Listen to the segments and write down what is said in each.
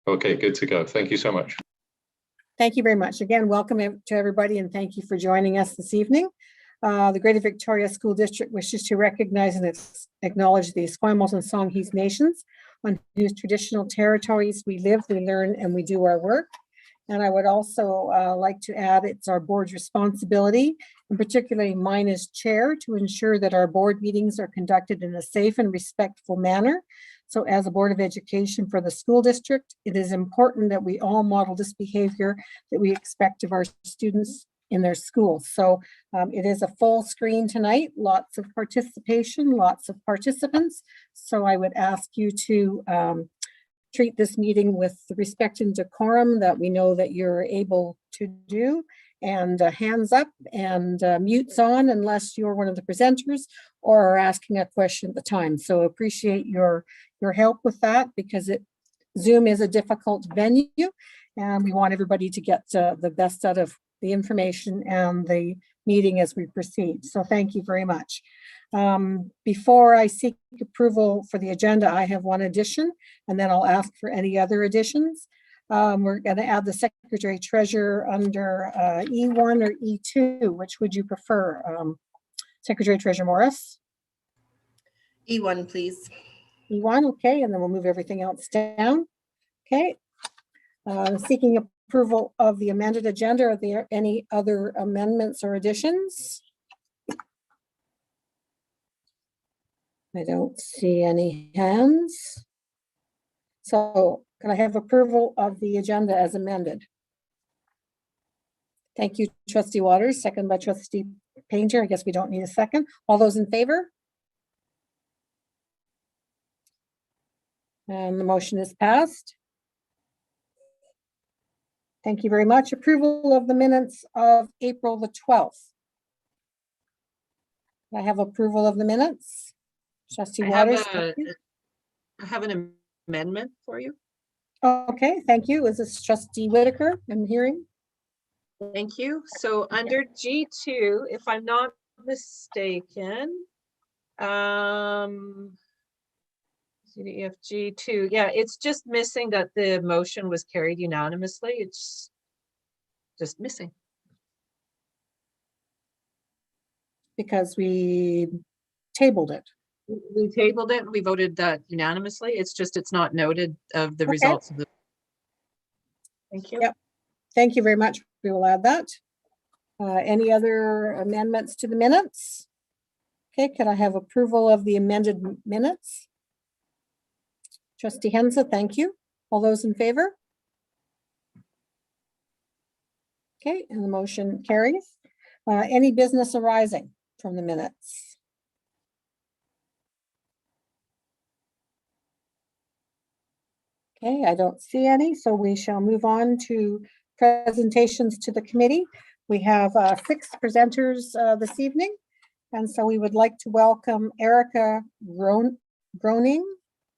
Okay, good to go. Thank you so much. Thank you very much. Again, welcome to everybody and thank you for joining us this evening. The Greater Victoria School District wishes to recognize and acknowledge the Esquimalt and Songhees nations on whose traditional territories we live, we learn, and we do our work. And I would also like to add it's our board's responsibility, and particularly mine as chair, to ensure that our board meetings are conducted in a safe and respectful manner. So as a Board of Education for the school district, it is important that we all model this behavior that we expect of our students in their schools. So it is a full screen tonight, lots of participation, lots of participants. So I would ask you to treat this meeting with the respect and decorum that we know that you're able to do, and hands up and mutes on unless you're one of the presenters or are asking a question at the time. So appreciate your help with that, because Zoom is a difficult venue and we want everybody to get the best out of the information and the meeting as we proceed. So thank you very much. Before I seek approval for the agenda, I have one addition, and then I'll ask for any other additions. We're going to add the Secretary Treasurer under E1 or E2. Which would you prefer? Secretary Treasurer Morris? E1, please. E1, okay, and then we'll move everything else down. Okay. Seeking approval of the amended agenda. Are there any other amendments or additions? I don't see any hands. So can I have approval of the agenda as amended? Thank you, Trustee Waters. Second by Trustee Painter. I guess we don't need a second. All those in favor? And the motion is passed. Thank you very much. Approval of the minutes of April the 12th. I have approval of the minutes. Trustee Waters. I have an amendment for you. Okay, thank you. Is this Trustee Whitaker I'm hearing? Thank you. So under G2, if I'm not mistaken, CDFG2, yeah, it's just missing that the motion was carried unanimously. It's just missing. Because we tabled it. We tabled it, we voted that unanimously. It's just, it's not noted of the results of the. Thank you. Yep. Thank you very much. We will add that. Any other amendments to the minutes? Okay, can I have approval of the amended minutes? Trustee Henza, thank you. All those in favor? Okay, and the motion carries. Any business arising from the minutes? Okay, I don't see any, so we shall move on to presentations to the committee. We have 6 presenters this evening, and so we would like to welcome Erica Groening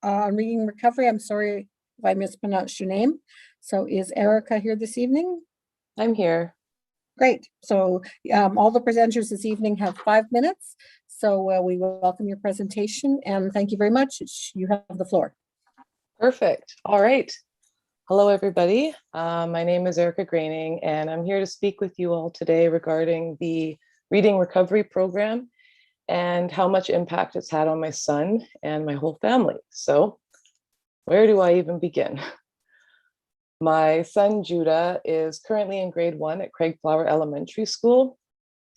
on reading recovery. I'm sorry if I mispronounced your name. So is Erica here this evening? I'm here. Great. So all the presenters this evening have 5 minutes. So we welcome your presentation and thank you very much. You have the floor. Perfect. All right. Hello, everybody. My name is Erica Groening, and I'm here to speak with you all today regarding the Reading Recovery Program and how much impact it's had on my son and my whole family. So where do I even begin? My son, Judah, is currently in grade 1 at Craigflower Elementary School.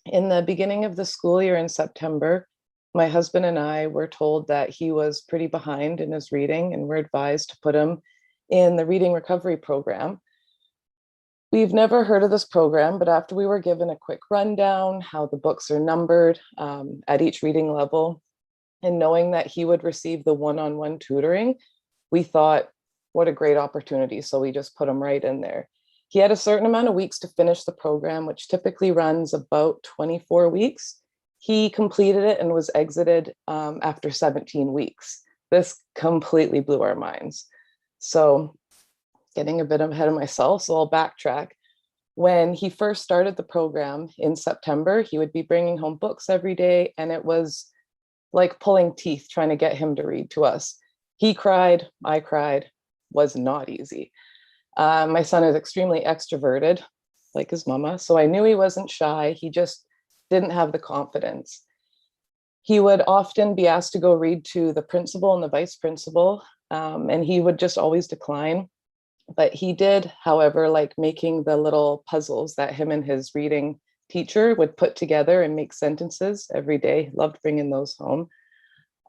In the beginning of the school year in September, my husband and I were told that he was pretty behind in his reading and were advised to put him in the Reading Recovery Program. We've never heard of this program, but after we were given a quick rundown, how the books are numbered at each reading level, and knowing that he would receive the one-on-one tutoring, we thought, what a great opportunity. So we just put him right in there. He had a certain amount of weeks to finish the program, which typically runs about 24 weeks. He completed it and was exited after 17 weeks. This completely blew our minds. So getting a bit ahead of myself, so I'll backtrack. When he first started the program in September, he would be bringing home books every day, and it was like pulling teeth trying to get him to read to us. He cried, I cried, was not easy. My son is extremely extroverted, like his mama, so I knew he wasn't shy. He just didn't have the confidence. He would often be asked to go read to the principal and the vice principal, and he would just always decline. But he did, however, like making the little puzzles that him and his reading teacher would put together and make sentences every day. Loved bringing those home.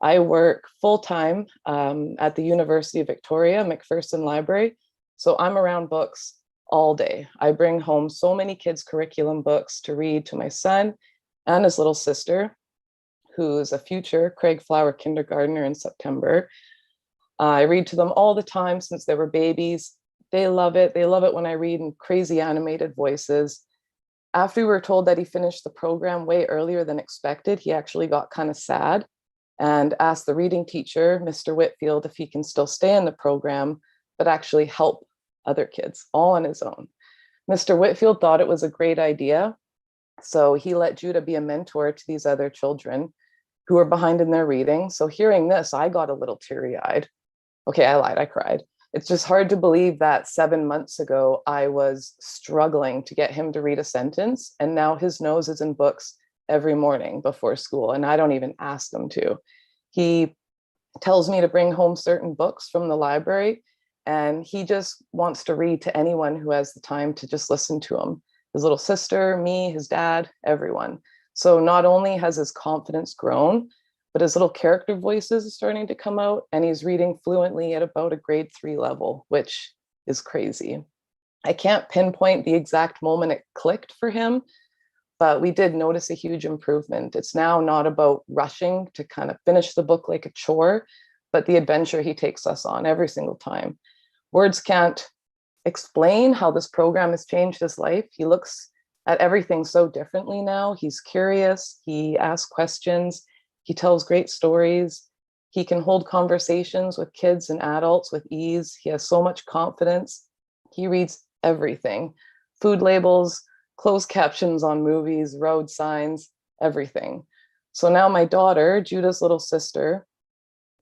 I work full-time at the University of Victoria, McPherson Library. So I'm around books all day. I bring home so many kids' curriculum books to read to my son and his little sister, who's a future Craig Flower kindergartner in September. I read to them all the time since they were babies. They love it. They love it when I read in crazy animated voices. After we were told that he finished the program way earlier than expected, he actually got kind of sad and asked the reading teacher, Mr. Whitfield, if he can still stay in the program, but actually help other kids all on his own. Mr. Whitfield thought it was a great idea. So he let Judah be a mentor to these other children who were behind in their reading. So hearing this, I got a little teary-eyed. Okay, I lied, I cried. It's just hard to believe that 7 months ago, I was struggling to get him to read a sentence. And now his nose is in books every morning before school. And I don't even ask him to. He tells me to bring home certain books from the library. And he just wants to read to anyone who has the time to just listen to him. His little sister, me, his dad, everyone. So not only has his confidence grown, but his little character voices are starting to come out, and he's reading fluently at about a grade 3 level, which is crazy. I can't pinpoint the exact moment it clicked for him, but we did notice a huge improvement. It's now not about rushing to kind of finish the book like a chore, but the adventure he takes us on every single time. Words can't explain how this program has changed his life. He looks at everything so differently now. He's curious, he asks questions, he tells great stories. He can hold conversations with kids and adults with ease. He has so much confidence. He reads everything, food labels, closed captions on movies, road signs, everything. So now my daughter, Judah's little sister,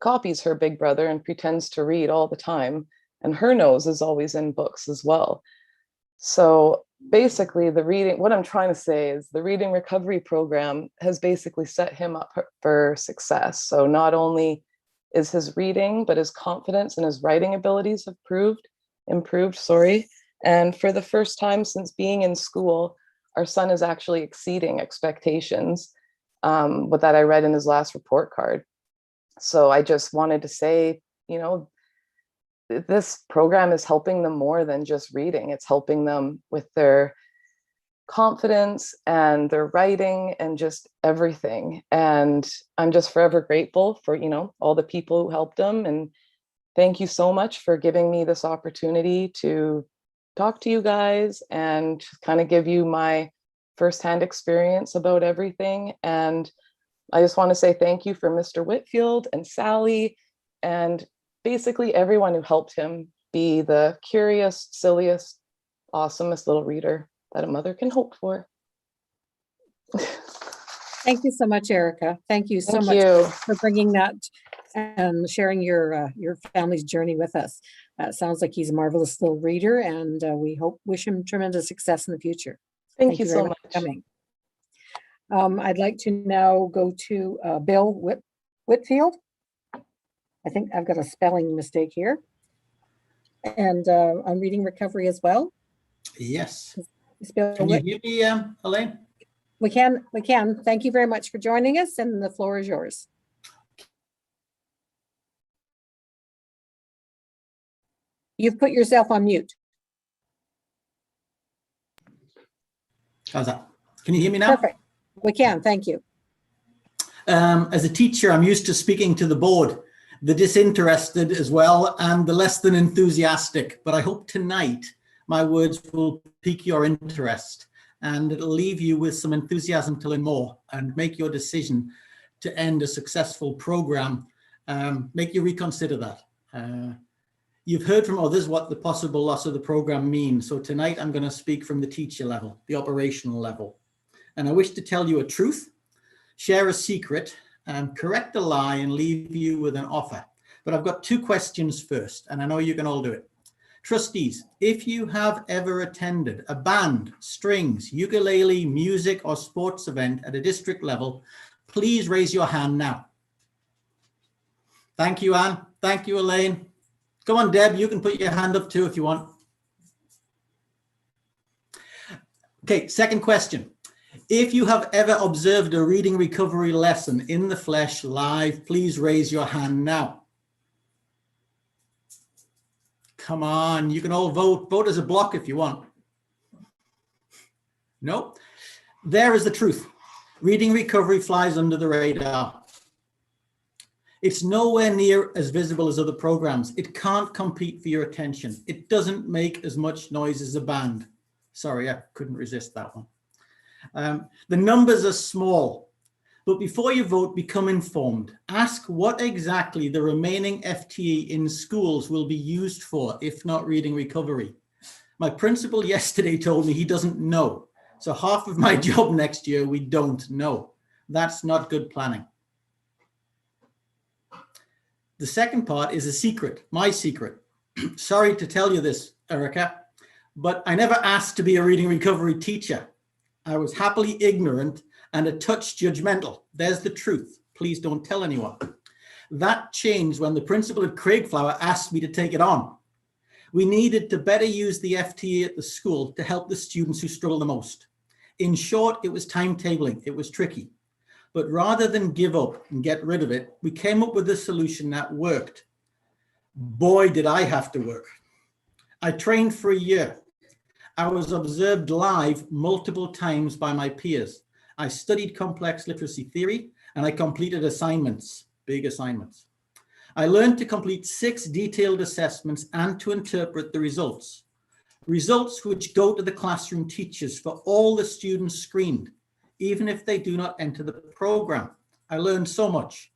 copies her big brother and pretends to read all the time. And her nose is always in books as well. So basically what I'm trying to say is the reading recovery program has basically set him up for success. So not only is his reading, but his confidence and his writing abilities have improved. And for the first time since being in school, our son is actually exceeding expectations, with that I read in his last report card. So I just wanted to say, this program is helping them more than just reading. It's helping them with their confidence and their writing and just everything. And I'm just forever grateful for, all the people who helped them. And thank you so much for giving me this opportunity to talk to you guys and kind of give you my firsthand experience about everything. And I just want to say thank you for Mr. Whitfield and Sally and basically everyone who helped him be the curious, silliest, awesomest little reader that a mother can hope for. Thank you so much, Erica. Thank you so Thank much you. for bringing that and sharing your family's journey with us. It sounds like he's a marvelous little reader, and we wish him tremendous success in the future. Thank you very so much. for coming. I'd like to now go to Bill Whitfield. I think I've got a spelling mistake here. And on reading recovery as well. Yes. Bill Can you hear me, Elaine? We can. Thank you very much for joining us, and the floor is yours. You've put yourself on mute. How's that? Can you hear me now? Perfect. We can. Thank you. As a teacher, I'm used to speaking to the bored, the disinterested as well, and the less than enthusiastic. But I hope tonight my words will pique your interest and it'll leave you with some enthusiasm to learn more and make your decision to end a successful program. Make you reconsider that. You've heard from others what the possible loss of the program means. So tonight I'm going to speak from the teacher level, the operational level. And I wish to tell you a truth, share a secret, correct a lie, and leave you with an offer. But I've got 2 questions first, and I know you can all do it. Trustees, if you have ever attended a band, strings, ukulele, music, or sports event at a district level, please raise your hand now. Thank you, Anne. Thank you, Elaine. Come on, Deb, you can put your hand up too if you want. Okay, second question. If you have ever observed a reading recovery lesson in the flesh live, please raise your hand now. Come on, you can all vote. Vote as a block if you want. No, there is the truth. Reading recovery flies under the radar. It's nowhere near as visible as other programs. It can't compete for your attention. It doesn't make as much noise as a band. Sorry, I couldn't resist that one. The numbers are small, but before you vote, become informed. Ask what exactly the remaining FTE in schools will be used for, if not reading recovery. My principal yesterday told me he doesn't know. So half of my job next year, we don't know. That's not good planning. The second part is a secret, my secret. Sorry to tell you this, Erica, but I never asked to be a reading recovery teacher. I was happily ignorant and a touch judgmental. There's the truth. Please don't tell anyone. That changed when the principal at Craigflower asked me to take it on. We needed to better use the FTE at the school to help the students who struggle the most. In short, it was timetabling. It was tricky. But rather than give up and get rid of it, we came up with a solution that worked. Boy, did I have to work. I trained for a year. I was observed live multiple times by my peers. I studied complex literacy theory and I completed assignments, big assignments. I learned to complete 6 detailed assessments and to interpret the results. Results which go to the classroom teachers for all the students screened, even if they do not enter the program. I learned so much.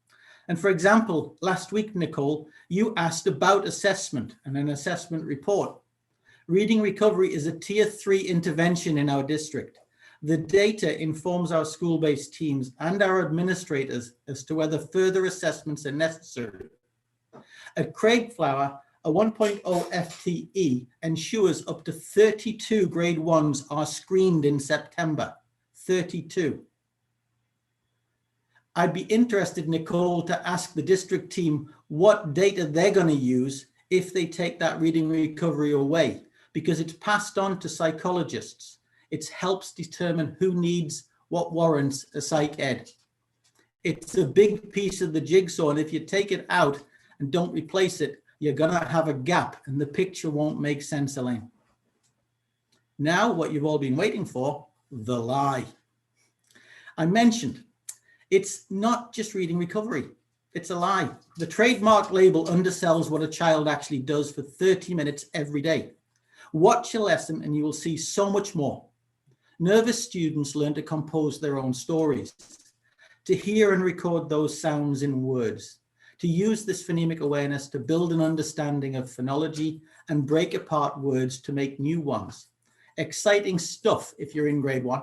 And for example, last week, Nicole, you asked about assessment and an assessment report. Reading recovery is a tier 3 intervention in our district. The data informs our school-based teams and our administrators as to whether further assessments are necessary. At Craigflower, a 1.0 FTE ensures up to 32 grade 1s are screened in September. 32. I'd be interested, Nicole, to ask the district team what data they're going to use if they take that reading recovery away, because it's passed on to psychologists. It helps determine who needs what warrants a psych ed. It's a big piece of the jigsaw, and if you take it out and don't replace it, you're going to have a gap and the picture won't make sense, Elaine. Now, what you've all been waiting for, the lie. I mentioned it's not just reading recovery. It's a lie. The trademark label undersells what a child actually does for 30 minutes every day. Watch a lesson and you will see so much more. Nervous students learn to compose their own stories, to hear and record those sounds in words, to use this phonemic awareness to build an understanding of phonology and break apart words to make new ones. Exciting stuff if you're in grade 1.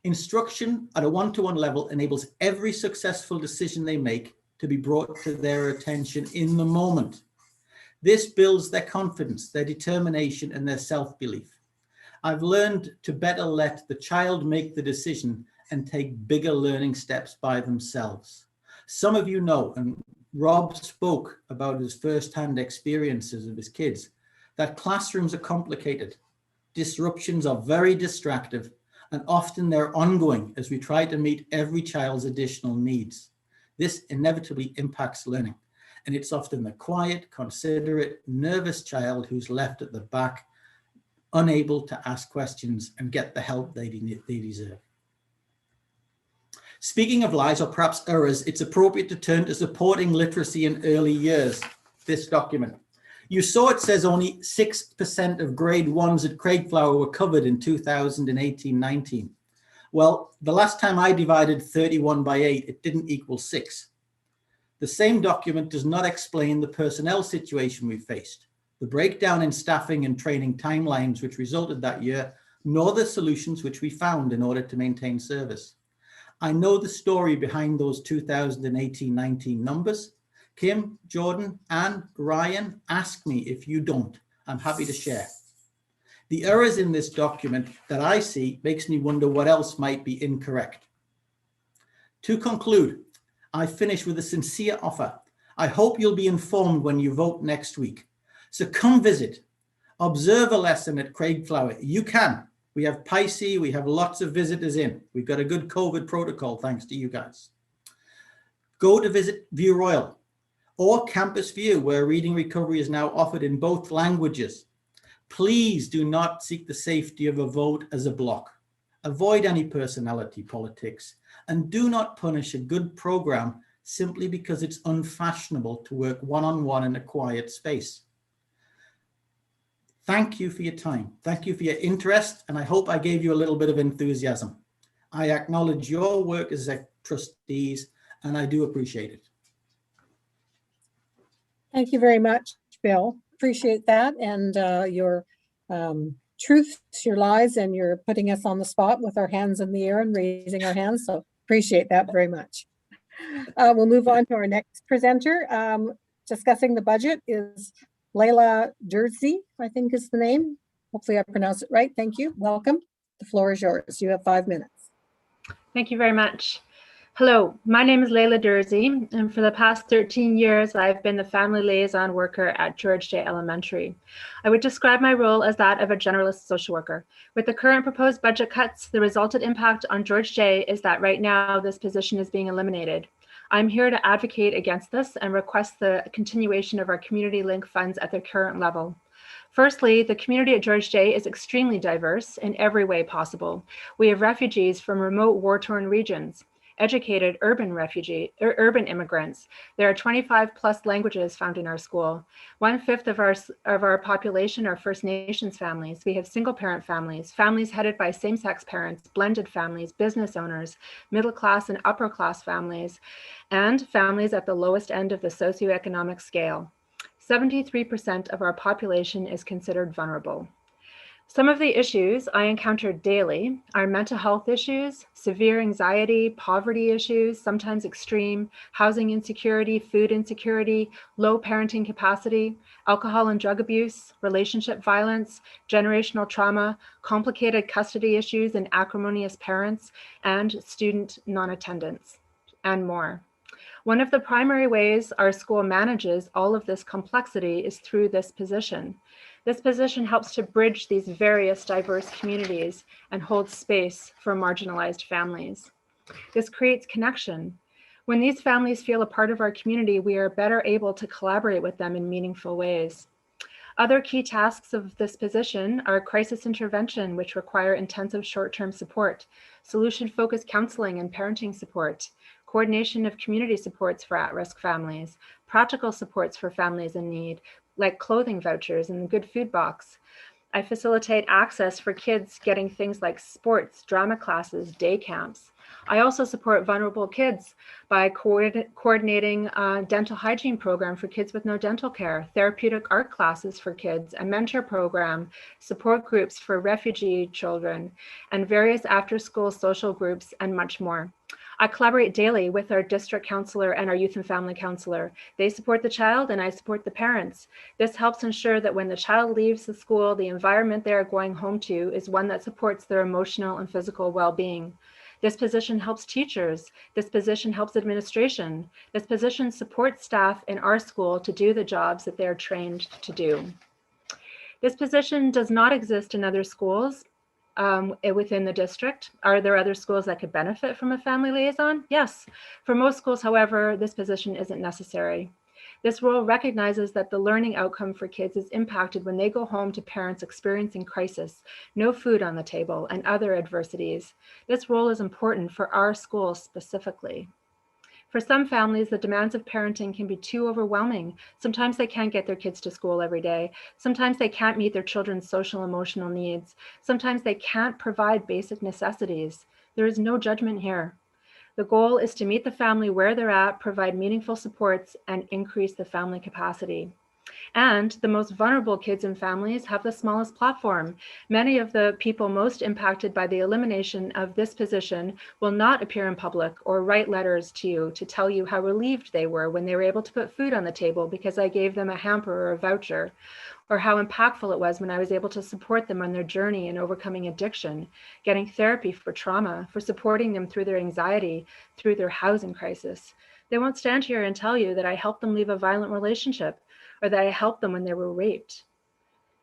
Instruction at a one-to-one level enables every successful decision they make to be brought to their attention in the moment. This builds their confidence, their determination, and their self-belief. I've learned to better let the child make the decision and take bigger learning steps by themselves. Some of you know, and Rob spoke about his first-hand experiences of his kids, that classrooms are complicated. Disruptions are very distractive, and often they're ongoing as we try to meet every child's additional needs. This inevitably impacts learning, and it's often the quiet, considerate, nervous child who's left at the back, unable to ask questions and get the help they deserve. Speaking of lies or perhaps errors, it's appropriate to turn to supporting literacy in early years. This document. You saw it says only 6% of grade 1s at Craigflower were covered in 2018-19. Well, the last time I divided 31 by 8, it didn't equal 6. The same document does not explain the personnel situation we faced, the breakdown in staffing and training timelines which resulted that year, nor the solutions which we found in order to maintain service. I know the story behind those 2018-19 numbers. Kim, Jordan, and Ryan, ask me if you don't. I'm happy to share. The errors in this document that I see makes me wonder what else might be incorrect. To conclude, I finish with a sincere offer. I hope you'll be informed when you vote next week. So come visit, observe a lesson at Craigflower. You can. We have Pisces, we have lots of visitors in. We've got a good COVID protocol thanks to you guys. Go to visit View Royal or Campus View, where reading recovery is now offered in both languages. Please do not seek the safety of a vote as a block. Avoid any personality politics and do not punish a good program simply because it's unfashionable to work one-on-one in a quiet space. Thank you for your time. Thank you for your interest, and I hope I gave you a little bit of enthusiasm. I acknowledge your work as trustees, and I do appreciate it. Thank you very much, Bill. Appreciate that, and your truths, your lies, and you're putting us on the spot with our hands in the air and raising our hands. So appreciate that very much. We'll move on to our next presenter. Discussing the budget is Layla Dersey, I think is the name. Hopefully I pronounced it right. Thank you. Welcome. The floor is yours. You have 5 minutes. Thank you very much. Hello, my name is Layla Dersey, and for the past 13 years, I've been the family liaison worker at George J. Elementary. I would describe my role as that of a generalist social worker. With the current proposed budget cuts, the resultant impact on George J. is that right now this position is being eliminated. I'm here to advocate against this and request the continuation of our community link funds at their current level. Firstly, the community at George J. is extremely diverse in every way possible. We have refugees from remote war-torn regions, educated urban immigrants. There are 25 plus languages found in our school. 1/5 of our population are First Nations families. We have single parent families, families headed by same-sex parents, blended families, business owners, middle class and upper class families, and families at the lowest end of the socioeconomic scale. 73% of our population is considered vulnerable. Some of the issues I encounter daily are mental health issues, severe anxiety, poverty issues, sometimes extreme, housing insecurity, food insecurity, low parenting capacity, alcohol and drug abuse, relationship violence, generational trauma, complicated custody issues and acrimonious parents, and student non-attendance, and more. One of the primary ways our school manages all of this complexity is through this position. This position helps to bridge these various diverse communities and holds space for marginalized families. This creates connection. When these families feel a part of our community, we are better able to collaborate with them in meaningful ways. Other key tasks of this position are crisis intervention, which require intensive short-term support, solution-focused counseling and parenting support, coordination of community supports for at-risk families, practical supports for families in need, like clothing vouchers and the good food box. I facilitate access for kids getting things like sports, drama classes, day camps. I also support vulnerable kids by coordinating a dental hygiene program for kids with no dental care, therapeutic art classes for kids, a mentor program, support groups for refugee children, and various after-school social groups, and much more. I collaborate daily with our district counselor and our youth and family counselor. They support the child and I support the parents. This helps ensure that when the child leaves the school, the environment they are going home to is one that supports their emotional and physical well-being. This position helps teachers. This position helps administration. This position supports staff in our school to do the jobs that they are trained to do. This position does not exist in other schools. Within the district. Are there other schools that could benefit from a family liaison? Yes. For most schools, however, this position isn't necessary. This role recognizes that the learning outcome for kids is impacted when they go home to parents experiencing crisis, no food on the table, and other adversities. This role is important for our schools specifically. For some families, the demands of parenting can be too overwhelming. Sometimes they can't get their kids to school every day. Sometimes they can't meet their children's social emotional needs. Sometimes they can't provide basic necessities. There is no judgment here. The goal is to meet the family where they're at, provide meaningful supports, and increase the family capacity. And the most vulnerable kids and families have the smallest platform. Many of the people most impacted by the elimination of this position will not appear in public or write letters to you to tell you how relieved they were when they were able to put food on the table because I gave them a hamper or a voucher, or how impactful it was when I was able to support them on their journey in overcoming addiction, getting therapy for trauma, for supporting them through their anxiety, through their housing crisis. They won't stand here and tell you that I helped them leave a violent relationship or that I helped them when they were raped.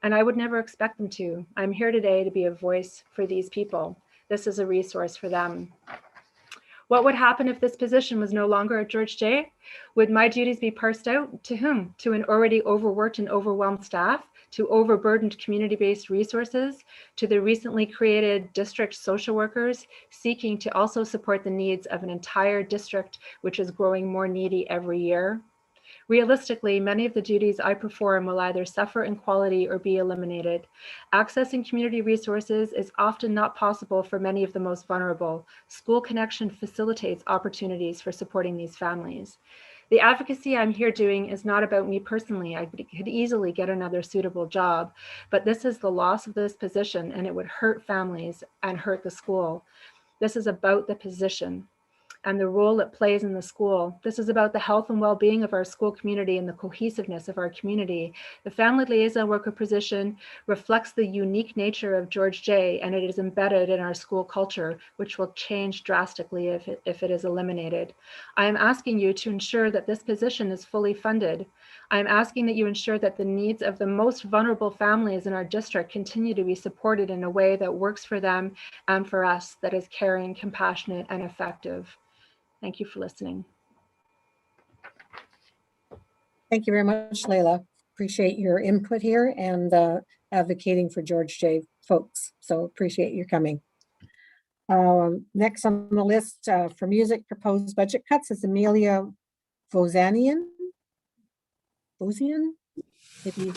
And I would never expect them to. I'm here today to be a voice for these people. This is a resource for them. What would happen if this position was no longer at George J? Would my duties be parsed out? To whom? To an already overworked and overwhelmed staff? To overburdened community-based resources? To the recently created district social workers seeking to also support the needs of an entire district which is growing more needy every year? Realistically, many of the duties I perform will either suffer in quality or be eliminated. Accessing community resources is often not possible for many of the most vulnerable. School Connection facilitates opportunities for supporting these families. The advocacy I'm here doing is not about me personally. I could easily get another suitable job, but this is the loss of this position and it would hurt families and hurt the school. This is about the position and the role it plays in the school. This is about the health and well-being of our school community and the cohesiveness of our community. The family liaison worker position reflects the unique nature of George J, and it is embedded in our school culture, which will change drastically if it is eliminated. I am asking you to ensure that this position is fully funded. I am asking that you ensure that the needs of the most vulnerable families in our district continue to be supported in a way that works for them and for us, that is caring, compassionate, and effective. Thank you for listening. Thank you very much, Layla. Appreciate your input here and advocating for George J folks. So appreciate your coming. Next on the list for music proposed budget cuts is Amelia Vozanian. Maybe.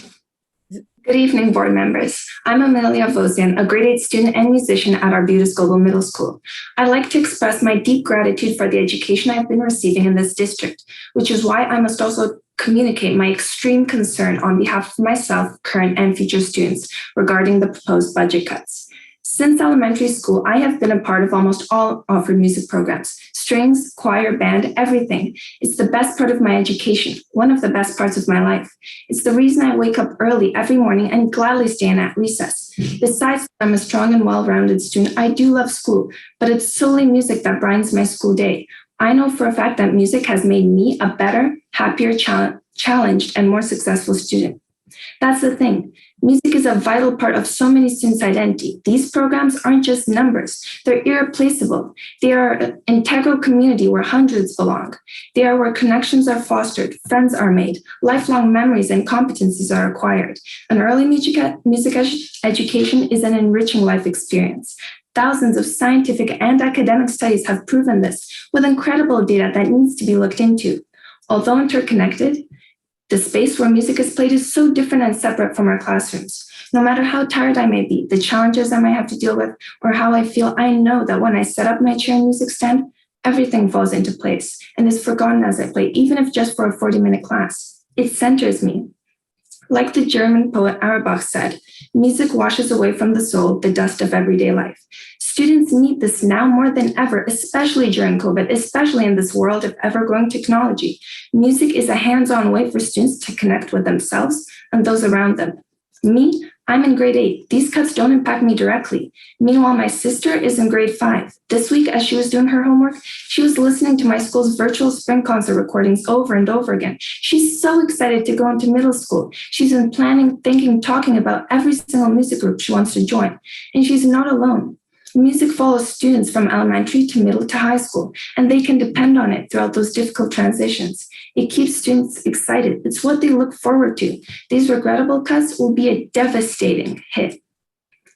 Good evening, board members. I'm Amelia Vozian, a grade 8 student and musician at Arbutus Global Middle School. I'd like to express my deep gratitude for the education I've been receiving in this district, which is why I must also communicate my extreme concern on behalf of myself, current and future students regarding the proposed budget cuts. Since elementary school, I have been a part of almost all offered music programs, strings, choir, band, everything. It's the best part of my education, one of the best parts of my life. It's the reason I wake up early every morning and gladly stay in at recess. Besides, I'm a strong and well-rounded student. I do love school, but it's solely music that brightens my school day. I know for a fact that music has made me a better, happier, challenged, and more successful student. That's the thing. Music is a vital part of so many students' identity. These programs aren't just numbers. They're irreplaceable. They are an integral community where hundreds belong. They are where connections are fostered, friends are made, lifelong memories and competencies are acquired. An early music education is an enriching life experience. Thousands of scientific and academic studies have proven this, with incredible data that needs to be looked into. Although interconnected, the space where music is played is so different and separate from our classrooms. No matter how tired I may be, the challenges I might have to deal with, or how I feel, I know that when I set up my chair and music stand, everything falls into place and is forgotten as I play, even if just for a 40-minute class. It centers me. Like the German poet Auerbach said, music washes away from the soul the dust of everyday life. Students need this now more than ever, especially during COVID, especially in this world of ever-growing technology. Music is a hands-on way for students to connect with themselves and those around them. Me, I'm in grade 8. These cuts don't impact me directly. Meanwhile, my sister is in grade 5. This week, as she was doing her homework, she was listening to my school's virtual spring concert recordings over and over again. She's so excited to go into middle school. She's been planning, thinking, talking about every single music group she wants to join. And she's not alone. Music follows students from elementary to middle to high school, and they can depend on it throughout those difficult transitions. It keeps students excited. It's what they look forward to. These regrettable cuts will be a devastating hit.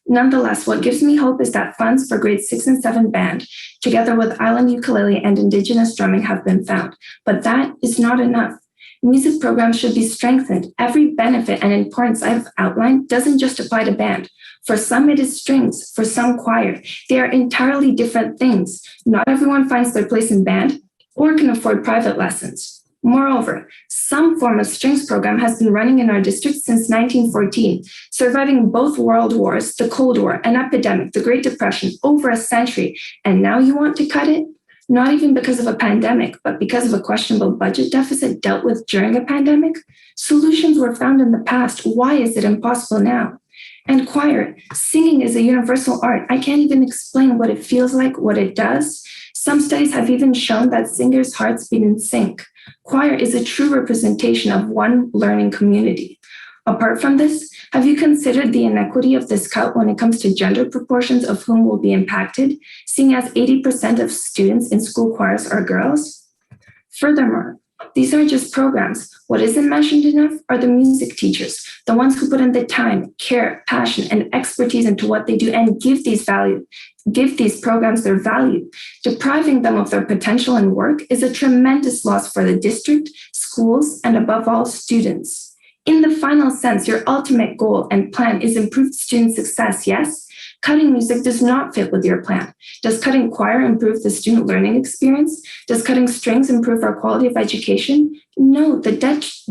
Nonetheless, what gives me hope is that funds for grade 6 and 7 band, together with island ukulele and indigenous drumming, have been found. But that is not enough. Music programs should be strengthened. Every benefit and importance I've outlined doesn't just apply to band. For some, it is strings. For some, choir. They are entirely different things. Not everyone finds their place in band or can afford private lessons. Moreover, some form of strings program has been running in our district since 1914, surviving both world wars, the Cold War, an epidemic, the Great Depression, over a century, and now you want to cut it? Not even because of a pandemic, but because of a questionable budget deficit dealt with during a pandemic? Solutions were found in the past. Why is it impossible now? And choir, singing is a universal art. I can't even explain what it feels like, what it does. Some studies have even shown that singers' hearts beat in sync. Choir is a true representation of one learning community. Apart from this, have you considered the inequity of this cut when it comes to gender proportions of whom will be impacted, seeing as 80% of students in school choirs are girls? Furthermore, these aren't just programs. What isn't mentioned enough are the music teachers, the ones who put in the time, care, passion, and expertise into what they do and give these programs their value. Depriving them of their potential and work is a tremendous loss for the district, schools, and above all, students. In the final sense, your ultimate goal and plan is improved student success, yes? Cutting music does not fit with your plan. Does cutting choir improve the student learning experience? Does cutting strings improve our quality of education? No, the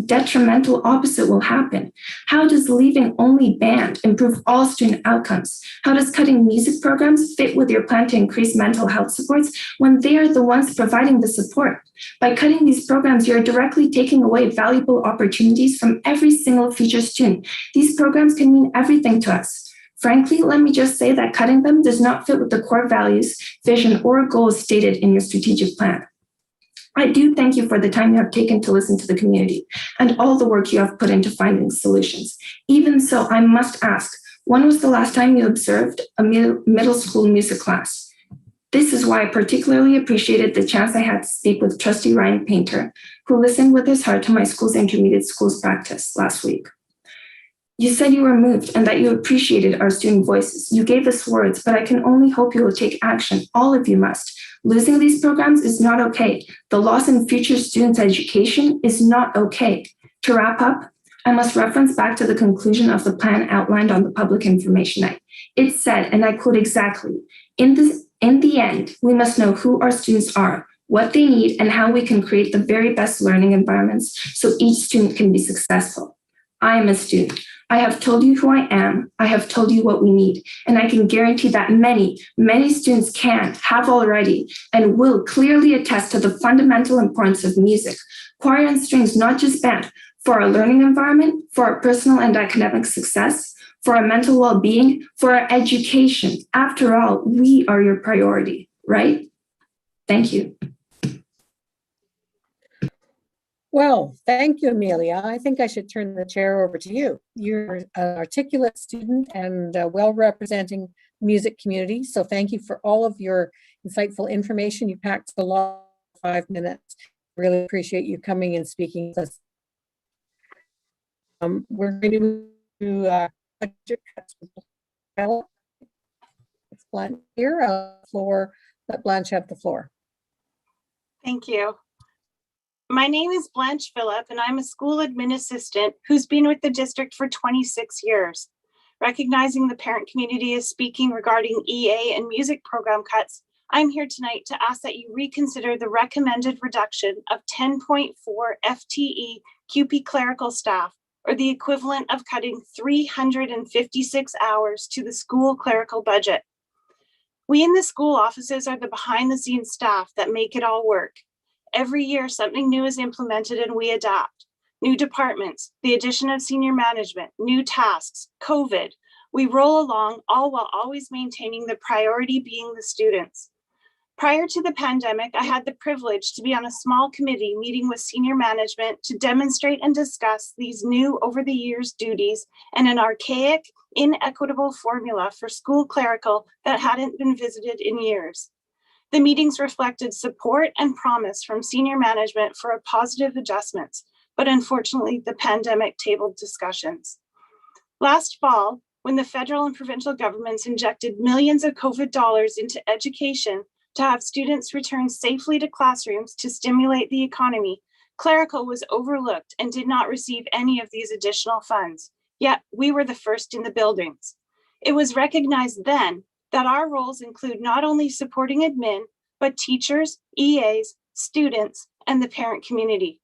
detrimental opposite will happen. How does leaving only band improve all student outcomes? How does cutting music programs fit with your plan to increase mental health supports when they are the ones providing the support? By cutting these programs, you're directly taking away valuable opportunities from every single future student. These programs can mean everything to us. Frankly, let me just say that cutting them does not fit with the core values, vision, or goals stated in your strategic plan. I do thank you for the time you have taken to listen to the community and all the work you have put into finding solutions. Even so, I must ask, when was the last time you observed a middle school music class? This is why I particularly appreciated the chance I had to speak with Trustee Ryan Painter, who listened with his heart to my school's intermediate schools practice last week. You said you were moved and that you appreciated our student voices. You gave us words, but I can only hope you will take action. All of you must. Losing these programs is not okay. The loss in future students' education is not okay. To wrap up, I must reference back to the conclusion of the plan outlined on the Public Information Night. It said, and I quote exactly, in the end, we must know who our students are, what they need, and how we can create the very best learning environments so each student can be successful. I am a student. I have told you who I am. I have told you what we need. And I can guarantee that many, many students have already, and will clearly attest to the fundamental importance of music, choir and strings, not just band, for our learning environment, for our personal and academic success, for our mental well-being, for our education. After all, we are your priority, right? Thank you. Well, thank you, Amelia. I think I should turn the chair over to you. You're an articulate student and well representing the music community. So thank you for all of your insightful information. You packed a lot in 5 minutes. Really appreciate you coming and speaking with us. We're going to move to budget cuts. It's Blanche here. Let Blanche have the floor. Thank you. My name is Blanche Phillip, and I'm a school admin assistant who's been with the district for 26 years. Recognizing the parent community is speaking regarding EA and music program cuts, I'm here tonight to ask that you reconsider the recommended reduction of 10.4 FTE QP clerical staff, or the equivalent of cutting 356 hours to the school clerical budget. We in the school offices are the behind-the-scenes staff that make it all work. Every year, something new is implemented and we adapt. New departments, the addition of senior management, new tasks, COVID. We roll along, all while always maintaining the priority being the students. Prior to the pandemic, I had the privilege to be on a small committee meeting with senior management to demonstrate and discuss these new over the years duties and an archaic, inequitable formula for school clerical that hadn't been visited in years. The meetings reflected support and promise from senior management for a positive adjustments, but unfortunately the pandemic tabled discussions. Last fall, when the federal and provincial governments injected millions of COVID dollars into education to have students return safely to classrooms to stimulate the economy, clerical was overlooked and did not receive any of these additional funds. Yet we were the first in the buildings. It was recognized then that our roles include not only supporting admin, but teachers, EAs, students, and the parent community.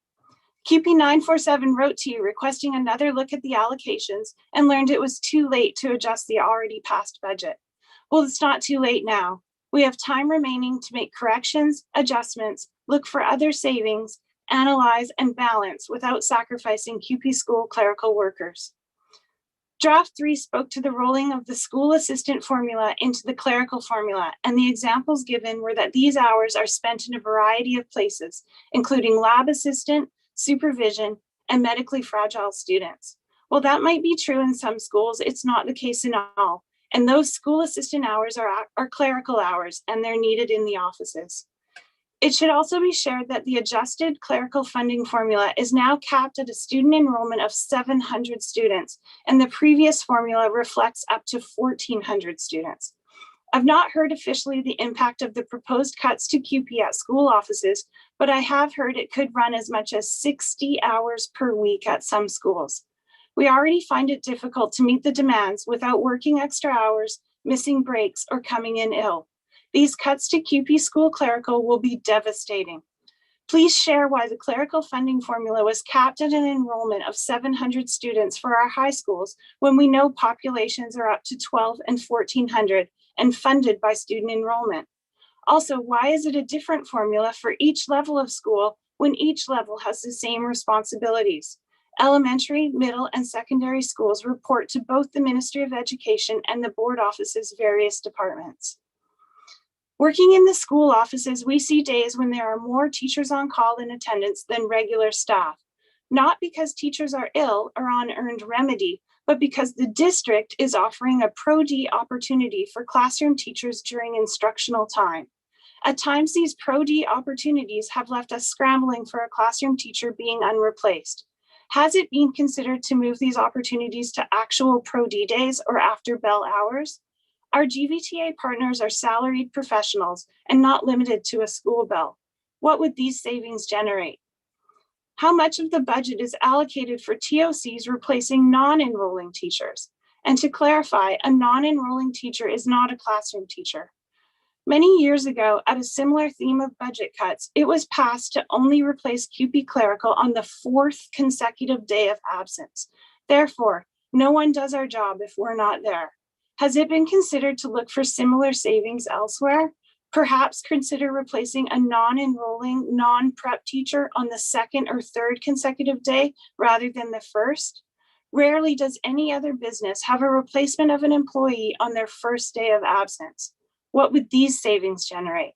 CUPE 947 wrote to you requesting another look at the allocations and learned it was too late to adjust the already passed budget. Well, it's not too late now. We have time remaining to make corrections, adjustments, look for other savings, analyze, and balance without sacrificing CUPE school clerical workers. Draft 3 spoke to the rolling of the school assistant formula into the clerical formula, and the examples given were that these hours are spent in a variety of places, including lab assistant, supervision, and medically fragile students. While that might be true in some schools, it's not the case in all, and those school assistant hours are clerical hours, and they're needed in the offices. It should also be shared that the adjusted clerical funding formula is now capped at a student enrollment of 700 students, and the previous formula reflects up to 1,400 students. I've not heard officially the impact of the proposed cuts to CUPE at school offices, but I have heard it could run as much as 60 hours per week at some schools. We already find it difficult to meet the demands without working extra hours, missing breaks, or coming in ill. These cuts to CUPE school clerical will be devastating. Please share why the clerical funding formula was capped at an enrollment of 700 students for our high schools when we know populations are up to 12 and 1,400 and funded by student enrollment. Also, why is it a different formula for each level of school when each level has the same responsibilities? Elementary, middle, and secondary schools report to both the Ministry of Education and the board office's various departments. Working in the school offices, we see days when there are more teachers on call in attendance than regular staff, not because teachers are ill or on earned remedy, but because the district is offering a Pro-D opportunity for classroom teachers during instructional time. At times, these Pro-D opportunities have left us scrambling for a classroom teacher being unreplaced. Has it been considered to move these opportunities to actual Pro-D days or after bell hours? Our GVTA partners are salaried professionals and not limited to a school bell. What would these savings generate? How much of the budget is allocated for TOCs replacing non-enrolling teachers? And to clarify, a non-enrolling teacher is not a classroom teacher. Many years ago, at a similar theme of budget cuts, it was passed to only replace CUPE clerical on the 4th consecutive day of absence. Therefore, no one does our job if we're not there. Has it been considered to look for similar savings elsewhere? Perhaps consider replacing a non-enrolling, non-prep teacher on the 2nd or 3rd consecutive day rather than the 1st? Rarely does any other business have a replacement of an employee on their 1st day of absence. What would these savings generate?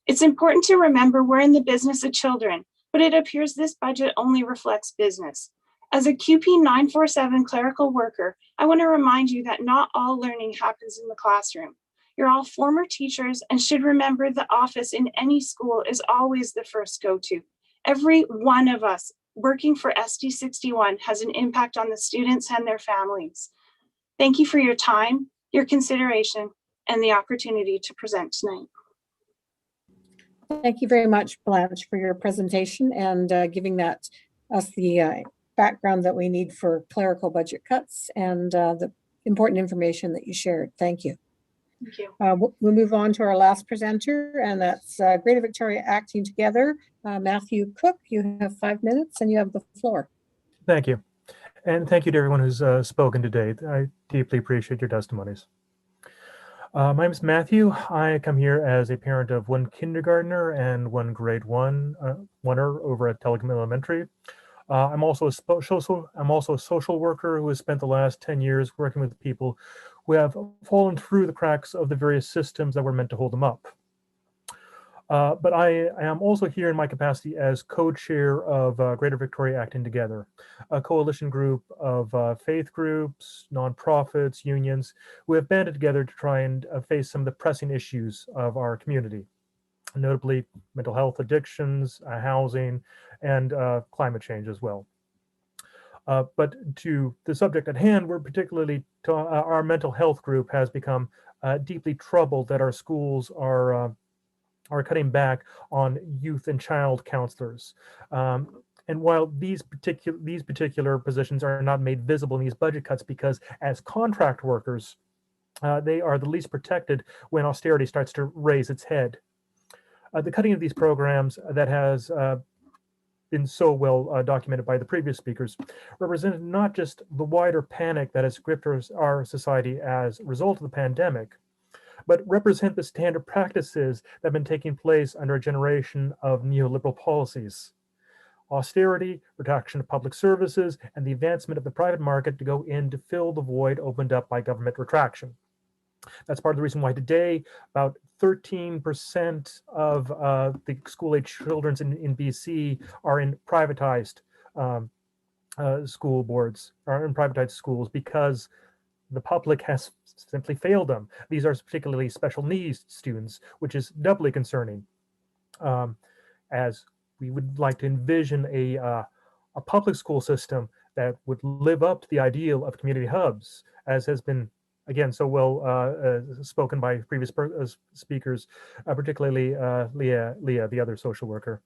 It's important to remember we're in the business of children, but it appears this budget only reflects business. As a CUPE 947 clerical worker, I want to remind you that not all learning happens in the classroom. You're all former teachers and should remember the office in any school is always the first go-to. Every one of us working for SD61 has an impact on the students and their families. Thank you for your time, your consideration, and the opportunity to present tonight. Thank you very much, Blanche, for your presentation and giving us the background that we need for clerical budget cuts and the important information that you shared. Thank you. Thank you. We'll move on to our last presenter, and that's Greater Victoria Acting Together. Matthew Cook, you have 5 minutes and you have the floor. Thank you. And thank you to everyone who's spoken today. I deeply appreciate your testimonies. My name is Matthew. I come here as a parent of 1 kindergartner and 1 grade 1er over at Telecom Elementary. I'm also a social worker who has spent the last 10 years working with people who have fallen through the cracks of the various systems that were meant to hold them up. But I am also here in my capacity as co-chair of Greater Victoria Acting Together, a coalition group of faith groups, nonprofits, unions, who have banded together to try and face some of the pressing issues of our community, notably mental health addictions, housing, and climate change as well. But to the subject at hand, we're particularly, our mental health group has become deeply troubled that our schools are cutting back on youth and child counselors. And while these particular positions are not made visible in these budget cuts because as contract workers, they are the least protected when austerity starts to raise its head. The cutting of these programs that has been so well documented by the previous speakers, represent not just the wider panic that has gripped our society as a result of the pandemic, but represent the standard practices that have been taking place under a generation of neoliberal policies. Austerity, reduction of public services, and the advancement of the private market to go in to fill the void opened up by government retraction. That's part of the reason why today about 13% of the school-age children in BC are in privatized school boards, or in privatized schools, because the public has simply failed them. These are particularly special needs students, which is doubly concerning, as we would like to envision a public school system that would live up to the ideal of community hubs, as has been, again, so well spoken by previous speakers, particularly Leah, the other social worker.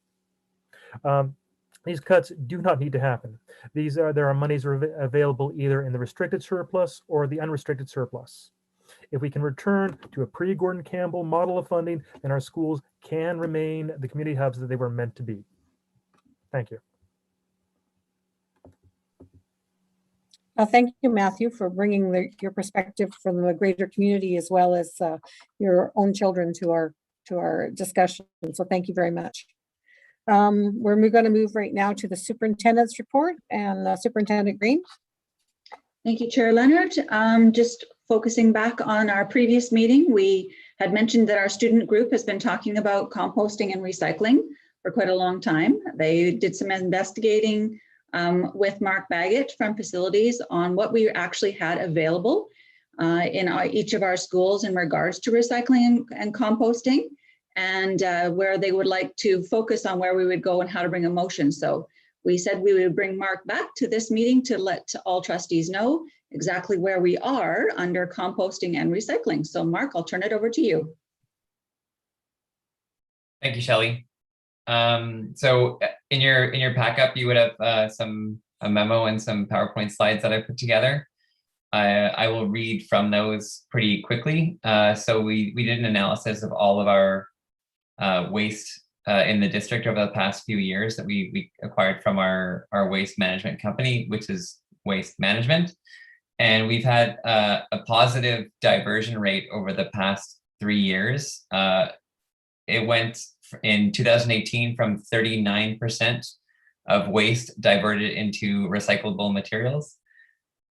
These cuts do not need to happen. There are monies available either in the restricted surplus or the unrestricted surplus. If we can return to a pre-Gordon Campbell model of funding, then our schools can remain the community hubs that they were meant to be. Thank you. Thank you, Matthew, for bringing your perspective from the greater community as well as your own children to our discussion. So thank you very much. We're going to move right now to the superintendent's report, and Superintendent Green. Thank you, Chair Leonard. Just focusing back on our previous meeting, we had mentioned that our student group has been talking about composting and recycling for quite a long time. They did some investigating with Mark Baggett from facilities on what we actually had available in each of our schools in regards to recycling and composting, and where they would like to focus on where we would go and how to bring a motion. So we said we would bring Mark back to this meeting to let all trustees know exactly where we are under composting and recycling. So Mark, I'll turn it over to you. Thank you, Shelley. So in your pack-up, you would have a memo and some PowerPoint slides that I put together. I will read from those pretty quickly. So we did an analysis of all of our waste in the district over the past few years that we acquired from our waste management company, which is Waste Management. And we've had a positive diversion rate over the past 3 years. It went in 2018 from 39% of waste diverted into recyclable materials,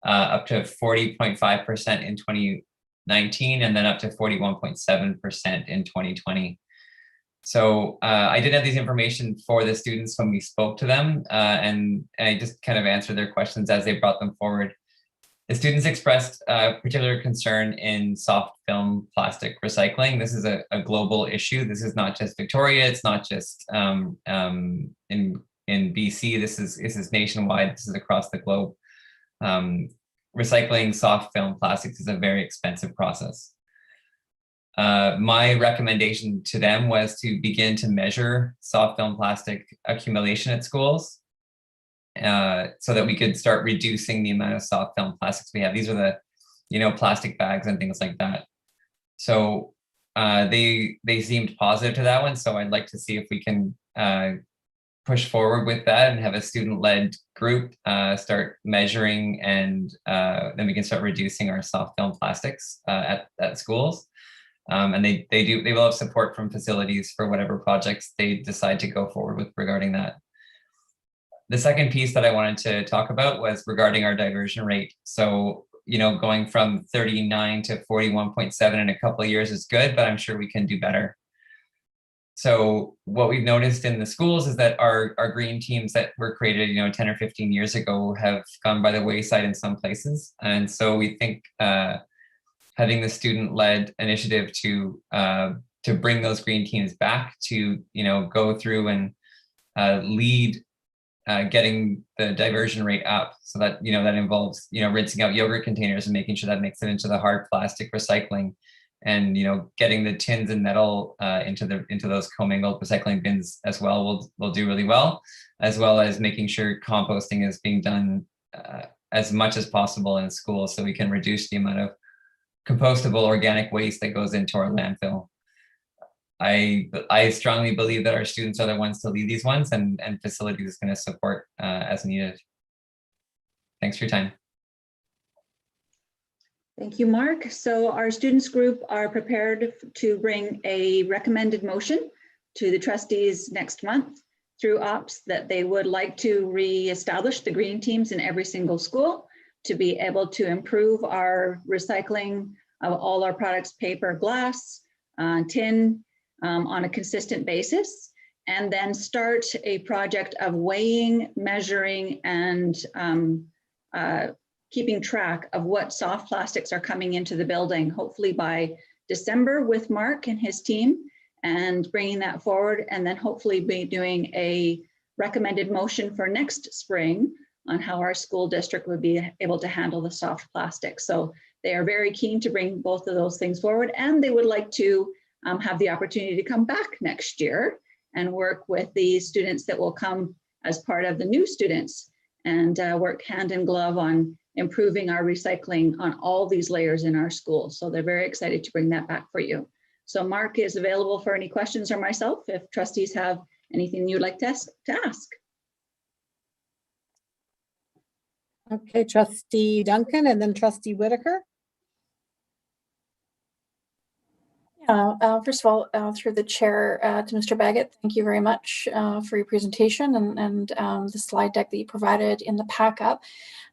up to 40.5% in 2019, and then up to 41.7% in 2020. So I did have these information for the students when we spoke to them, and I just kind of answered their questions as they brought them forward. The students expressed particular concern in soft film plastic recycling. This is a global issue. This is not just Victoria. It's not just in BC. This is nationwide. This is across the globe. Recycling soft film plastics is a very expensive process. My recommendation to them was to begin to measure soft film plastic accumulation at schools, so that we could start reducing the amount of soft film plastics we have. These are the, plastic bags and things like that. So they seemed positive to that one. So I'd like to see if we can push forward with that and have a student-led group start measuring, and then we can start reducing our soft film plastics at schools. And they will have support from facilities for whatever projects they decide to go forward with regarding that. The second piece that I wanted to talk about was regarding our diversion rate. So, going from 39 to 41.7 in a couple of years is good, but I'm sure we can do better. So what we've noticed in the schools is that our green teams that were created, 10 or 15 years ago have gone by the wayside in some places. And so we think having the student-led initiative to bring those green teams back to, go through and lead getting the diversion rate up, so that that involves rinsing out yogurt containers and making sure that makes it into the hard plastic recycling, and getting the tins and metal into those commingled recycling bins as well will do really well, as making sure composting is being done as much as possible in schools, so we can reduce the amount of compostable organic waste that goes into our landfill. I strongly believe that our students are the ones to lead these ones, and facilities is going to support as needed. Thanks for your time. Thank you, Mark. So our students group are prepared to bring a recommended motion to the trustees next month through ops that they would like to reestablish the green teams in every single school to be able to improve our recycling of all our products, paper, glass, tin, on a consistent basis, and then start a project of weighing, measuring, and keeping track of what soft plastics are coming into the building, hopefully by December with Mark and his team, and bringing that forward, and then hopefully be doing a recommended motion for next spring on how our school district would be able to handle the soft plastics. So they are very keen to bring both of those things forward, and they would like to have the opportunity to come back next year and work with the students that will come as part of the new students and work hand in glove on improving our recycling on all these layers in our school. So they're very excited to bring that back for you. So Mark is available for any questions, or myself if trustees have anything you'd like to ask. Okay, Trustee Duncan and then Trustee Whitaker. First of all, through the chair to Mr. Baggett, thank you very much for your presentation and the slide deck that you provided in the pack-up.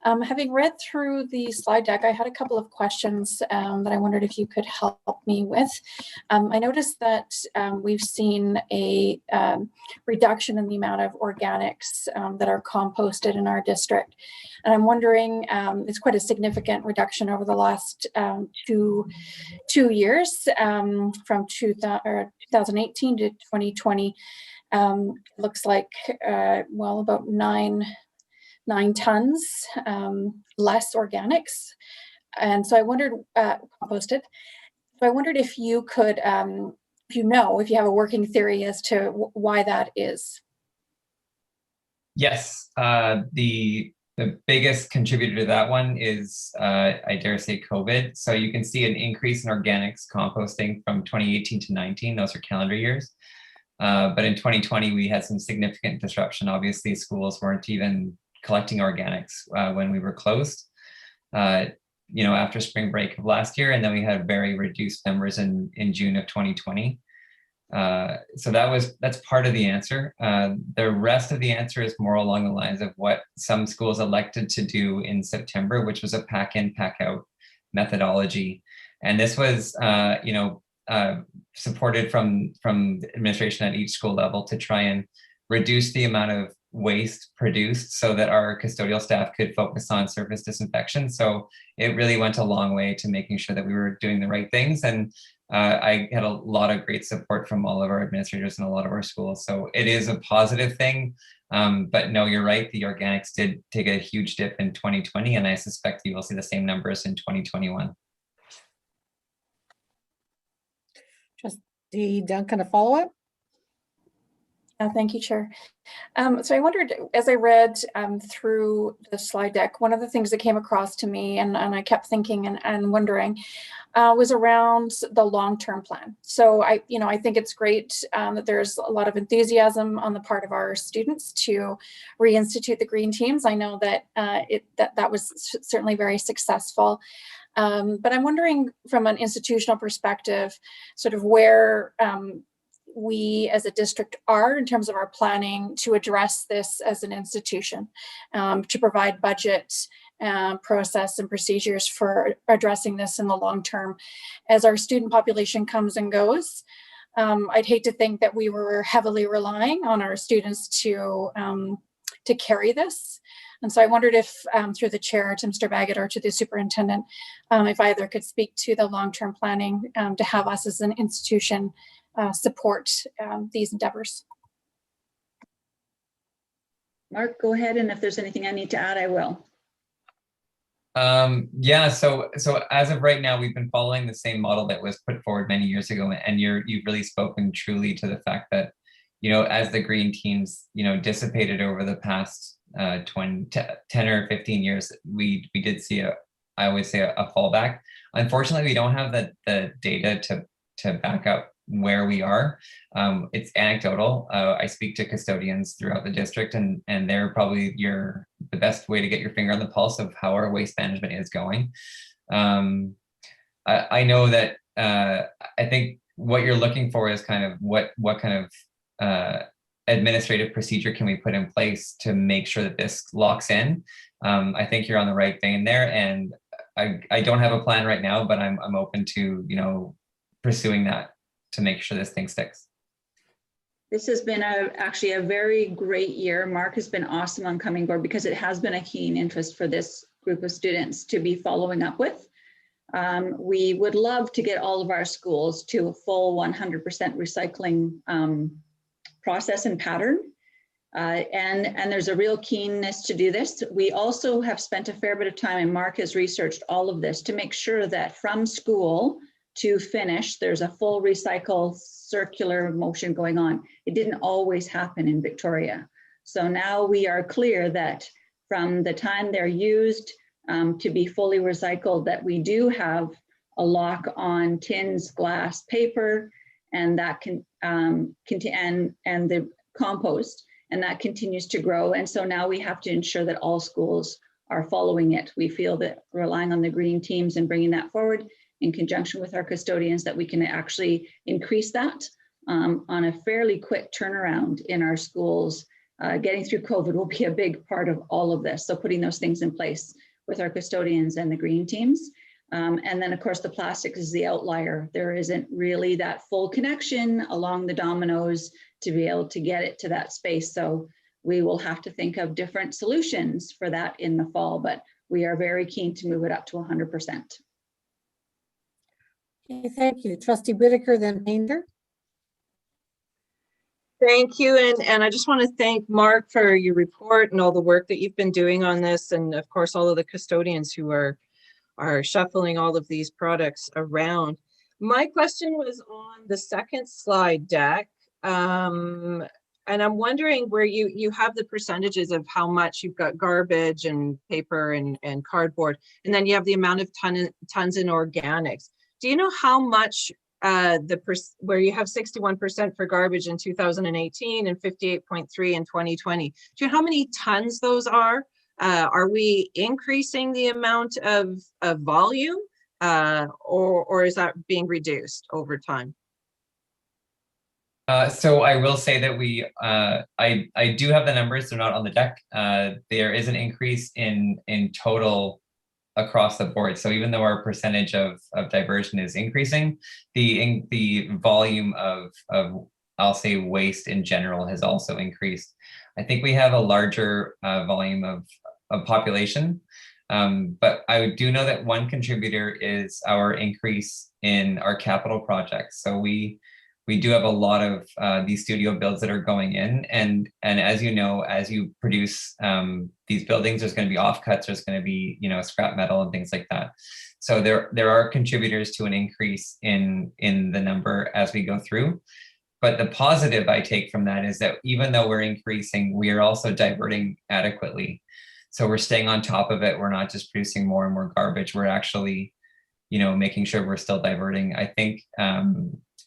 Having read through the slide deck, I had a couple of questions that I wondered if you could help me with. I noticed that we've seen a reduction in the amount of organics that are composted in our district. And I'm wondering, it's quite a significant reduction over the last two years. From 2018 to 2020, looks like, well, about nine tons less organics. And so I wondered, composted. So I wondered if you could, if you have a working theory as to why that is. Yes, the biggest contributor to that one is, I dare say, COVID. So you can see an increase in organics composting from 2018 to 19. Those are calendar years. But in 2020, we had some significant disruption. Obviously, schools weren't even collecting organics when we were closed, after spring break of last year. And then we had very reduced numbers in June of 2020. So that's part of the answer. The rest of the answer is more along the lines of what some schools elected to do in September, which was a pack in, pack out methodology. And this was, supported from administration at each school level to try and reduce the amount of waste produced so that our custodial staff could focus on surface disinfection. So it really went a long way to making sure that we were doing the right things. And I had a lot of great support from all of our administrators in a lot of our schools. So it is a positive thing. But no, you're right. The organics did take a huge dip in 2020, and I suspect you will see the same numbers in 2021. Trustee Duncan, a follow-up? Thank you, Chair. So I wondered, as I read through the slide deck, one of the things that came across to me, and I kept thinking and wondering, was around the long-term plan. So I think it's great that there's a lot of enthusiasm on the part of our students to reinstitute the green teams. I know that that was certainly very successful. But I'm wondering from an institutional perspective, sort of where we as a district are in terms of our planning to address this as an institution, to provide budget process and procedures for addressing this in the long term. As our student population comes and goes, I'd hate to think that we were heavily relying on our students to carry this. And so I wondered if through the chair to Mr. Baggett or to the superintendent, if either could speak to the long-term planning to have us as an institution support these endeavors. Mark, go ahead, and if there's anything I need to add, I will. Yeah, so as of right now, we've been following the same model that was put forward many years ago, and you've really spoken truly to the fact that, as the green teams, dissipated over the past 10 or 15 years, we did see I always say a fallback. Unfortunately, we don't have the data to back up where we are. It's anecdotal. I speak to custodians throughout the district, and they're probably the best way to get your finger on the pulse of how our waste management is going. I know that I think what you're looking for is kind of what kind of administrative procedure can we put in place to make sure that this locks in. I think you're on the right vein there, and I don't have a plan right now, but I'm open to, you know, pursuing that to make sure this thing sticks. This has been actually a very great year. Mark has been awesome on coming board because it has been a keen interest for this group of students to be following up with. We would love to get all of our schools to a full 100% recycling process and pattern. And there's a real keenness to do this. We also have spent a fair bit of time, and Mark has researched all of this to make sure that from school to finish, there's a full recycle circular motion going on. It didn't always happen in Victoria. So now we are clear that from the time they're used to be fully recycled, that we do have a lock on tins, glass, paper, and that can and the compost, and that continues to grow. And so now we have to ensure that all schools are following it. We feel that relying on the green teams and bringing that forward in conjunction with our custodians, that we can actually increase that on a fairly quick turnaround in our schools. Getting through COVID will be a big part of all of this. So putting those things in place with our custodians and the green teams. And then of course the plastic is the outlier. There isn't really that full connection along the dominoes to be able to get it to that space. So we will have to think of different solutions for that in the fall, but we are very keen to move it up to 100%. Okay, thank you. Trustee Whitaker, then Painter. Thank you. And I just want to thank Mark for your report and all the work that you've been doing on this. And of course, all of the custodians who are shuffling all of these products around. My question was on the second slide deck. And I'm wondering where you have the percentages of how much you've got garbage and paper and cardboard, and then you have the amount of tons in organics. Do you know how much where you have 61% for garbage in 2018 and 58.3 in 2020? Do you know how many tons those are? Are we increasing the amount of volume, or is that being reduced over time? So I will say that I do have the numbers. They're not on the deck. There is an increase in total across the board. So even though our percentage of diversion is increasing, the volume of I'll say waste in general has also increased. I think we have a larger volume of population, but I do know that one contributor is our increase in our capital projects. So we do have a lot of these studio builds that are going in, and as you know, as you produce these buildings, there's going to be offcuts, there's going to be, you know, scrap metal and things like that. So there are contributors to an increase in the number as we go through. But the positive I take from that is that even though we're increasing, we are also diverting adequately. So we're staying on top of it. We're not just producing more and more garbage. We're actually, you know, making sure we're still diverting. I think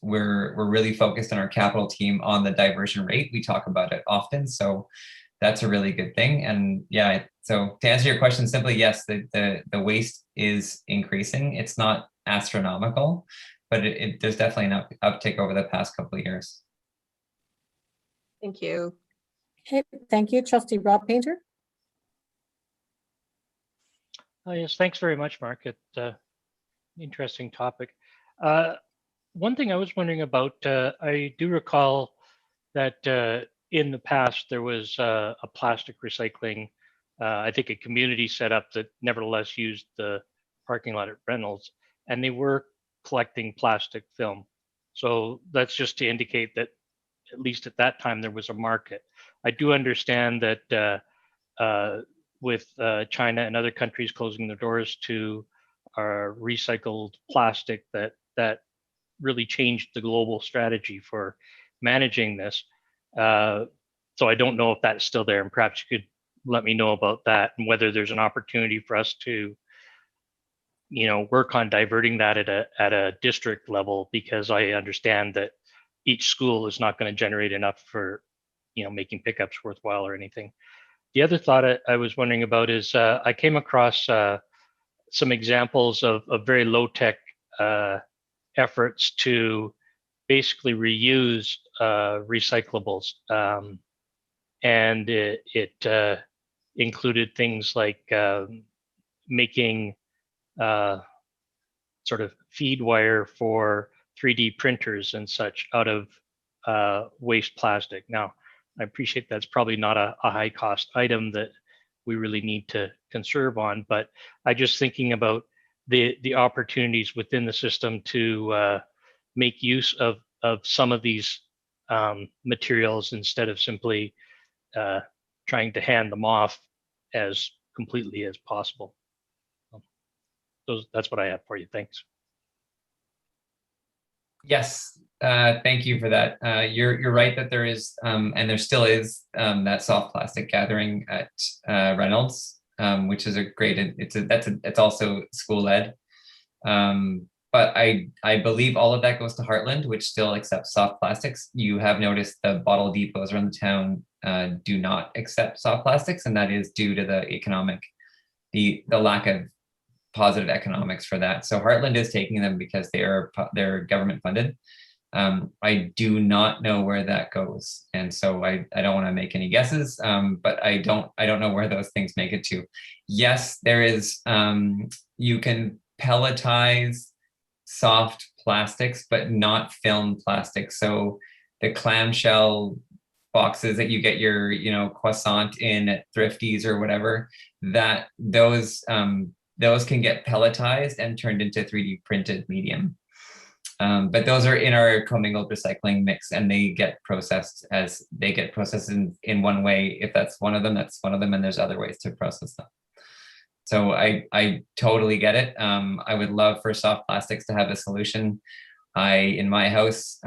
we're really focused on our capital team on the diversion rate. We talk about it often, so that's a really good thing. And yeah, so to answer your question simply, yes, the waste is increasing. It's not astronomical, but there's definitely an uptick over the past couple of years. Thank you. Okay, thank you. Trustee Rob Painter. Yes, thanks very much, Mark. It's interesting topic. One thing I was wondering about, I do recall that in the past there was a plastic recycling, I think a community set up that nevertheless used the parking lot at Reynolds, and they were collecting plastic film. So that's just to indicate that at least at that time there was a market. I do understand that with China and other countries closing their doors to recycled plastic, that really changed the global strategy for managing this. So I don't know if that's still there, and perhaps you could let me know about that and whether there's an opportunity for us to work on diverting that at a district level, because I understand that each school is not going to generate enough for, making pickups worthwhile or anything. The other thought I was wondering about is I came across some examples of very low tech efforts to basically reuse recyclables. And it included things like making sort of feed wire for 3D printers and such out of waste plastic. Now, I appreciate that's probably not a high cost item that we really need to conserve on, but I just thinking about the opportunities within the system to make use of some of these materials instead of simply trying to hand them off as completely as possible. That's what I have for you. Thanks. Yes, thank you for that. You're right that there is, and there still is, that soft plastic gathering at Reynolds, which is a great. It's also school led, but I believe all of that goes to Heartland, which still accepts soft plastics. You have noticed the bottle depots around the town do not accept soft plastics, and that is due to the lack of positive economics for that. So Heartland is taking them because they're government funded. I do not know where that goes, and so I don't want to make any guesses. But I don't know where those things make it to. Yes, there is. You can pelletize soft plastics, but not film plastic. So the clamshell boxes that you get your croissant in at Thrifties or whatever, that those can get pelletized and turned into 3D printed medium. But those are in our commingled recycling mix, and they get processed in one way. If that's one of them, that's one of them, and there's other ways to process them. So I totally get it. I would love for soft plastics to have a solution. In my house,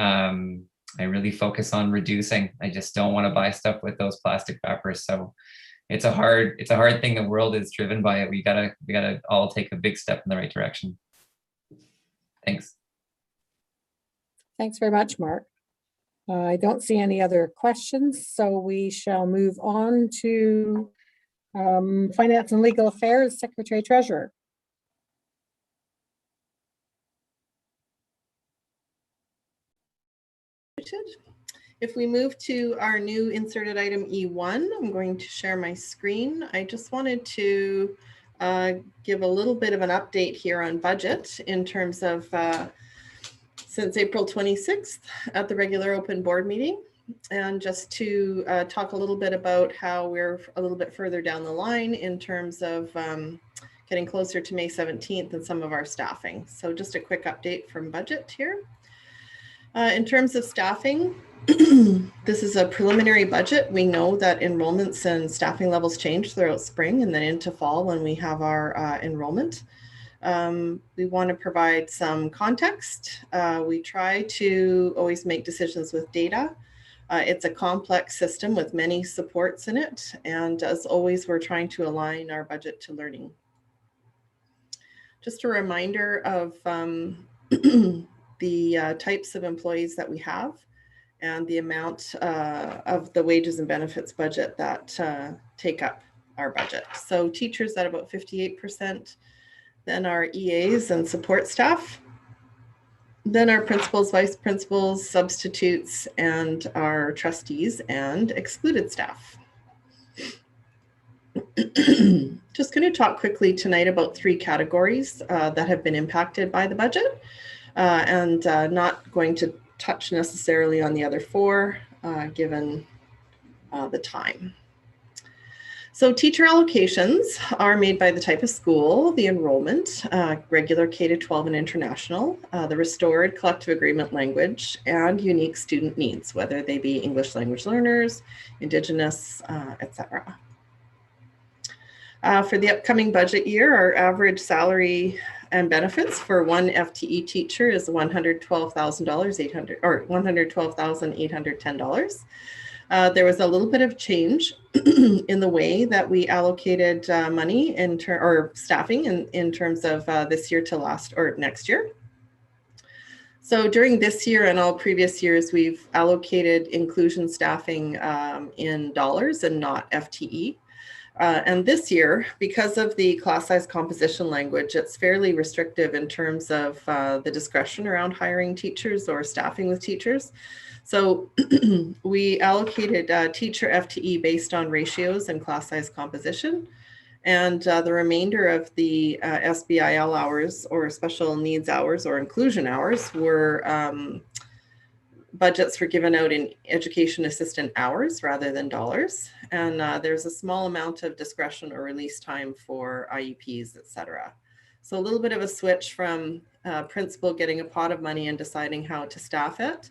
I really focus on reducing. I just don't want to buy stuff with those plastic wrappers. So it's a hard thing. The world is driven by it. We gotta all take a big step in the right direction. Thanks. Thanks very much, Mark. I don't see any other questions, so we shall move on to Finance and Legal Affairs, Secretary Treasurer. If we move to our new inserted item E1, I'm going to share my screen. I just wanted to give a little bit of an update here on budget in terms of since April 26th at the regular open board meeting, and just to talk a little bit about how we're a little bit further down the line in terms of getting closer to May 17th and some of our staffing. So just a quick update from budget here. In terms of staffing, this is a preliminary budget. We know that enrollments and staffing levels change throughout spring and then into fall when we have our enrollment. We want to provide some context. We try to always make decisions with data. It's a complex system with many supports in it. And as always, we're trying to align our budget to learning. Just a reminder of the types of employees that we have and the amount of the wages and benefits budget that take up our budget. So teachers at about 58%, then our EAs and support staff, then our principals, vice principals, substitutes, and our trustees and excluded staff. Just going to talk quickly tonight about 3 categories that have been impacted by the budget, and not going to touch necessarily on the other 4 given the time. So teacher allocations are made by the type of school, the enrollment, regular K-12 and international, the restored collective agreement language, and unique student needs, whether they be English language learners, Indigenous, etc. For the upcoming budget year, our average salary and benefits for one FTE teacher is $112,810. There was a little bit of change in the way that we allocated money or staffing in terms of this year to last or next year. So during this year and all previous years, we've allocated inclusion staffing in dollars and not FTE. And this year, because of the class size composition language, it's fairly restrictive in terms of the discretion around hiring teachers or staffing with teachers. So we allocated teacher FTE based on ratios and class size composition. And the remainder of the SBIL hours or special needs hours or inclusion hours were budgets were given out in education assistant hours rather than dollars. And there's a small amount of discretion or release time for IEPs, et cetera. So a little bit of a switch from principal getting a pot of money and deciding how to staff it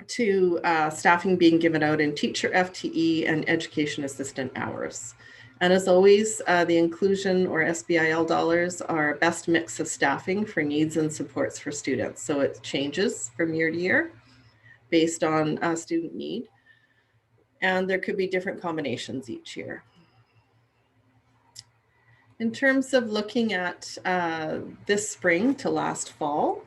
to staffing being given out in teacher FTE and education assistant hours. And as always, the inclusion or SBIL dollars are a best mix of staffing for needs and supports for students. So it changes from year to year based on student need. And there could be different combinations each year. In terms of looking at this spring to last fall,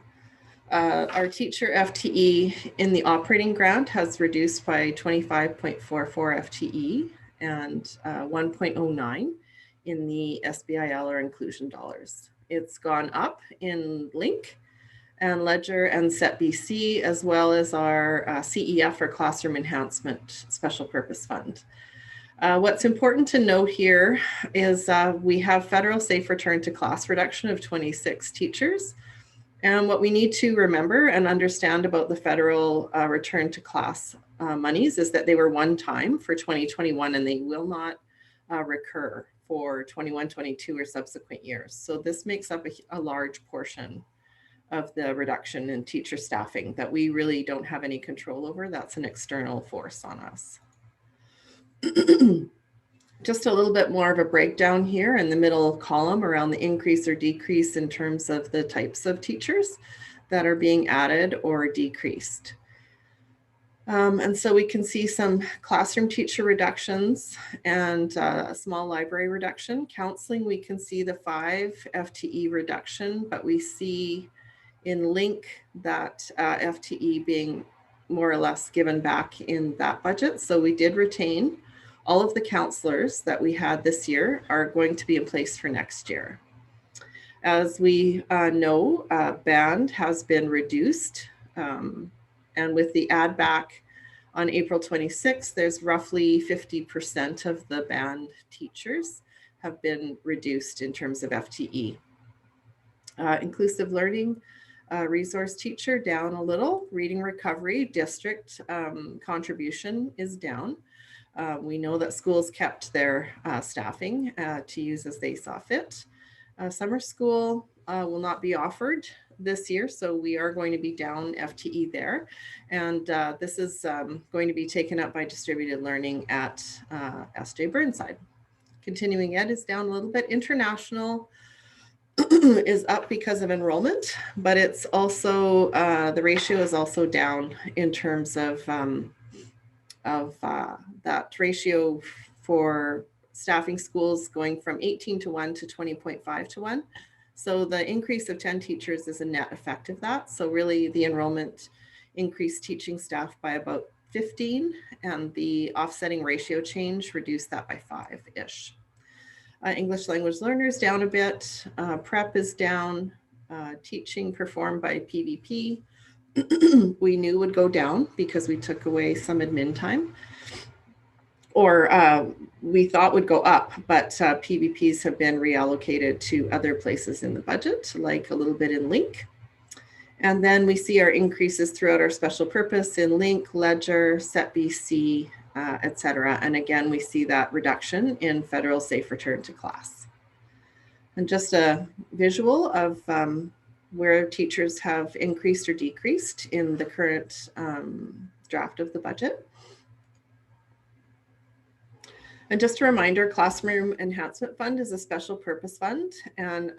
our teacher FTE in the operating grant has reduced by 25.44 FTE and 1.09 in the SBIL or inclusion dollars. It's gone up in Link and Ledger and SETBC, as well as our CEF or Classroom Enhancement Special Purpose Fund. What's important to note here is we have federal safe return to class reduction of 26 teachers. And what we need to remember and understand about the federal return to class monies is that they were one time for 2021 and they will not recur for 21, 22 or subsequent years. So this makes up a large portion of the reduction in teacher staffing that we really don't have any control over. That's an external force on us. Just a little bit more of a breakdown here in the middle column around the increase or decrease in terms of the types of teachers that are being added or decreased. And so we can see some classroom teacher reductions and a small library reduction. Counseling, we can see the 5 FTE reduction, but we see in Link that FTE being more or less given back in that budget. So we did retain all of the counselors that we had this year are going to be in place for next year. As we know, band has been reduced. And with the add back on April 26th, there's roughly 50% of the band teachers have been reduced in terms of FTE. Inclusive learning resource teacher down a little. Reading recovery district contribution is down. We know that schools kept their staffing to use as they saw fit. Summer school will not be offered this year, so we are going to be down FTE there. And this is going to be taken up by distributed learning at SJ Burnside. Continuing ed is down a little bit. International is up because of enrollment, but it's also, the ratio is also down in terms of that ratio for staffing schools going from 18:1 to 20.5:1. So the increase of 10 teachers is a net effect of that. So really the enrollment increased teaching staff by about 15 and the offsetting ratio change reduced that by 5-ish. English language learners down a bit, prep is down, teaching performed by PVP we knew would go down because we took away some admin time, or we thought would go up, but PVPs have been reallocated to other places in the budget, like a little bit in Link. And then we see our increases throughout our special purpose in Link, Ledger, SETBC, et cetera. And again, we see that reduction in federal safe return to class. And just a visual of where teachers have increased or decreased in the current draft of the budget. And just a reminder, Classroom Enhancement Fund is a special purpose fund, and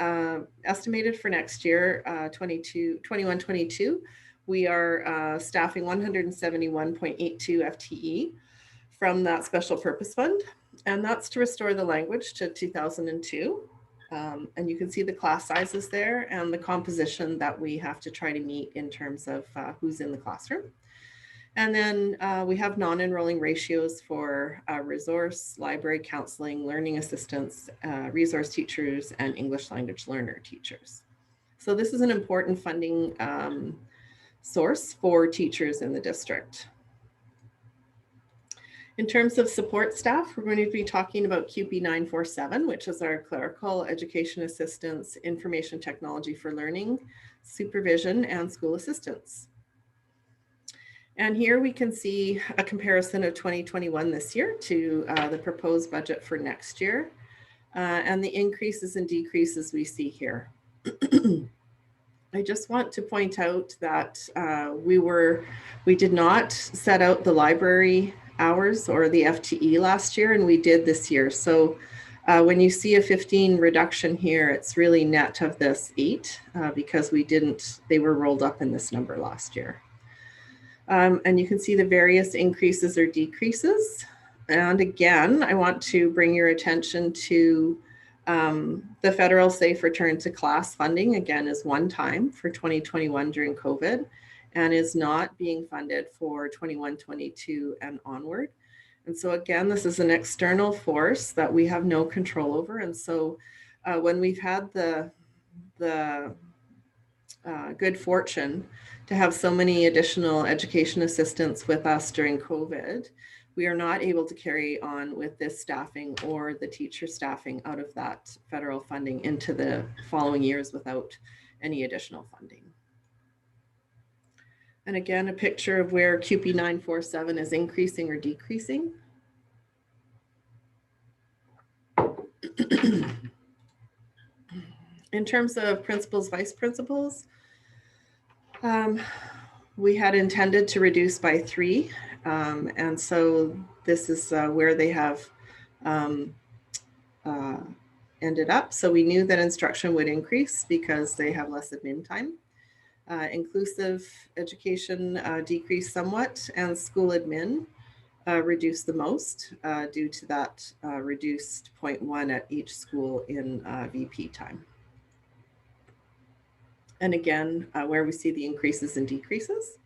estimated for next year, 21-22, we are staffing 171.82 FTE from that special purpose fund. And that's to restore the language to 2002. And you can see the class sizes there and the composition that we have to try to meet in terms of who's in the classroom. And then we have non-enrolling ratios for resource, library, counseling, learning assistants, resource teachers, and English language learner teachers. So this is an important funding source for teachers in the district. In terms of support staff, we're going to be talking about QP 947, which is our clerical education assistance, information technology for learning, supervision, and school assistance. And here we can see a comparison of 2021 this year to the proposed budget for next year, and the increases and decreases we see here. I just want to point out that we did not set out the library hours or the FTE last year, and we did this year. So when you see a 15 reduction here, it's really net of this 8 because they were rolled up in this number last year. And you can see the various increases or decreases. And again, I want to bring your attention to the federal safe return to class funding, again, is one time for 2021 during COVID and is not being funded for 21, 22 and onward. And so again, this is an external force that we have no control over. And so when we've had the good fortune to have so many additional education assistants with us during COVID, we are not able to carry on with this staffing or the teacher staffing out of that federal funding into the following years without any additional funding. And again, a picture of where QP 947 is increasing or decreasing. In terms of principals, vice principals, we had intended to reduce by 3. And so this is where they have ended up. So we knew that instruction would increase because they have less admin time. Inclusive education decreased somewhat, and school admin reduced the most due to that reduced 0.1 at each school in VP time. And again, where we see the increases and decreases.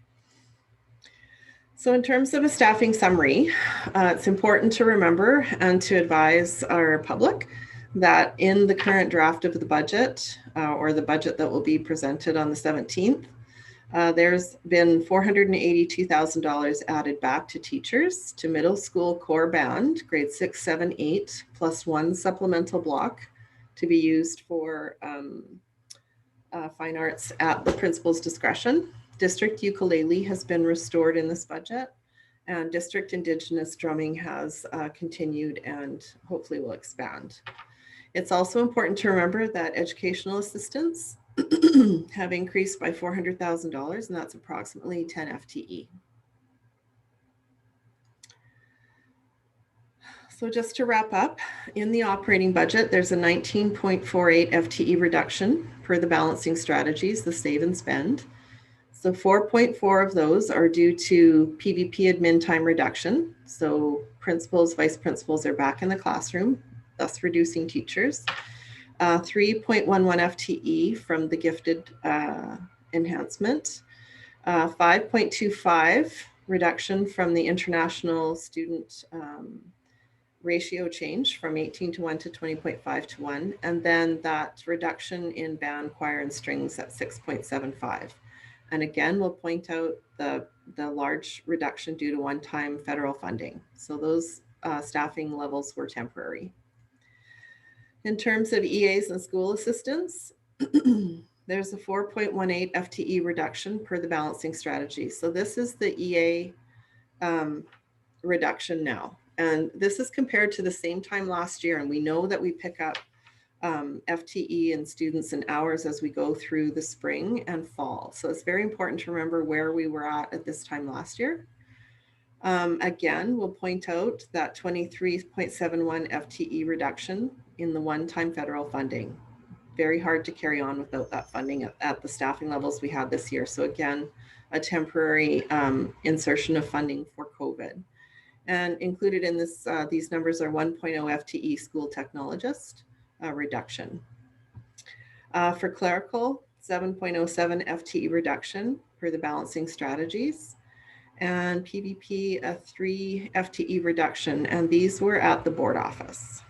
So in terms of a staffing summary, it's important to remember and to advise our public that in the current draft of the budget or the budget that will be presented on the 17th, there's been $482,000 added back to teachers to middle school core band, grade 6, 7, 8, plus 1 supplemental block to be used for fine arts at the principal's discretion. District ukulele has been restored in this budget, and district Indigenous drumming has continued and hopefully will expand. It's also important to remember that educational assistants have increased by $400,000, and that's approximately 10 FTE. So just to wrap up, in the operating budget, there's a 19.48 FTE reduction per the balancing strategies, the save and spend. So 4.4 of those are due to PVP admin time reduction. So principals, vice principals are back in the classroom, thus reducing teachers. 3.11 FTE from the gifted enhancement. 5.25 reduction from the international student ratio change from 18:1 to 20.5 to 1. And then that reduction in band, choir, and strings at 6.75. And again, we'll point out the large reduction due to one-time federal funding. So those staffing levels were temporary. In terms of EAs and school assistants, there's a 4.18 FTE reduction per the balancing strategy. So this is the EA reduction now. And this is compared to the same time last year. And we know that we pick up FTE and students and hours as we go through the spring and fall. So it's very important to remember where we were at this time last year. Again, we'll point out that 23.71 FTE reduction in the one-time federal funding. very hard to carry on without that funding at the staffing levels we had this year. So again, a temporary insertion of funding for COVID. And included in this, these numbers are 1.0 FTE school technologist reduction. For clerical, 7.07 FTE reduction for the balancing strategies, and PVP a 3 FTE reduction, and these were at the board office.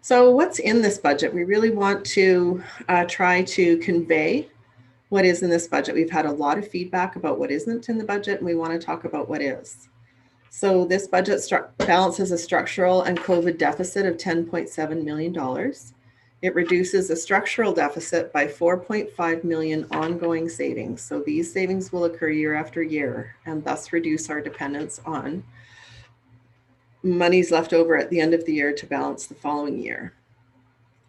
So what's in this budget? We really want to try to convey what is in this budget. We've had a lot of feedback about what isn't in the budget, and we want to talk about what is. So this budget balances a structural and COVID deficit of $10.7 million. It reduces a structural deficit by 4.5 million ongoing savings. So these savings will occur year after year and thus reduce our dependence on monies left over at the end of the year to balance the following year,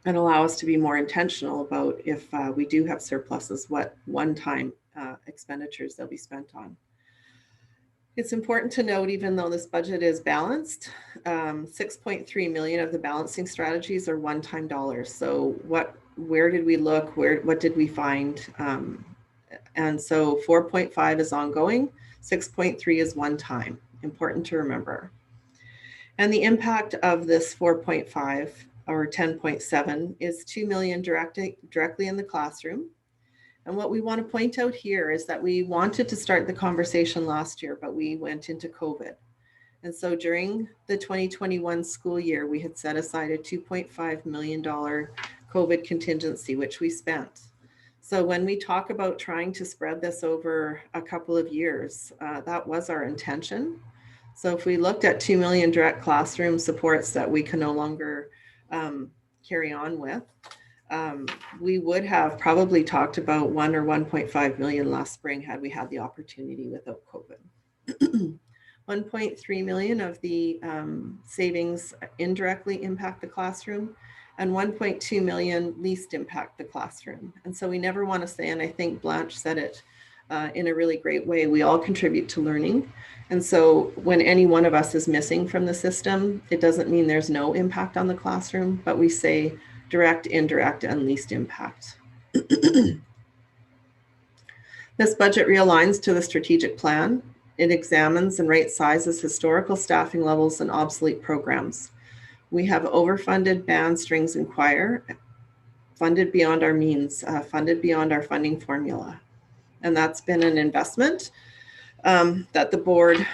and allow us to be more intentional about if we do have surpluses, what one-time expenditures they'll be spent on. It's important to note, even though this budget is balanced, 6.3 million of the balancing strategies are one-time dollars. So where did we look? What did we find? And so 4.5 is ongoing, 6.3 is one time. Important to remember. And the impact of this 4.5 or 10.7 is 2 million directly in the classroom. And what we want to point out here is that we wanted to start the conversation last year, but we went into COVID. And so during the 2021 school year, we had set aside a $2.5 million COVID contingency, which we spent. So when we talk about trying to spread this over a couple of years, that was our intention. So if we looked at 2 million direct classroom supports that we can no longer carry on with, we would have probably talked about 1 or 1.5 million last spring had we had the opportunity without COVID. 1.3 million of the savings indirectly impact the classroom, and 1.2 million least impact the classroom. And so we never want to say, and I think Blanche said it in a really great way, we all contribute to learning. And so when any one of us is missing from the system, it doesn't mean there's no impact on the classroom, but we say direct, indirect, and least impact. This budget realigns to the strategic plan. It examines and right sizes historical staffing levels and obsolete programs. We have overfunded band, strings, and choir, funded beyond our means, funded beyond our funding formula. And that's been an investment that the board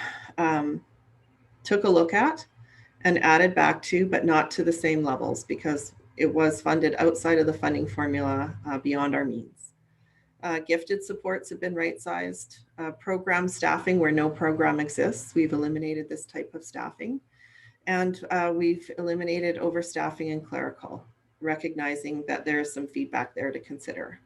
took a look at and added back to, but not to the same levels, because it was funded outside of the funding formula beyond our means. Gifted supports have been right-sized. Program staffing where no program exists, we've eliminated this type of staffing. And we've eliminated overstaffing in clerical, recognizing that there's some feedback there to consider.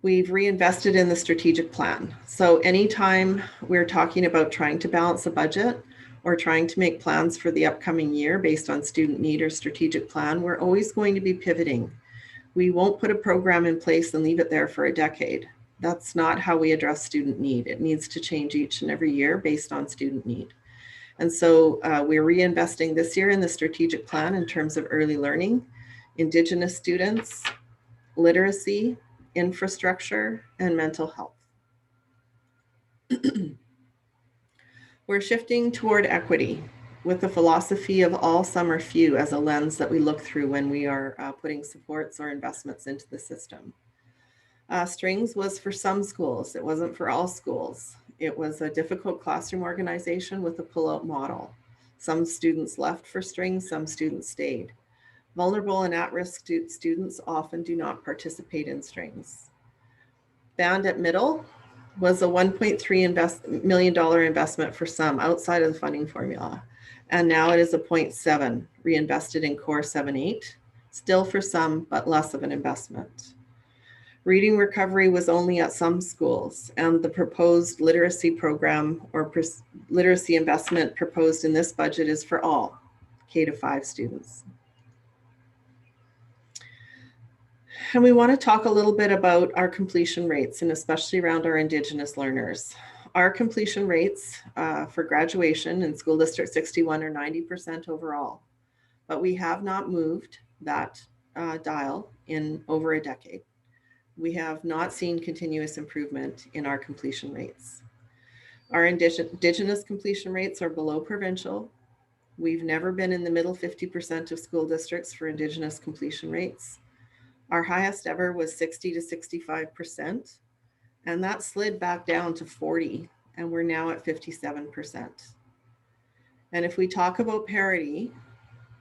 We've reinvested in the strategic plan. So anytime we're talking about trying to balance a budget or trying to make plans for the upcoming year based on student need or strategic plan, we're always going to be pivoting. We won't put a program in place and leave it there for a decade. That's not how we address student need. It needs to change each and every year based on student need. And so we're reinvesting this year in the strategic plan in terms of early learning, Indigenous students, literacy, infrastructure, and mental health. We're shifting toward equity with the philosophy of all, some, or few as a lens that we look through when we are putting supports or investments into the system. Strings was for some schools. It wasn't for all schools. It was a difficult classroom organization with a pull-out model. Some students left for strings, some students stayed. Vulnerable and at-risk students often do not participate in strings. Band at middle was a $1.3 million investment for some outside of the funding formula. And now it is a 0.7 reinvested in core 7-8, still for some, but less of an investment. Reading recovery was only at some schools, and the proposed literacy program or literacy investment proposed in this budget is for all K-5 students. And we want to talk a little bit about our completion rates, and especially around our Indigenous learners. Our completion rates for graduation in School District 61 are 90% overall. but we have not moved that dial in over a decade. We have not seen continuous improvement in our completion rates. Our Indigenous completion rates are below provincial. We've never been in the middle 50% of school districts for Indigenous completion rates. Our highest ever was 60 to 65%, and that slid back down to 40, and we're now at 57%. And if we talk about parity,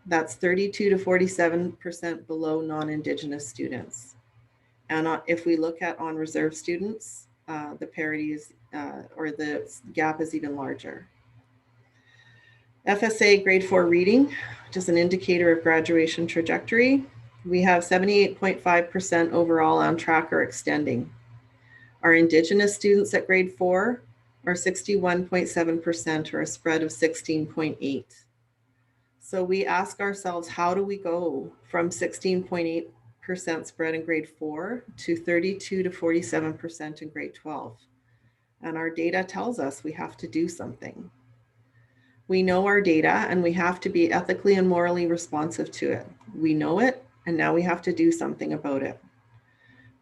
that's 32 to 47% below non-Indigenous students. And if we look at on reserve students, the parity is, or the gap is even larger. FSA grade 4 reading, which is an indicator of graduation trajectory. We have 78.5% overall on track or extending. Our Indigenous students at grade 4 are 61.7%, or a spread of 16.8. So we ask ourselves, how do we go from 16.8% spread in grade 4 to 32 to 47% in grade 12? And our data tells us we have to do something. We know our data and we have to be ethically and morally responsive to it. We know it, and now we have to do something about it.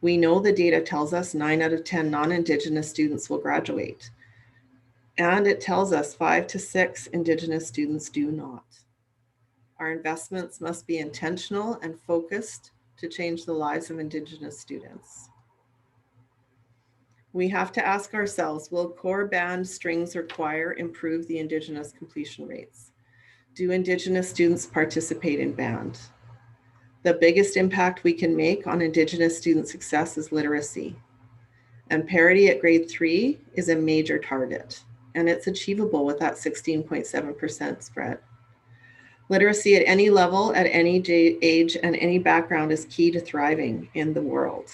We know the data tells us 9 out of 10 non-Indigenous students will graduate. And it tells us 5 to 6 Indigenous students do not. Our investments must be intentional and focused to change the lives of Indigenous students. We have to ask ourselves, will core band, strings, or choir improve the Indigenous completion rates? Do Indigenous students participate in band? The biggest impact we can make on Indigenous student success is literacy. And parity at grade 3 is a major target, and it's achievable with that 16.7% spread. Literacy at any level, at any age, and any background is key to thriving in the world.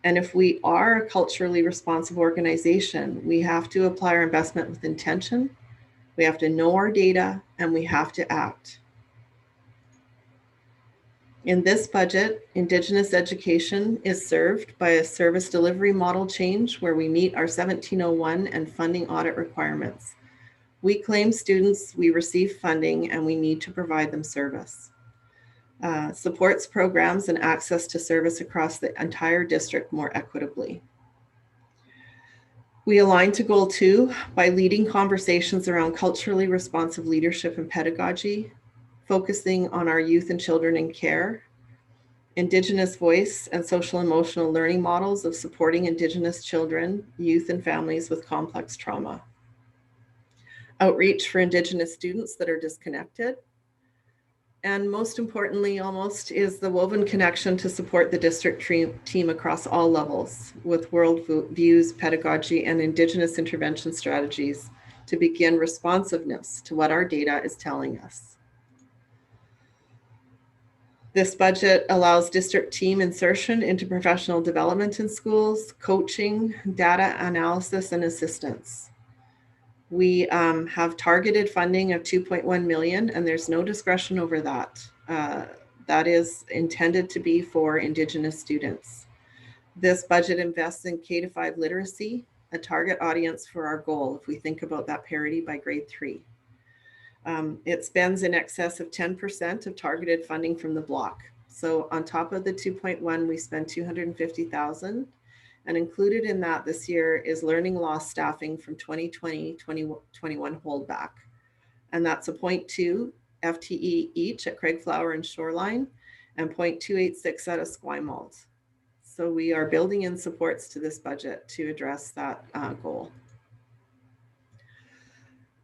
And if we are a culturally responsive organization, we have to apply our investment with intention, we have to know our data, and we have to act. In this budget, Indigenous education is served by a service delivery model change where we meet our 1701 and funding audit requirements. We claim students, we receive funding, and we need to provide them service. Supports programs and access to service across the entire district more equitably. We align to goal 2 by leading conversations around culturally responsive leadership and pedagogy, focusing on our youth and children in care, Indigenous voice and social emotional learning models of supporting Indigenous children, youth, and families with complex trauma. Outreach for Indigenous students that are disconnected. And most importantly, almost, is the woven connection to support the district team across all levels with world views, pedagogy, and Indigenous intervention strategies to begin responsiveness to what our data is telling us. This budget allows district team insertion into professional development in schools, coaching, data analysis, and assistance. We have targeted funding of 2.1 million, and there's no discretion over that. That is intended to be for Indigenous students. This budget invests in K-5 literacy, a target audience for our goal, if we think about that parity by grade 3. It spends in excess of 10% of targeted funding from the block. So on top of the 2.1, we spend 250,000. And included in that this year is learning loss staffing from 2020-21 holdback. And that's a 0.2 FTE each at Craigflower and Shoreline and 0.286 at Esquimalt. So we are building in supports to this budget to address that goal.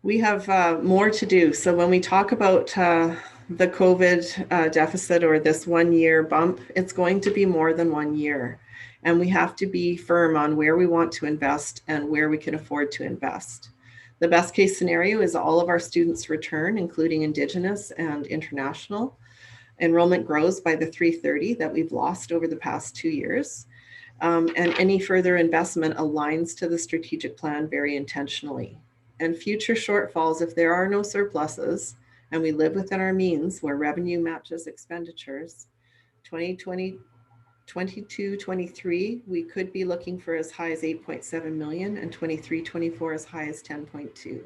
We have more to do. So when we talk about the COVID deficit or this 1 year bump, it's going to be more than 1 year. And we have to be firm on where we want to invest and where we can afford to invest. The best case scenario is all of our students return, including Indigenous and international. Enrollment grows by the 330 that we've lost over the past 2 years. And any further investment aligns to the strategic plan very intentionally. And future shortfalls, if there are no surpluses and we live within our means where revenue matches expenditures, 22-23, we could be looking for as high as 8.7 million and 23-24 as high as 10.2.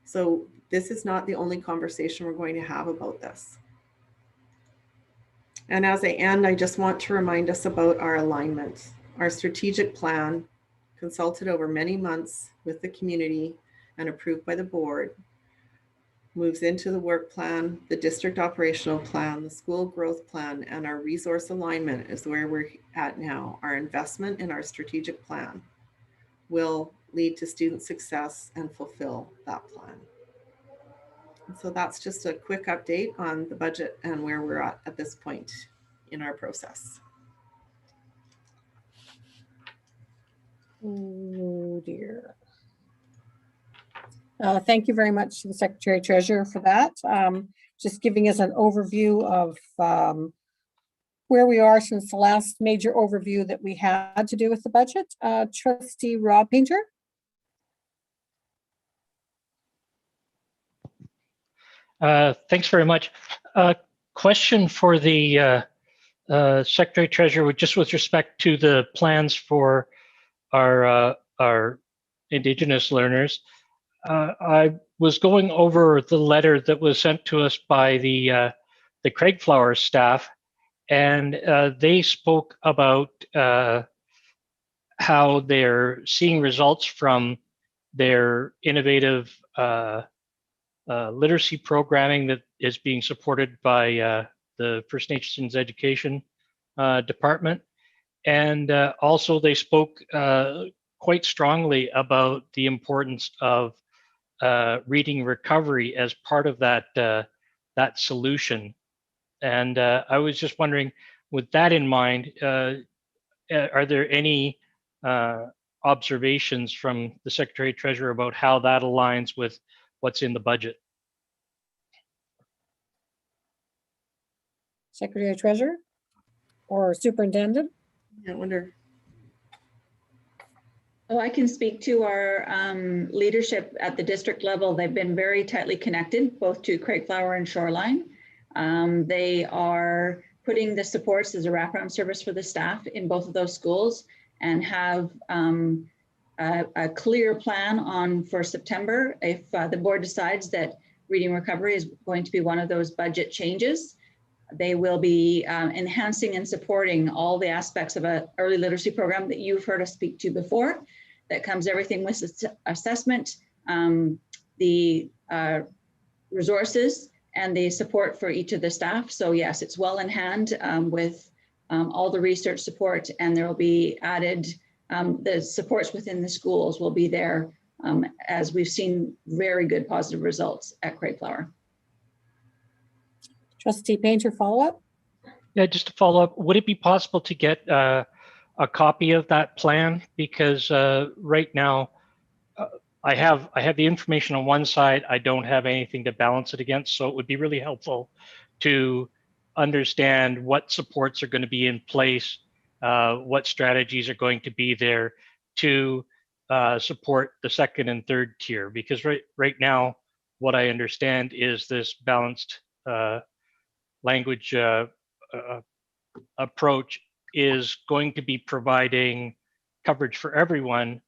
So this is not the only conversation we're going to have about this. And as I end, I just want to remind us about our alignment. Our strategic plan, consulted over many months with the community and approved by the board, moves into the work plan, the district operational plan, the school growth plan, and our resource alignment is where we're at now. Our investment in our strategic plan will lead to student success and fulfill that plan. And so that's just a quick update on the budget and where we're at this point in our process. Oh dear. Thank you very much to the Secretary Treasurer for that. Just giving us an overview of where we are since the last major overview that we had to do with the budget. Trustee Rob Painter. Thanks very much. Question for the Secretary Treasurer, just with respect to the plans for our Indigenous learners. I was going over the letter that was sent to us by the Craigflower staff, and they spoke about how they're seeing results from their innovative literacy programming that is being supported by the First Nations Education Department. And also they spoke quite strongly about the importance of reading recovery as part of that that solution. And I was just wondering, with that in mind, are there any observations from the Secretary Treasurer about how that aligns with what's in the budget? Secretary Treasurer or Superintendent? I wonder. Well, I can speak to our leadership at the district level. They've been very tightly connected, both to Craigflower and Shoreline. They are putting the supports as a wraparound service for the staff in both of those schools, and have a clear plan on for September. If the board decides that reading recovery is going to be one of those budget changes, they will be enhancing and supporting all the aspects of an early literacy program that you've heard us speak to before. That comes everything with assessment, the resources, and the support for each of the staff. So yes, it's well in hand with all the research support, and there will be added, the supports within the schools will be there as we've seen very good positive results at Craigflower. Trustee Painter, follow up? Yeah, just to follow up, would it be possible to get a copy of that plan? Because right now, I have the information on one side, I don't have anything to balance it against, so it would be really helpful to understand what supports are going to be in place, what strategies are going to be there to support the second and third tier. Because right now, what I understand is this balanced language approach is going to be providing coverage for everyone,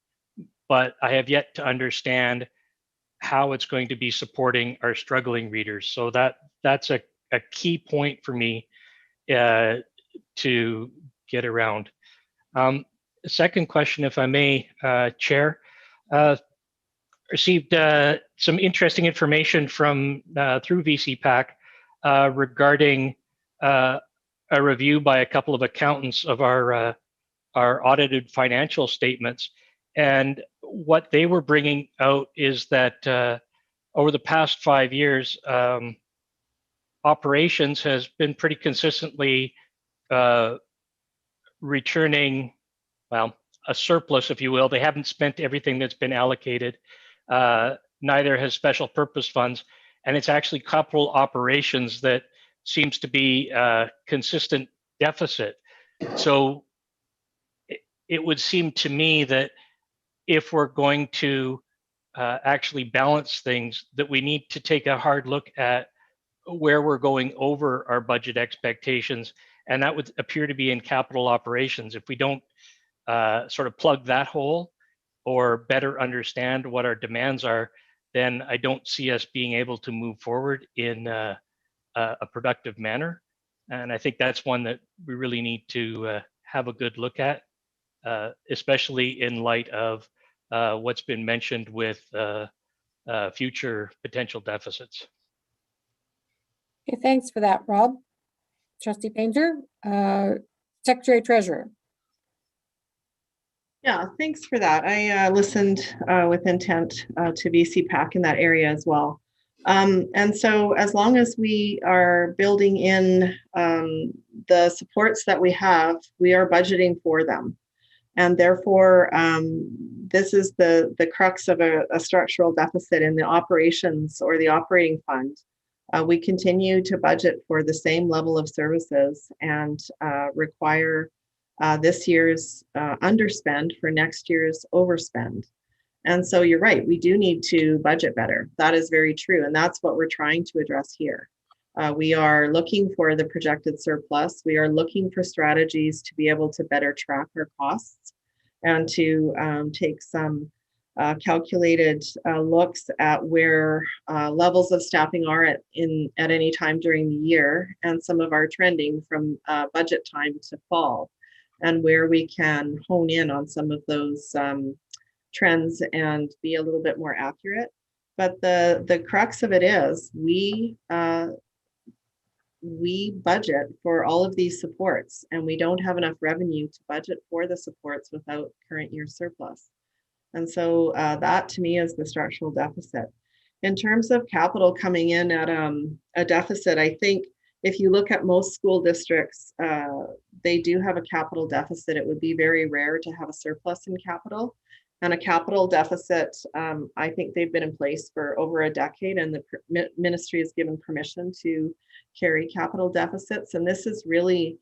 but I have yet to understand how it's going to be supporting our struggling readers. So that's a key point for me to get around. Second question, if I may, Chair. Received some interesting information from through VCPAC regarding a review by a couple of accountants of our audited financial statements. And what they were bringing out is that over the past 5 years, operations has been pretty consistently returning, well, a surplus, if you will. They haven't spent everything that's been allocated. Neither has special purpose funds. And it's actually capital operations that seems to be a consistent deficit. So it would seem to me that if we're going to actually balance things, that we need to take a hard look at where we're going over our budget expectations. And that would appear to be in capital operations. If we don't sort of plug that hole or better understand what our demands are, then I don't see us being able to move forward in a productive manner. And I think that's one that we really need to have a good look at, especially in light of what's been mentioned with future potential deficits. Okay, thanks for that, Rob. Trustee Painter, Secretary Treasurer. Yeah, thanks for that. I listened with intent to VCPAC in that area as well. And so as long as we are building in the supports that we have, we are budgeting for them. And therefore, this is the crux of a structural deficit in the operations or the operating fund. We continue to budget for the same level of services and require this year's underspend for next year's overspend. And so you're right, we do need to budget better. That is very true. And that's what we're trying to address here. We are looking for the projected surplus. We are looking for strategies to be able to better track our costs and to take some calculated looks at where levels of staffing are at any time during the year, and some of our trending from budget time to fall, and where we can hone in on some of those trends and be a little bit more accurate. But the crux of it is we budget for all of these supports, and we don't have enough revenue to budget for the supports without current year surplus. And so that to me is the structural deficit. In terms of capital coming in at a deficit, I think if you look at most school districts, they do have a capital deficit. It would be very rare to have a surplus in capital. And a capital deficit, I think they've been in place for over a decade, and the ministry has given permission to carry capital deficits. And this is really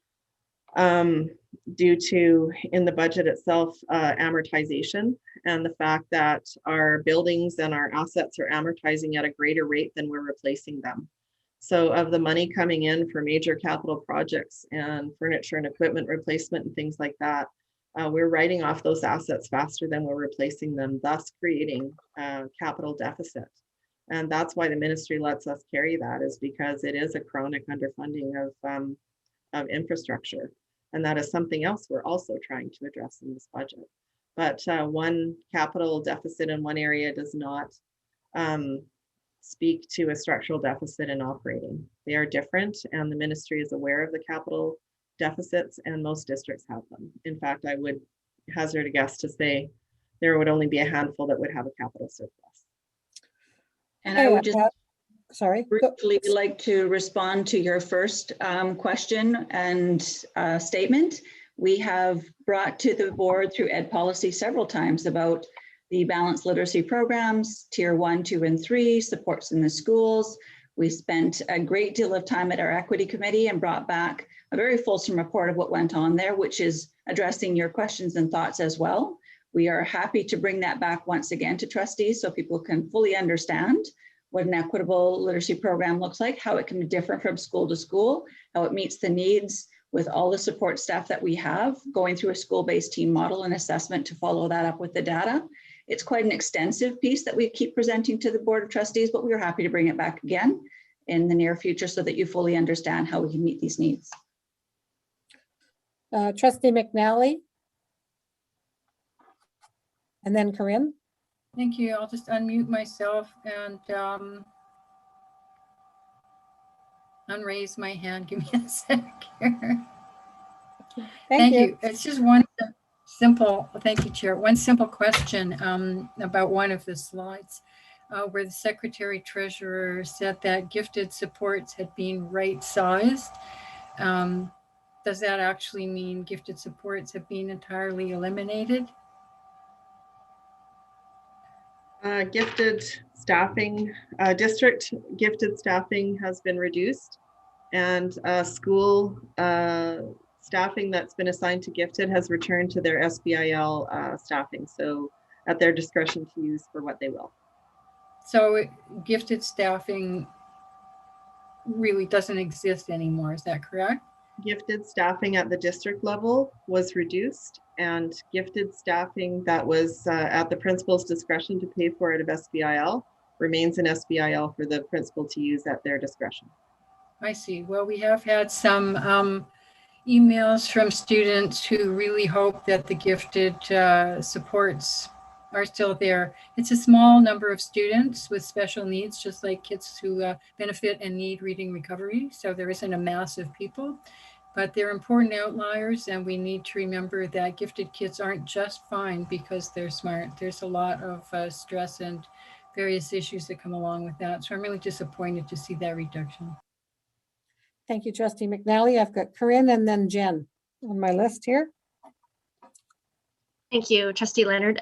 due to, in the budget itself, amortization, and the fact that our buildings and our assets are amortizing at a greater rate than we're replacing them. So of the money coming in for major capital projects and furniture and equipment replacement and things like that, we're writing off those assets faster than we're replacing them, thus creating capital deficit. And that's why the ministry lets us carry that, is because it is a chronic underfunding of infrastructure. And that is something else we're also trying to address in this budget. But one capital deficit in one area does not speak to a structural deficit in operating. They are different, and the ministry is aware of the capital deficits, and most districts have them. In fact, I would hazard a guess to say there would only be a handful that would have a capital surplus. And I would just sorry, briefly like to respond to your first question and statement. We have brought to the board through Ed Policy several times about the balanced literacy programs, tier 1, 2, and 3, supports in the schools. We spent a great deal of time at our equity committee and brought back a very fulsome report of what went on there, which is addressing your questions and thoughts as well. We are happy to bring that back once again to trustees so people can fully understand what an equitable literacy program looks like, how it can be different from school to school, how it meets the needs with all the support staff that we have, going through a school-based team model and assessment to follow that up with the data. It's quite an extensive piece that we keep presenting to the Board of Trustees, but we are happy to bring it back again in the near future so that you fully understand how we can meet these needs. Trustee McNally. And then Corinne. Thank you. I'll just unmute myself and unraise my hand. Give me a sec here. Thank you. It's just one simple, thank you, Chair. One simple question about one of the slides where the Secretary Treasurer said that gifted supports had been right-sized. Does that actually mean gifted supports have been entirely eliminated? Gifted staffing, district gifted staffing has been reduced, and school staffing that's been assigned to gifted has returned to their SBIL staffing, so at their discretion to use for what they will. So gifted staffing really doesn't exist anymore, is that correct? Gifted staffing at the district level was reduced, and gifted staffing that was at the principal's discretion to pay for it of SBIL remains in SBIL for the principal to use at their discretion. I see. Well, we have had some emails from students who really hope that the gifted supports are still there. It's a small number of students with special needs, just like kids who benefit and need reading recovery. So there isn't a mass of people, but they're important outliers, and we need to remember that gifted kids aren't just fine because they're smart. There's a lot of stress and various issues that come along with that. So I'm really disappointed to see that reduction. Thank you, Trustee McNally. I've got Corinne and then Jen on my list here. Thank you, Trustee Leonard.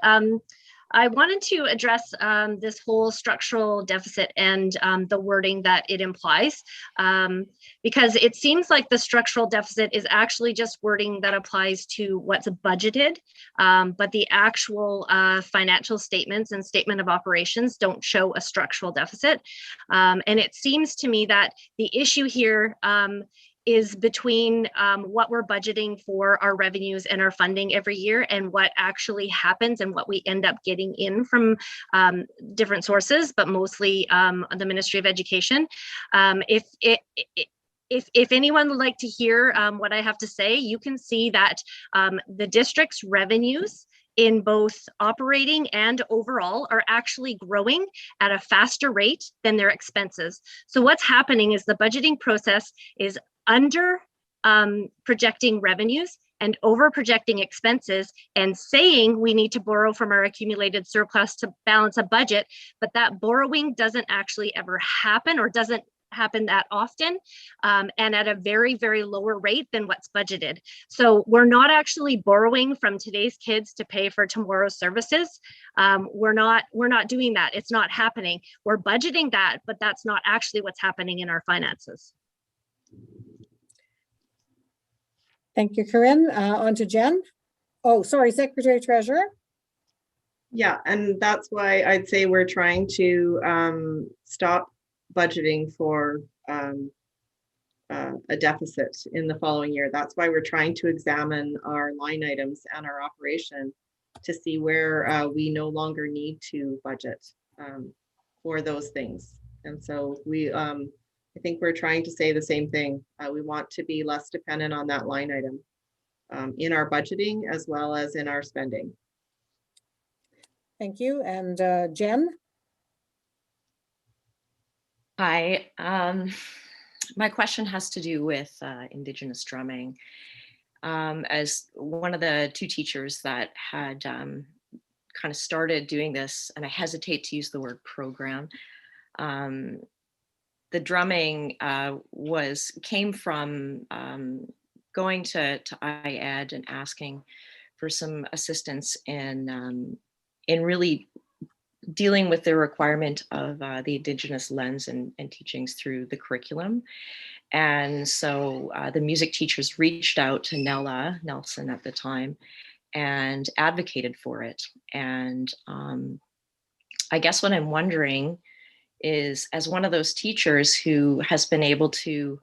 I wanted to address this whole structural deficit and the wording that it implies, because it seems like the structural deficit is actually just wording that applies to what's budgeted, but the actual financial statements and statement of operations don't show a structural deficit. And it seems to me that the issue here is between what we're budgeting for our revenues and our funding every year and what actually happens and what we end up getting in from different sources, but mostly the Ministry of Education. If anyone would like to hear what I have to say, you can see that the district's revenues in both operating and overall are actually growing at a faster rate than their expenses. So what's happening is the budgeting process is under projecting revenues and over projecting expenses and saying we need to borrow from our accumulated surplus to balance a budget, but that borrowing doesn't actually ever happen or doesn't happen that often, and at a very, very lower rate than what's budgeted. So we're not actually borrowing from today's kids to pay for tomorrow's services. We're not doing that. It's not happening. We're budgeting that, but that's not actually what's happening in our finances. Thank you, Corinne. On to Jen. Oh, sorry, Secretary Treasurer. Yeah, and that's why I'd say we're trying to stop budgeting for a deficit in the following year. That's why we're trying to examine our line items and our operation to see where we no longer need to budget for those things. And so I think we're trying to say the same thing. We want to be less dependent on that line item in our budgeting as well as in our spending. Thank you. And Jen? Hi. My question has to do with Indigenous drumming. As one of the two teachers that had kind of started doing this, and I hesitate to use the word program, the drumming came from going to IED and asking for some assistance in really dealing with the requirement of the Indigenous lens and teachings through the curriculum. And so the music teachers reached out to Nella Nelson at the time and advocated for it. And I guess what I'm wondering is, as one of those teachers who has been able to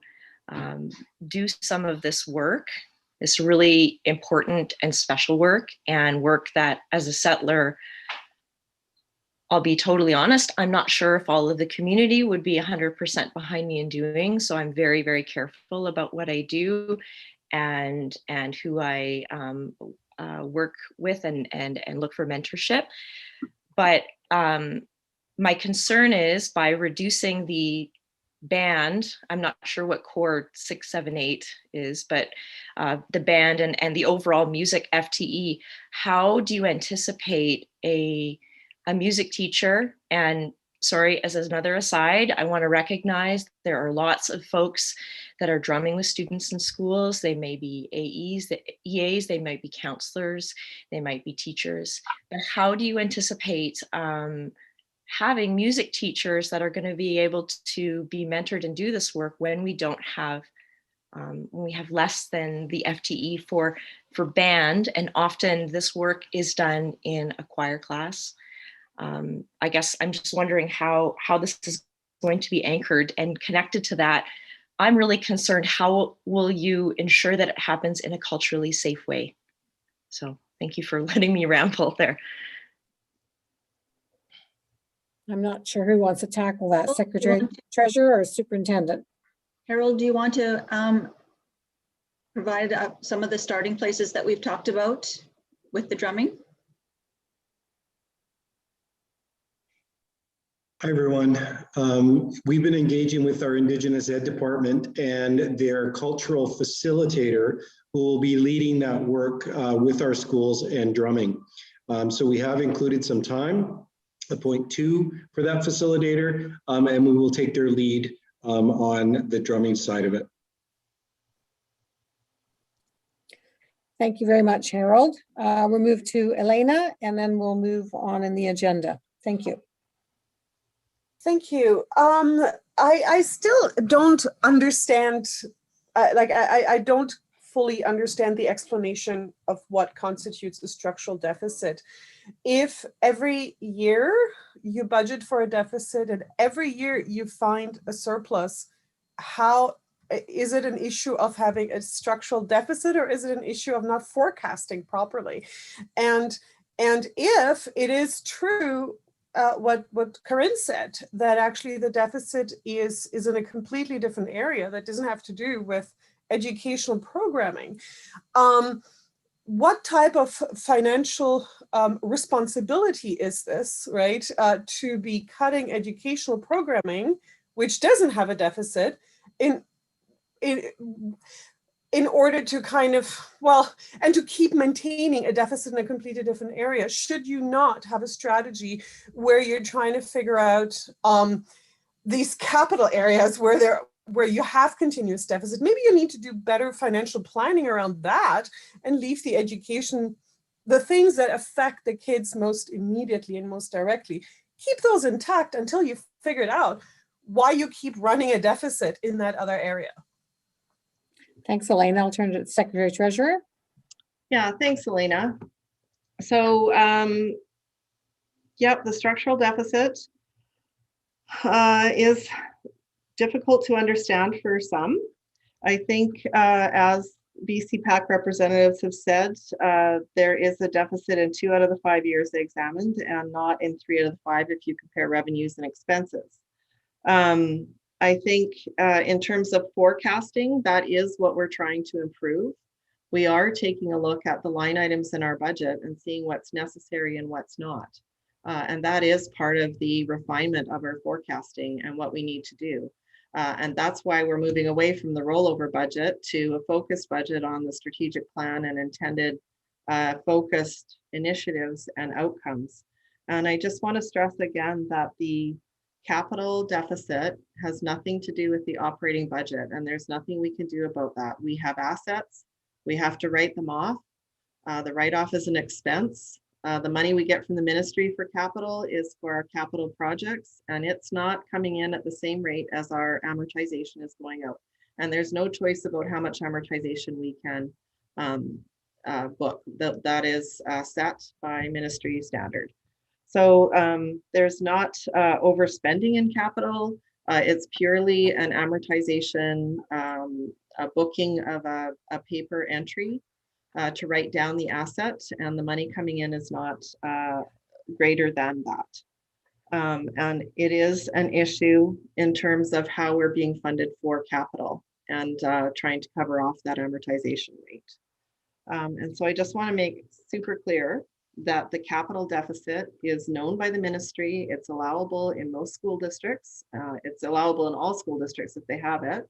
do some of this work, this really important and special work, and work that as a settler, I'll be totally honest, I'm not sure if all of the community would be 100% behind me in doing. So I'm very, very careful about what I do and who I work with and look for mentorship. But my concern is by reducing the band, I'm not sure what core 678 is, but the band and the overall music FTE, how do you anticipate a music teacher? And sorry, as another aside, I want to recognize there are lots of folks that are drumming with students in schools. They may be AEs, EAs, they might be counselors, they might be teachers. But how do you anticipate having music teachers that are going to be able to be mentored and do this work when we don't have, when we have less than the FTE for band, and often this work is done in a choir class? I guess I'm just wondering how this is going to be anchored and connected to that. I'm really concerned, how will you ensure that it happens in a culturally safe way? So thank you for letting me ramble there. I'm not sure who wants to tackle that, Secretary Treasurer or Superintendent. Harold, do you want to provide some of the starting places that we've talked about with the drumming? Hi, everyone. We've been engaging with our Indigenous Ed department and their cultural facilitator who will be leading that work with our schools and drumming. So we have included some time, a point 2 for that facilitator, and we will take their lead on the drumming side of it. Thank you very much, Harold. We'll move to Elena and then we'll move on in the agenda. Thank you. Thank you. I still don't understand, I don't fully understand the explanation of what constitutes a structural deficit. If every year you budget for a deficit and every year you find a surplus, how is it an issue of having a structural deficit, or is it an issue of not forecasting properly? And if it is true, what Corinne said, that actually the deficit is in a completely different area that doesn't have to do with educational programming. What type of financial responsibility is this, right? To be cutting educational programming, which doesn't have a deficit, in order to kind of, well, and to keep maintaining a deficit in a completely different area? Should you not have a strategy where you're trying to figure out these capital areas where you have continuous deficit? Maybe you need to do better financial planning around that and leave the education, the things that affect the kids most immediately and most directly, keep those intact until you figured out why you keep running a deficit in that other area. Thanks, Elena. I'll turn to the Secretary Treasurer. Yeah, thanks, Elena. So, yep, the structural deficit is difficult to understand for some. I think as BC PAC representatives have said, there is a deficit in 2 out of the 5 years they examined and not in 3 out of the 5 if you compare revenues and expenses. I think in terms of forecasting, that is what we're trying to improve. We are taking a look at the line items in our budget and seeing what's necessary and what's not. And that is part of the refinement of our forecasting and what we need to do. And that's why we're moving away from the rollover budget to a focused budget on the strategic plan and intended focused initiatives and outcomes. And I just want to stress again that the capital deficit has nothing to do with the operating budget, and there's nothing we can do about that. We have assets, we have to write them off. The write-off is an expense. The money we get from the ministry for capital is for our capital projects, and it's not coming in at the same rate as our amortization is going out. And there's no choice about how much amortization we can book. That is set by ministry standard. So there's not overspending in capital. It's purely an amortization, a booking of a paper entry to write down the asset, and the money coming in is not greater than that. And it is an issue in terms of how we're being funded for capital and trying to cover off that amortization rate. And so I just want to make super clear that the capital deficit is known by the ministry. It's allowable in most school districts. It's allowable in all school districts if they have it.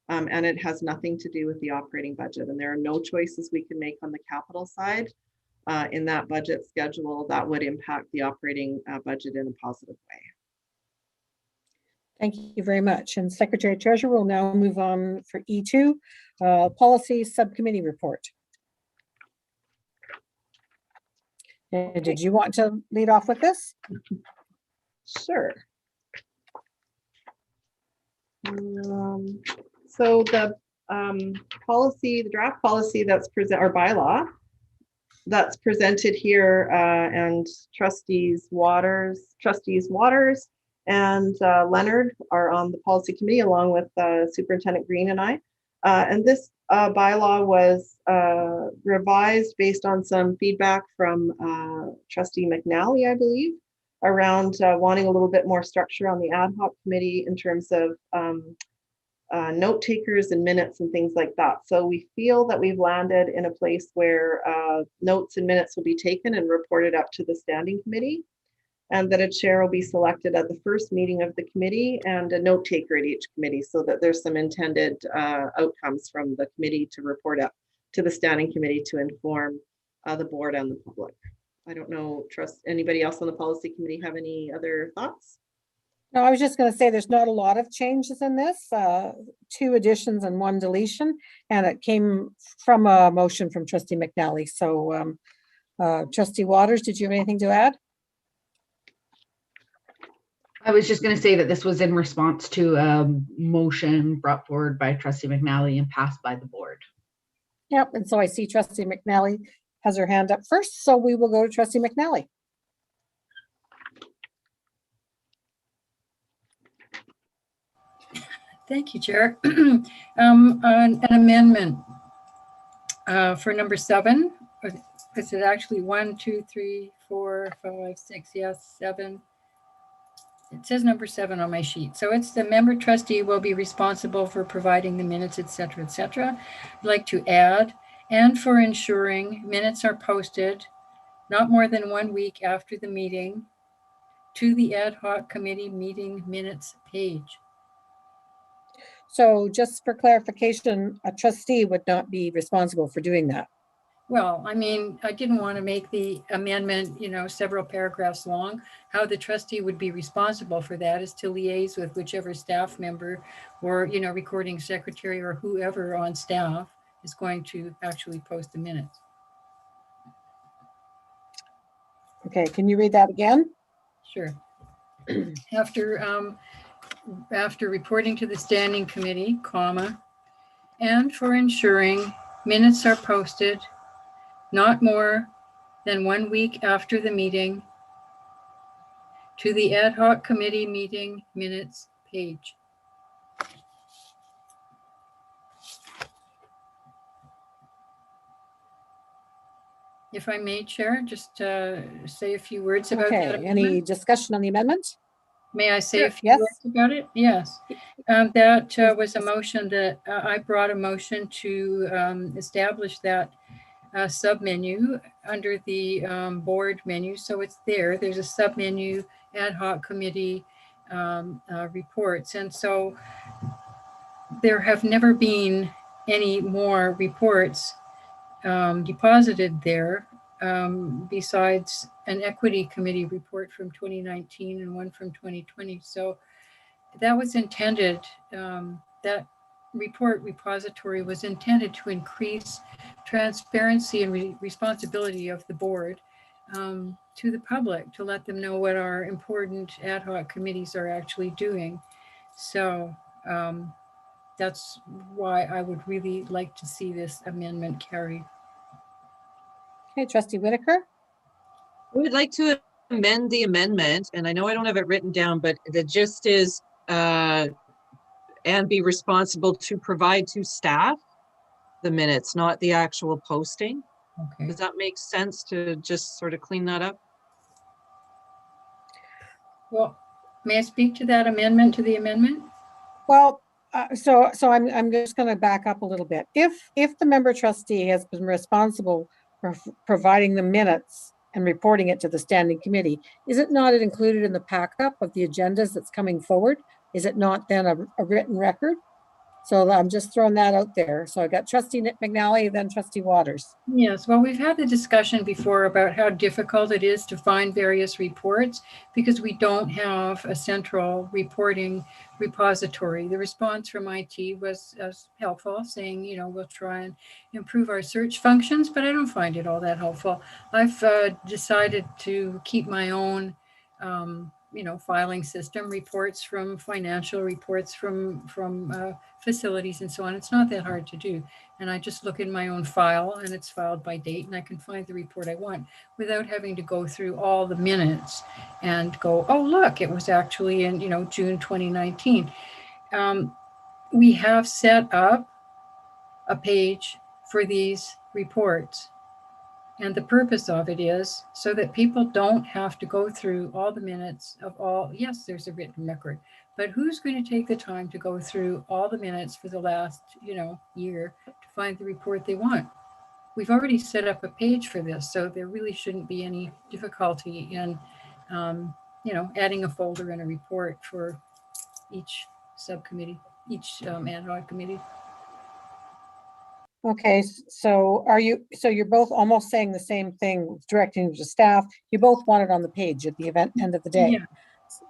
And it has nothing to do with the operating budget. And there are no choices we can make on the capital side in that budget schedule that would impact the operating budget in a positive way. Thank you very much. And Secretary Treasurer will now move on for E2, Policy Subcommittee Report. Did you want to lead off with this? Sure. So the policy, the draft policy that's present, or bylaw that's presented here, and Trustees Waters and Leonard are on the policy committee along with Superintendent Green and I. And this bylaw was revised based on some feedback from Trustee McNally, I believe, around wanting a little bit more structure on the ad hoc committee in terms of note takers and minutes and things like that. So we feel that we've landed in a place where notes and minutes will be taken and reported up to the standing committee, and that a chair will be selected at the first meeting of the committee and a note taker at each committee, so that there's some intended outcomes from the committee to report up to the standing committee to inform the board and the public. I don't know, anybody else on the policy committee have any other thoughts? No, I was just going to say there's not a lot of changes in this, 2 additions and 1 deletion, and it came from a motion from Trustee McNally. So Trustee Waters, did you have anything to add? I was just going to say that this was in response to a motion brought forward by Trustee McNally and passed by the board. Yep, and so I see Trustee McNally has her hand up first, so we will go to Trustee McNally. Thank you, Chair. An amendment for number 7. Is it actually 1, 2, 3, 4, 5, 6? Yes, 7. It says number 7 on my sheet. So it's the member trustee will be responsible for providing the minutes, etc., etc. I'd like to add, and for ensuring minutes are posted not more than 1 week after the meeting to the ad hoc committee meeting minutes page. So just for clarification, a trustee would not be responsible for doing that. Well, I mean, I didn't want to make the amendment, several paragraphs long. How the trustee would be responsible for that is to liaise with whichever staff member or, recording secretary or whoever on staff is going to actually post the minutes. Okay, can you read that again? Sure. After reporting to the standing committee, comma, and for ensuring minutes are posted not more than 1 week after the meeting to the ad hoc committee meeting minutes page. If I may, Chair, just say a few words about that. Okay, any discussion on the amendment? May I say Sure, a few words about it? Yes. That was a motion that I brought a motion to establish that submenu under the board menu. So it's there. There's a submenu, ad hoc committee reports. And so there have never been any more reports deposited there besides an equity committee report from 2019 and one from 2020. So that was intended, that report repository was intended to increase transparency and responsibility of the board to the public, to let them know what our important ad hoc committees are actually doing. So that's why I would really like to see this amendment carried. Okay, Trustee Whitaker. We would like to amend the amendment, and I know I don't have it written down, but the gist is and be responsible to provide to staff the minutes, not the actual posting. Okay. Does that make sense to just sort of clean that up? Well, may I speak to that amendment to the amendment? Well, so I'm just going to back up a little bit. If the member trustee has been responsible for providing the minutes and reporting it to the standing committee, is it not included in the pack-up of the agendas that's coming forward? Is it not then a written record? So I'm just throwing that out there. So I got Trustee McNally, then Trustee Waters. Yes, well, we've had the discussion before about how difficult it is to find various reports because we don't have a central reporting repository. The response from IT was helpful, saying, we'll try and improve our search functions, but I don't find it all that helpful. I've decided to keep my own filing system, reports from financial reports from facilities and so on. It's not that hard to do. And I just look in my own file and it's filed by date and I can find the report I want without having to go through all the minutes and go, oh, look, it was actually in, June 2019. We have set up a page for these reports. And the purpose of it is so that people don't have to go through all the minutes of all, yes, there's a written record, but who's going to take the time to go through all the minutes for the last, year to find the report they want? We've already set up a page for this, so there really shouldn't be any difficulty in, adding a folder and a report for each subcommittee, each ad hoc committee. Okay, so you're both almost saying the same thing, directing to staff. You both want it on the page at the end of the day. Yeah.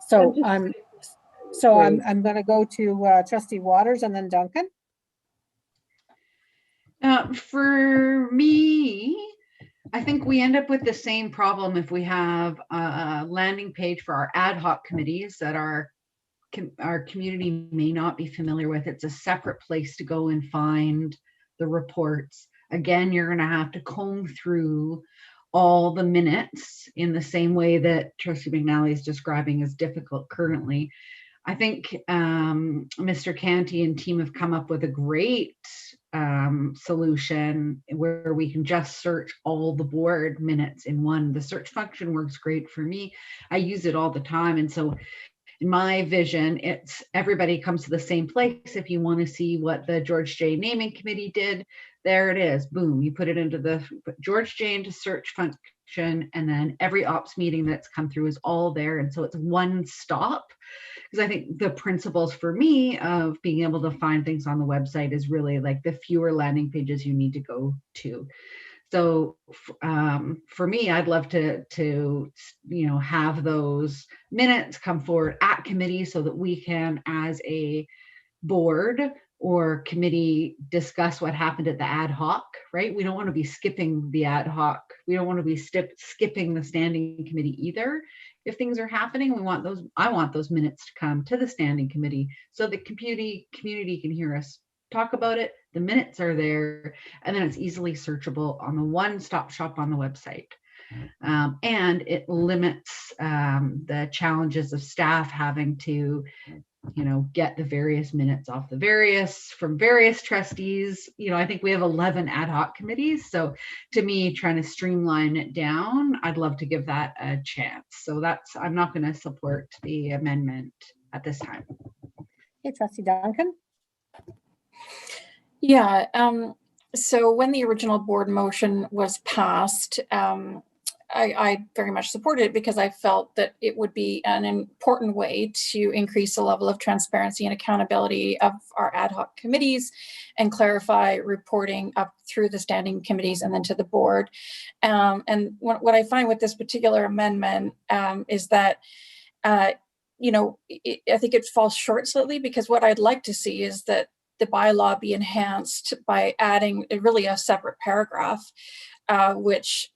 So I'm going to go to Trustee Waters and then Duncan. For me, I think we end up with the same problem if we have a landing page for our ad hoc committees that our community may not be familiar with. It's a separate place to go and find the reports. Again, you're going to have to comb through all the minutes in the same way that Trustee McNally is describing as difficult currently. I think Mr. Canty and team have come up with a great solution where we can just search all the board minutes in one. The search function works great for me. I use it all the time. And so in my vision, it's everybody comes to the same place. If you want to see what the George J. Naming Committee did, there it is. Boom, you put it into the George J. into search function, and then every ops meeting that's come through is all there. And so it's one stop. Because I think the principles for me of being able to find things on the website is really like the fewer landing pages you need to go to. So for me, I'd love to have those minutes come forward at committee so that we can, as a board or committee, discuss what happened at the ad hoc, right? We don't want to be skipping the ad hoc. We don't want to be skipping the standing committee either. If things are happening, I want those minutes to come to the standing committee so the community can hear us talk about it. The minutes are there, and then it's easily searchable on the one-stop shop on the website. And it limits the challenges of staff having to, get the various minutes off from various trustees. I think we have 11 ad hoc committees. So to me, trying to streamline it down, I'd love to give that a chance. So I'm not going to support the amendment at this time. Okay, Trustee Duncan. Yeah, so when the original board motion was passed, I very much supported it because I felt that it would be an important way to increase the level of transparency and accountability of our ad hoc committees and clarify reporting up through the standing committees and then to the board. And what I find with this particular amendment is that I think it falls short slightly, because what I'd like to see is that the bylaw be enhanced by adding really a separate paragraph, which,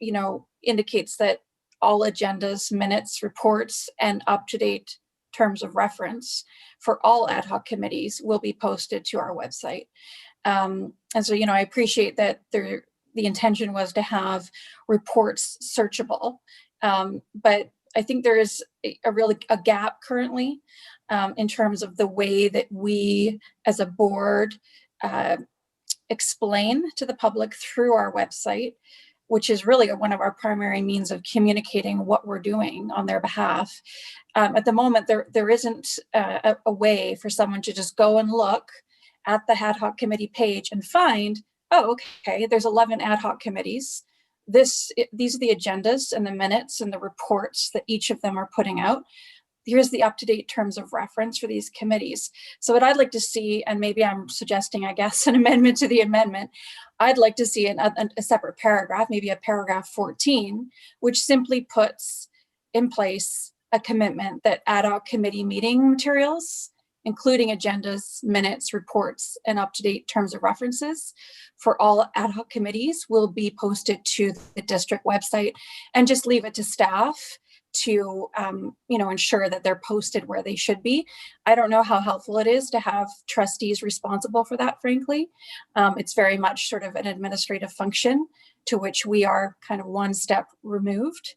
indicates that all agendas, minutes, reports, and up-to-date terms of reference for all ad hoc committees will be posted to our website. And so, I appreciate that the intention was to have reports searchable, but I think there is a gap currently in terms of the way that we as a board explain to the public through our website, which is really one of our primary means of communicating what we're doing on their behalf. At the moment, there isn't a way for someone to just go and look at the ad hoc committee page and find, oh, okay, there's 11 ad hoc committees. These are the agendas and the minutes and the reports that each of them are putting out. Here's the up-to-date terms of reference for these committees. So what I'd like to see, and maybe I'm suggesting, I guess, an amendment to the amendment, I'd like to see a separate paragraph, maybe a paragraph 14, which simply puts in place a commitment that ad hoc committee meeting materials, including agendas, minutes, reports, and up-to-date terms of references for all ad hoc committees will be posted to the district website, and just leave it to staff to ensure that they're posted where they should be. I don't know how helpful it is to have trustees responsible for that, frankly. It's very much sort of an administrative function to which we are kind of one step removed.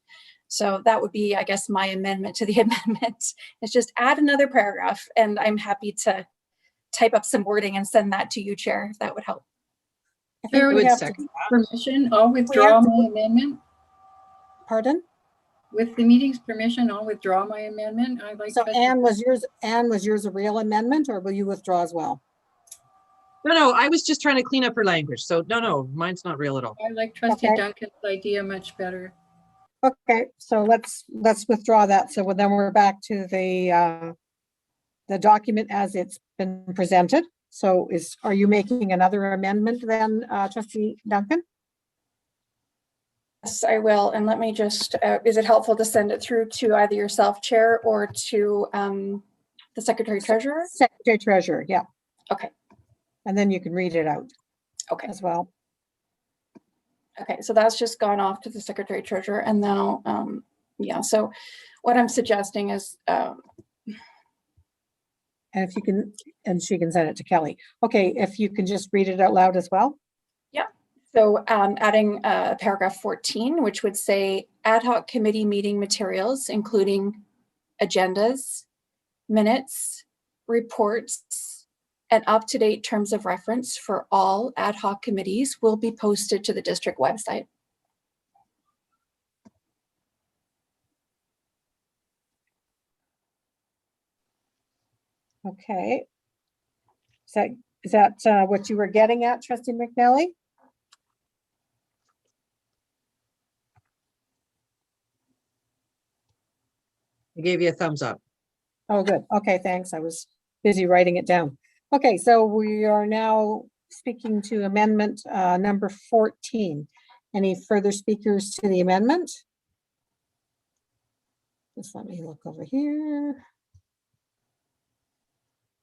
So that would be, I guess, my amendment to the amendment. Is just add another paragraph, and I'm happy to type up some wording and send that to you, Chair, if that would help. I think Chair, we would have second permission. I'll withdraw my amendment. Pardon? With the meeting's permission, I'll withdraw my amendment. I'd like. So Anne, was yours a real amendment, or will you withdraw as well? No, I was just trying to clean up her language. So no, mine's not real at all. I like Trustee Okay. Duncan's idea much better. Okay, so let's withdraw that. So then we're back to the document as it's been presented. So are you making another amendment then, Trustee Duncan? Yes, I will. And let me just, is it helpful to send it through to either yourself, Chair, or to the Secretary Treasurer? Secretary Treasurer, yeah. Okay. And then you can read it out. Okay. As well. Okay, so that's just gone off to the Secretary Treasurer. And now, yeah, so what I'm suggesting is, and if you can, and she can send it to Kelly. Okay, if you can just read it out loud as well. Yeah, so adding paragraph 14, which would say ad hoc committee meeting materials, including agendas, minutes, reports, and up-to-date terms of reference for all ad hoc committees will be posted to the district website. Okay. Is that what you were getting at, Trustee McNally? I gave you a thumbs up. Oh, good. Okay, thanks. I was busy writing it down. Okay, so we are now speaking to amendment number 14. Any further speakers to the amendment? Just let me look over here.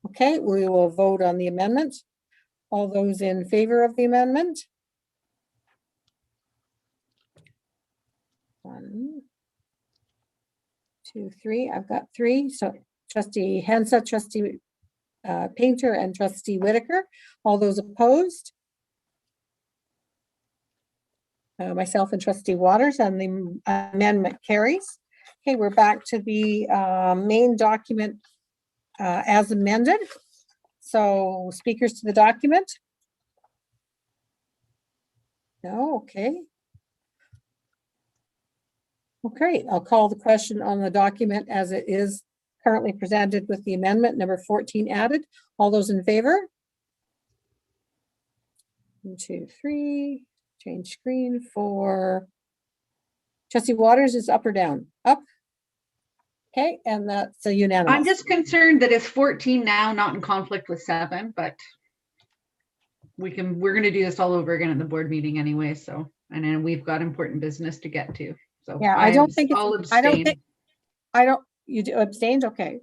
Okay, we will vote on the amendment. All those in favor of the amendment? 1, 2, 3. I've got 3. So Trustee Hensa, Trustee Painter, and Trustee Whitaker. All those opposed? Myself and Trustee Waters, and the amendment carries. Okay, we're back to the main document as amended. So speakers to the document? No, okay. Okay, I'll call the question on the document as it is currently presented with the amendment number 14 added. All those in favor? 1, 2, 3. Change screen for Trustee Waters is up or down? Up. Okay, and that's a unanimous. I'm just concerned that it's 14 now, not in conflict with 7, but we're going to do this all over again at the board meeting anyway. So, and then we've got important business to get to. So yeah, you abstained? Okay,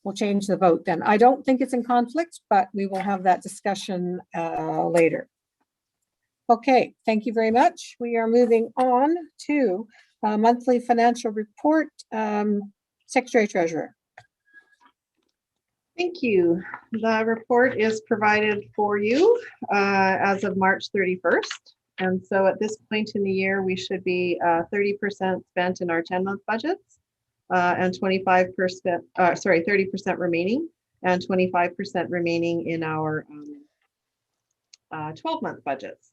we'll change the vote then. I don't think it's in conflict, but we will have that discussion later. Okay, thank you very much. We are moving on to monthly financial report. Secretary Treasurer. Thank you. The report is provided for you as of March 31st. And so at this point in the year, we should be 30% spent in our 10-month budgets and 25%, 30% remaining and 25% remaining in our 12-month budgets.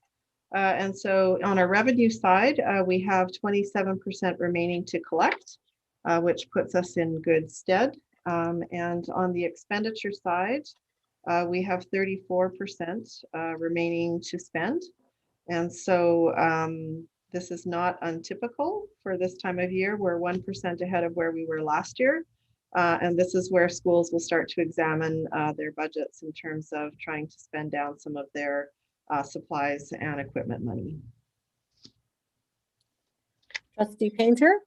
And so on our revenue side, we have 27% remaining to collect, which puts us in good stead. And on the expenditure side, we have 34% remaining to spend. And so this is not untypical for this time of year. We're 1% ahead of where we were last year. And this is where schools will start to examine their budgets in terms of trying to spend down some of their supplies and equipment money. Trustee Painter.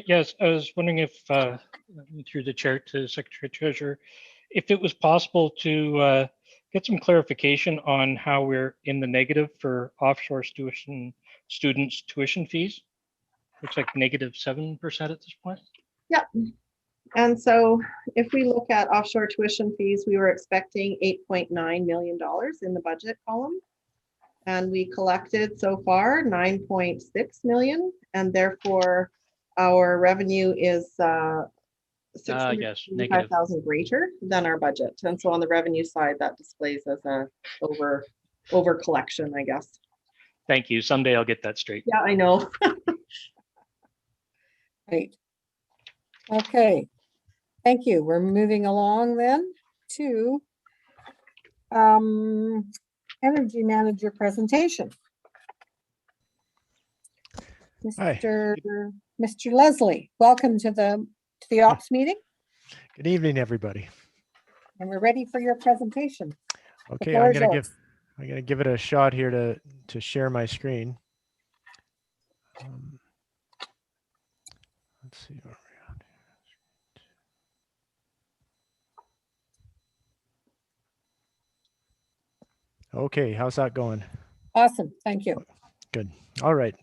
Yes, I was wondering if, through the chair to Secretary Treasurer, if it was possible to get some clarification on how we're in the negative for offshore students' tuition fees. Looks like negative 7% at this point. Yep. And so if we look at offshore tuition fees, we were expecting $8.9 million in the budget column. And we collected so far 9.6 million, and therefore our revenue is $605,000 greater than our budget. And so on the revenue side, that displays as a over over collection, I guess. Thank you. Someday I'll get that straight. Yeah, I know. Great. Okay. Thank you. We're moving along then to energy manager presentation. Mr. Leslie, welcome to the ops meeting. Good evening, everybody. And we're ready for your presentation. Okay, I'm gonna give it a shot here to share my screen. Let's see where we're at. Okay, how's that going? Awesome, thank you. Good. All right.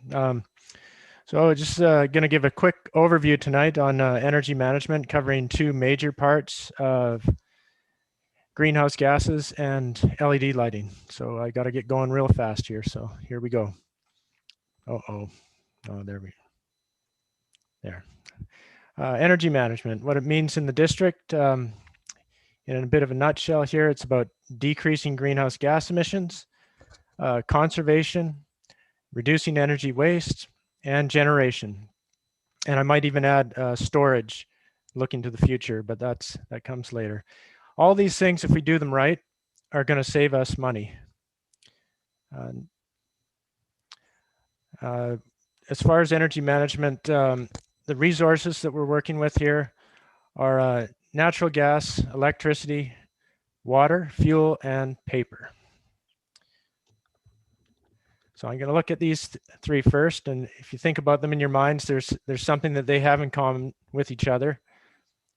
So just going to give a quick overview tonight on energy management, covering two major parts of greenhouse gases and LED lighting. So I got to get going real fast here. So here we go. Oh, there we go. There. Energy management, what it means in the district. In a bit of a nutshell here, it's about decreasing greenhouse gas emissions, conservation, reducing energy waste, and generation. And I might even add storage, looking to the future, but that comes later. All these things, if we do them right, are going to save us money. As far as energy management, the resources that we're working with here are natural gas, electricity, water, fuel, and paper. So I'm going to look at these three first, and if you think about them in your minds, there's something that they have in common with each other,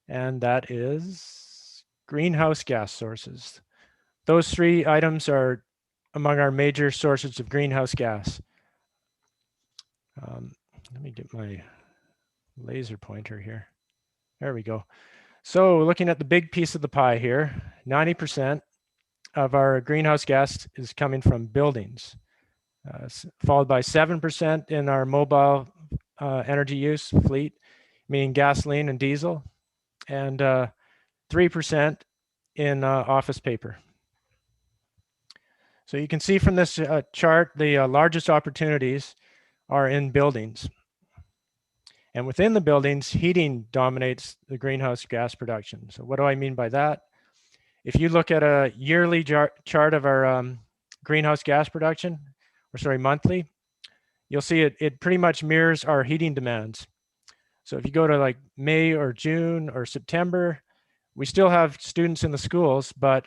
and that is greenhouse gas sources. Those three items are among our major sources of greenhouse gas. Let me get my laser pointer here. There we go. So looking at the big piece of the pie here, 90% of our greenhouse gas is coming from buildings. Followed by 7% in our mobile energy use fleet, meaning gasoline and diesel, and 3% in office paper. So you can see from this chart, the largest opportunities are in buildings. And within the buildings, heating dominates the greenhouse gas production. So what do I mean by that? If you look at a yearly chart of our greenhouse gas production, or sorry, monthly, you'll see it pretty much mirrors our heating demands. So if you go to like May or June or September, we still have students in the schools, but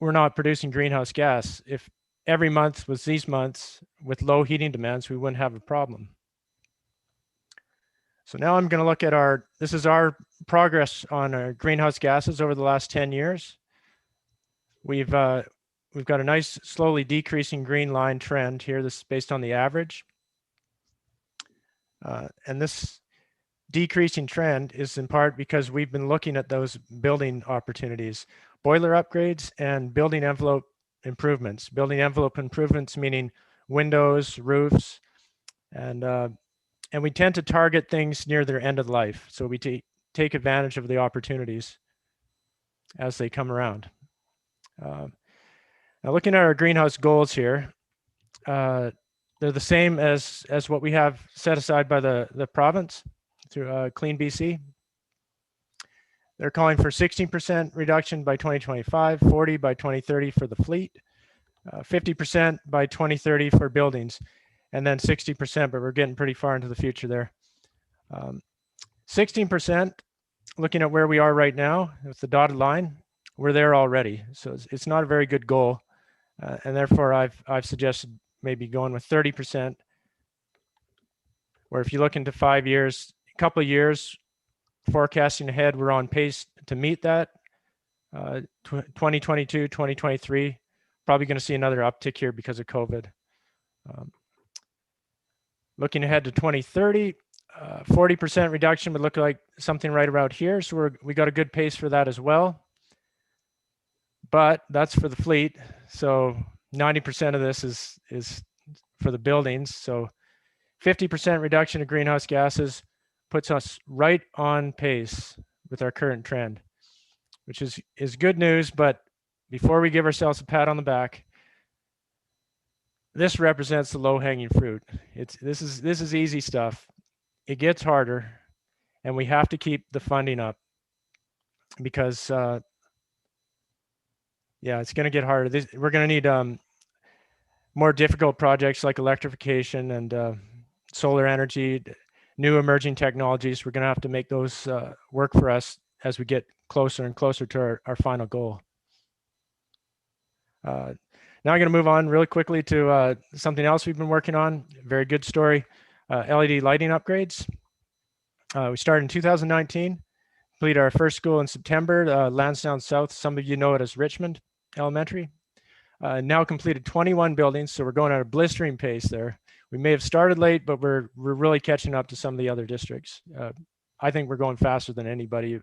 we're not producing greenhouse gas. If every month was these months with low heating demands, we wouldn't have a problem. So now I'm going to look at this is our progress on our greenhouse gases over the last 10 years. We've got a nice slowly decreasing green line trend here. This is based on the average. And this decreasing trend is in part because we've been looking at those building opportunities, boiler upgrades and building envelope improvements. Building envelope improvements meaning windows, roofs, and we tend to target things near their end of life. So we take advantage of the opportunities as they come around. Now looking at our greenhouse goals here, they're the same as what we have set aside by the province through Clean BC. They're calling for 16% reduction by 2025, 40 by 2030 for the fleet, 50% by 2030 for buildings, and then 60%, but we're getting pretty far into the future there. 16%, looking at where we are right now with the dotted line, we're there already. So it's not a very good goal. And therefore I've suggested maybe going with 30%, where if you look into 5 years, a couple of years forecasting ahead, we're on pace to meet that. 2022, 2023, probably going to see another uptick here because of COVID. Looking ahead to 2030, 40% reduction would look like something right around here. So we got a good pace for that as well. But that's for the fleet. So 90% of this is for the buildings. So 50% reduction of greenhouse gases puts us right on pace with our current trend, which is good news. But before we give ourselves a pat on the back, this represents the low-hanging fruit. This is easy stuff. It gets harder, and we have to keep the funding up because yeah, it's going to get harder. We're going to need more difficult projects like electrification and solar energy, new emerging technologies. We're going to have to make those work for us as we get closer and closer to our final goal. Now I'm going to move on really quickly to something else we've been working on. Very good story, LED lighting upgrades. We started in 2019, completed our first school in September, Lansdowne South. Some of you know it as Richmond Elementary. Now completed 21 buildings, so we're going at a blistering pace there. We may have started late, but we're really catching up to some of the other districts. I think we're going faster than anybody.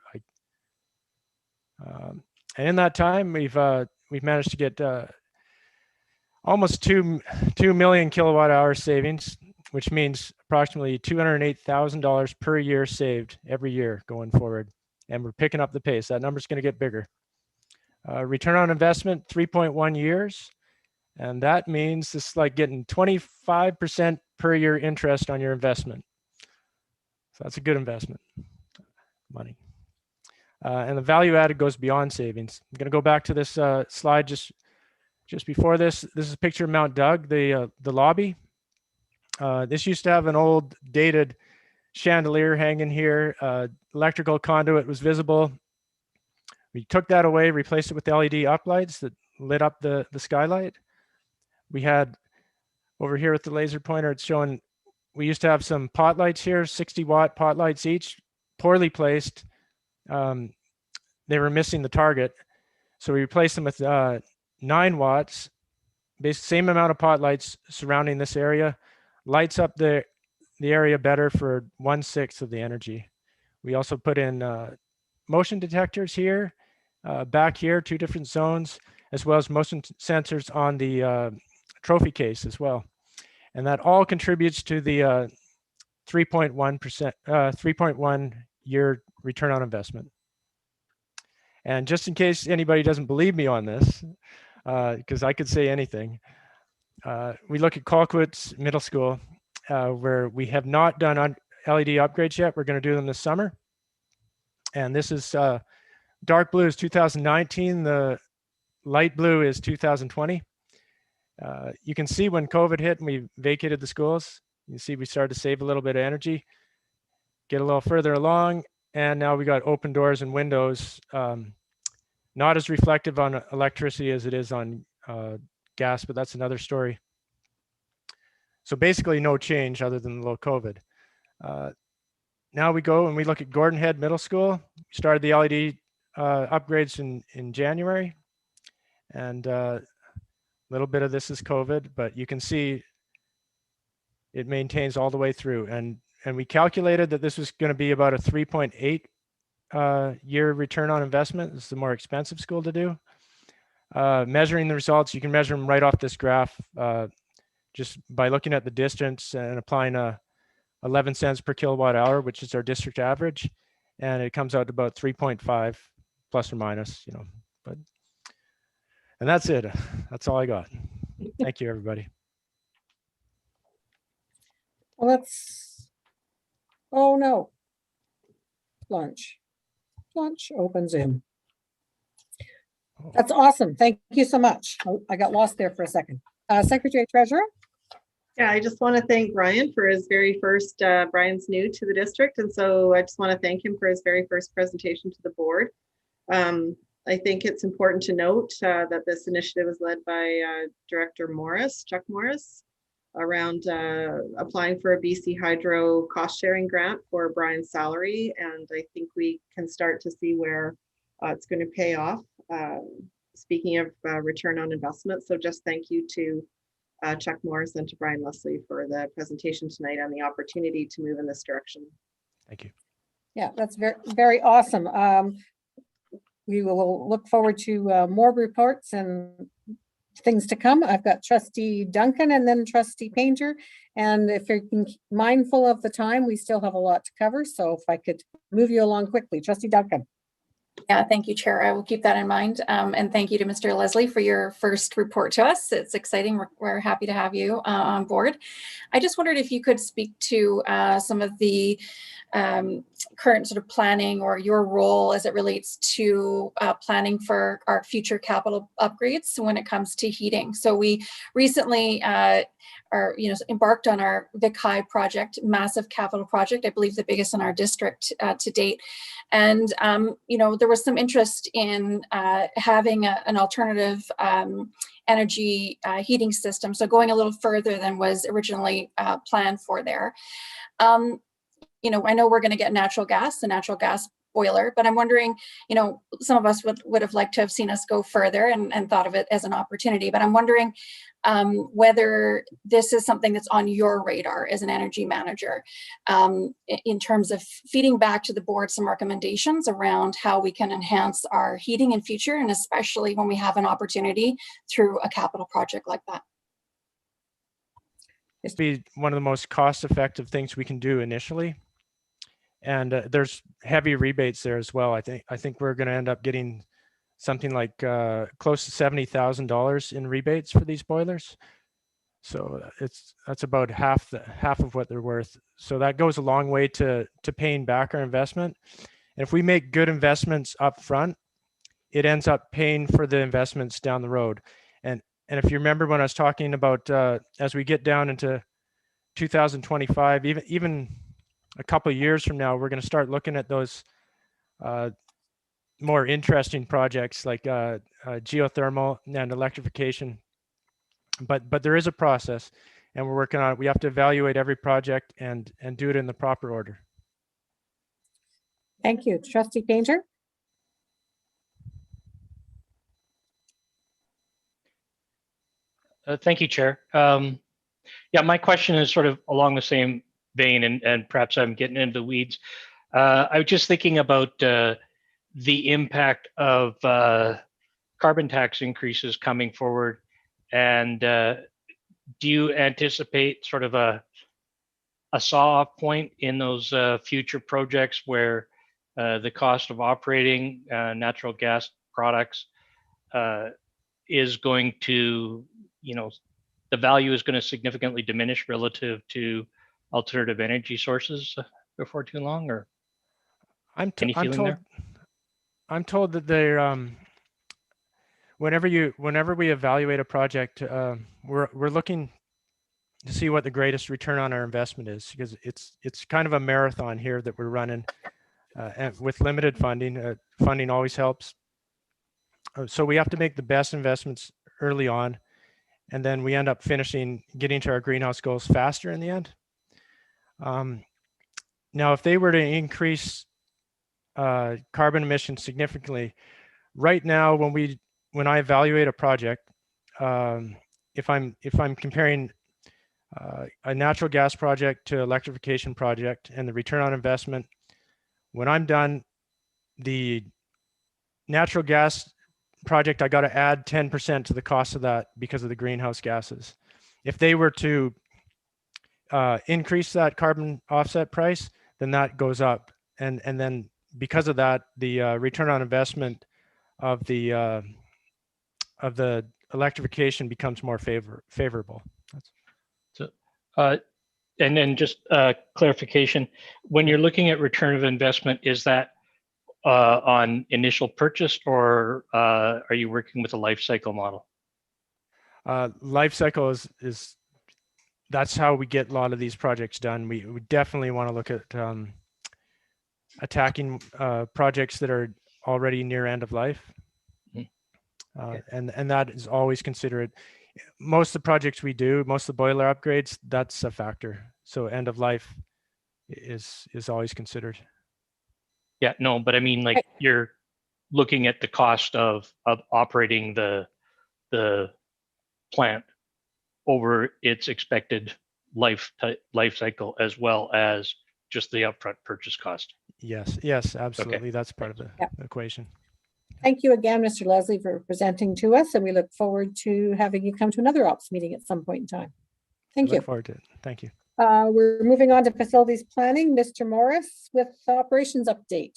And in that time, we've managed to get almost 2 million kilowatt hour savings, which means approximately $208,000 per year saved every year going forward. And we're picking up the pace. That number's going to get bigger. Return on investment, 3.1 years. And that means it's like getting 25% per year interest on your investment. So that's a good investment, money. And the value added goes beyond savings. I'm going to go back to this slide just before this. This is a picture of Mount Doug, the lobby. This used to have an old dated chandelier hanging here. Electrical conduit was visible. We took that away, replaced it with LED uplights that lit up the skylight. We had over here with the laser pointer, it's showing we used to have some pot lights here, 60-watt pot lights each, poorly placed. They were missing the target. So we replaced them with 9 watts, same amount of pot lights surrounding this area, lights up the area better for 1/6 of the energy. We also put in motion detectors here, back here, 2 different zones, as well as motion sensors on the trophy case as well. And that all contributes to the 3.1 year return on investment. And just in case anybody doesn't believe me on this, because I could say anything, we look at Colquitt's Middle School, where we have not done LED upgrades yet. We're going to do them this summer. And this is dark blue is 2019. The light blue is 2020. You can see when COVID hit and we vacated the schools, you see we started to save a little bit of energy, get a little further along, and now we got open doors and windows, not as reflective on electricity as it is on gas, but that's another story. So basically no change other than low COVID. Now we go and we look at Gordon Head Middle School. We started the LED upgrades in January, and a little bit of this is COVID, but you can see it maintains all the way through. And we calculated that this was going to be about a 3.8 year return on investment. This is the more expensive school to do. Measuring the results, you can measure them right off this graph just by looking at the distance and applying 11 cents per kilowatt hour, which is our district average. And it comes out to about 3.5 plus or minus, you know, and that's it. That's all I got. Thank you, everybody. Well, oh no. Lunch open Zoom. That's awesome. Thank you so much. I got lost there for a second. Secretary Treasurer. Yeah, I just want to thank Brian for his very first, Brian's new to the district. And so I just want to thank him for his very first presentation to the board. I think it's important to note that this initiative is led by Director Morris, Chuck Morris, around applying for a BC Hydro cost sharing grant for Brian's salary. And I think we can start to see where it's going to pay off. Speaking of return on investment. So just thank you to Chuck Morris and to Brian Leslie for the presentation tonight and the opportunity to move in this direction. Thank you. Yeah, that's very, very awesome. We will look forward to more reports and things to come. I've got Trustee Duncan and then Trustee Painter. And if you're mindful of the time, we still have a lot to cover. So if I could move you along quickly, Trustee Duncan. Yeah, thank you, Chair. I will keep that in mind. And thank you to Mr. Leslie for your first report to us. It's exciting. We're happy to have you on board. I just wondered if you could speak to some of the current sort of planning or your role as it relates to planning for our future capital upgrades when it comes to heating. So we recently embarked on our Vic High project, massive capital project, I believe the biggest in our district to date. And, there was some interest in having an alternative energy heating system. So going a little further than was originally planned for there. I know we're going to get the natural gas boiler, but I'm wondering, some of us would have liked to have seen us go further and thought of it as an opportunity, but I'm wondering whether this is something that's on your radar as an energy manager in terms of feeding back to the board some recommendations around how we can enhance our heating in future, and especially when we have an opportunity through a capital project like that. It's be one of the most cost-effective things we can do initially. And there's heavy rebates there as well. I think we're going to end up getting something like close to $70,000 in rebates for these boilers. So that's about half of what they're worth. So that goes a long way to paying back our investment. And if we make good investments up front, it ends up paying for the investments down the road. And if you remember when I was talking about as we get down into 2025, even a couple of years from now, we're going to start looking at those more interesting projects like geothermal and electrification. But there is a process, and we're working on it. We have to evaluate every project and do it in the proper order. Thank you. Trustee Painter? Thank you, Chair. Yeah, my question is sort of along the same vein, and perhaps I'm getting into the weeds. I was just thinking about the impact of carbon tax increases coming forward, and do you anticipate sort of a saw-off point in those future projects where the cost of operating natural gas products is going to, the value is going to significantly diminish relative to alternative energy sources before too long, or any feeling there? I'm told that they're whenever we evaluate a project, we're looking to see what the greatest return on our investment is, because it's kind of a marathon here that we're running, and with limited funding. Funding always helps. So we have to make the best investments early on, and then we end up getting to our greenhouse goals faster in the end. Now, if they were to increase carbon emissions significantly, right now when I evaluate a project, if I'm comparing a natural gas project to electrification project and the return on investment, when I'm done, the natural gas project, I got to add 10% to the cost of that because of the greenhouse gases. If they were to increase that carbon offset price, then that goes up, and then because of that, the return on investment of the electrification becomes more favorable. So, and then just clarification, when you're looking at return of investment, is that on initial purchase, or are you working with a life cycle model? Life cycle is that's how we get a lot of these projects done. We definitely want to look at attacking projects that are already near end of life. And that is always considered. Most of the projects we do, most of the boiler upgrades, that's a factor. So end of life is always considered. Yeah, no, but I mean, like, you're looking at the cost of operating the plant over its expected life cycle, as well as just the upfront purchase cost. Yes, absolutely. Okay. That's part of the equation. Thank you again, Mr. Leslie, for presenting to us, and we look forward to having you come to another ops meeting at some point in time. Thank you. Look forward to it. Thank you. We're moving on to facilities planning. Mr. Morris with operations update.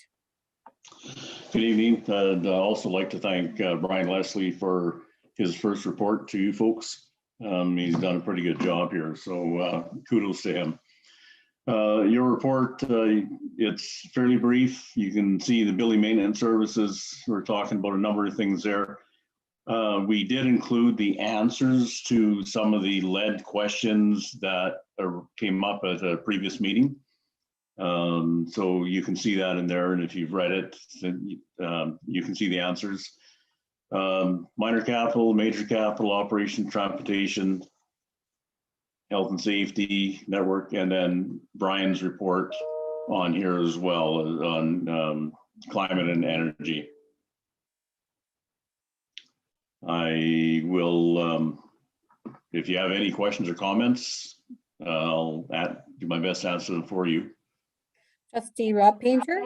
Good evening. I'd also like to thank Brian Leslie for his first report to you folks. He's done a pretty good job here, so kudos to him. Your report, it's fairly brief. You can see the building maintenance services. We're talking about a number of things there. We did include the answers to some of the lead questions that came up at a previous meeting. So you can see that in there, and if you've read it, you can see the answers. Minor capital, major capital, operation, transportation, health and safety, network, and then Brian's report on here as well on climate and energy. I will, if you have any questions or comments, I'll do my best to answer them for you. Trustee Rob Painter.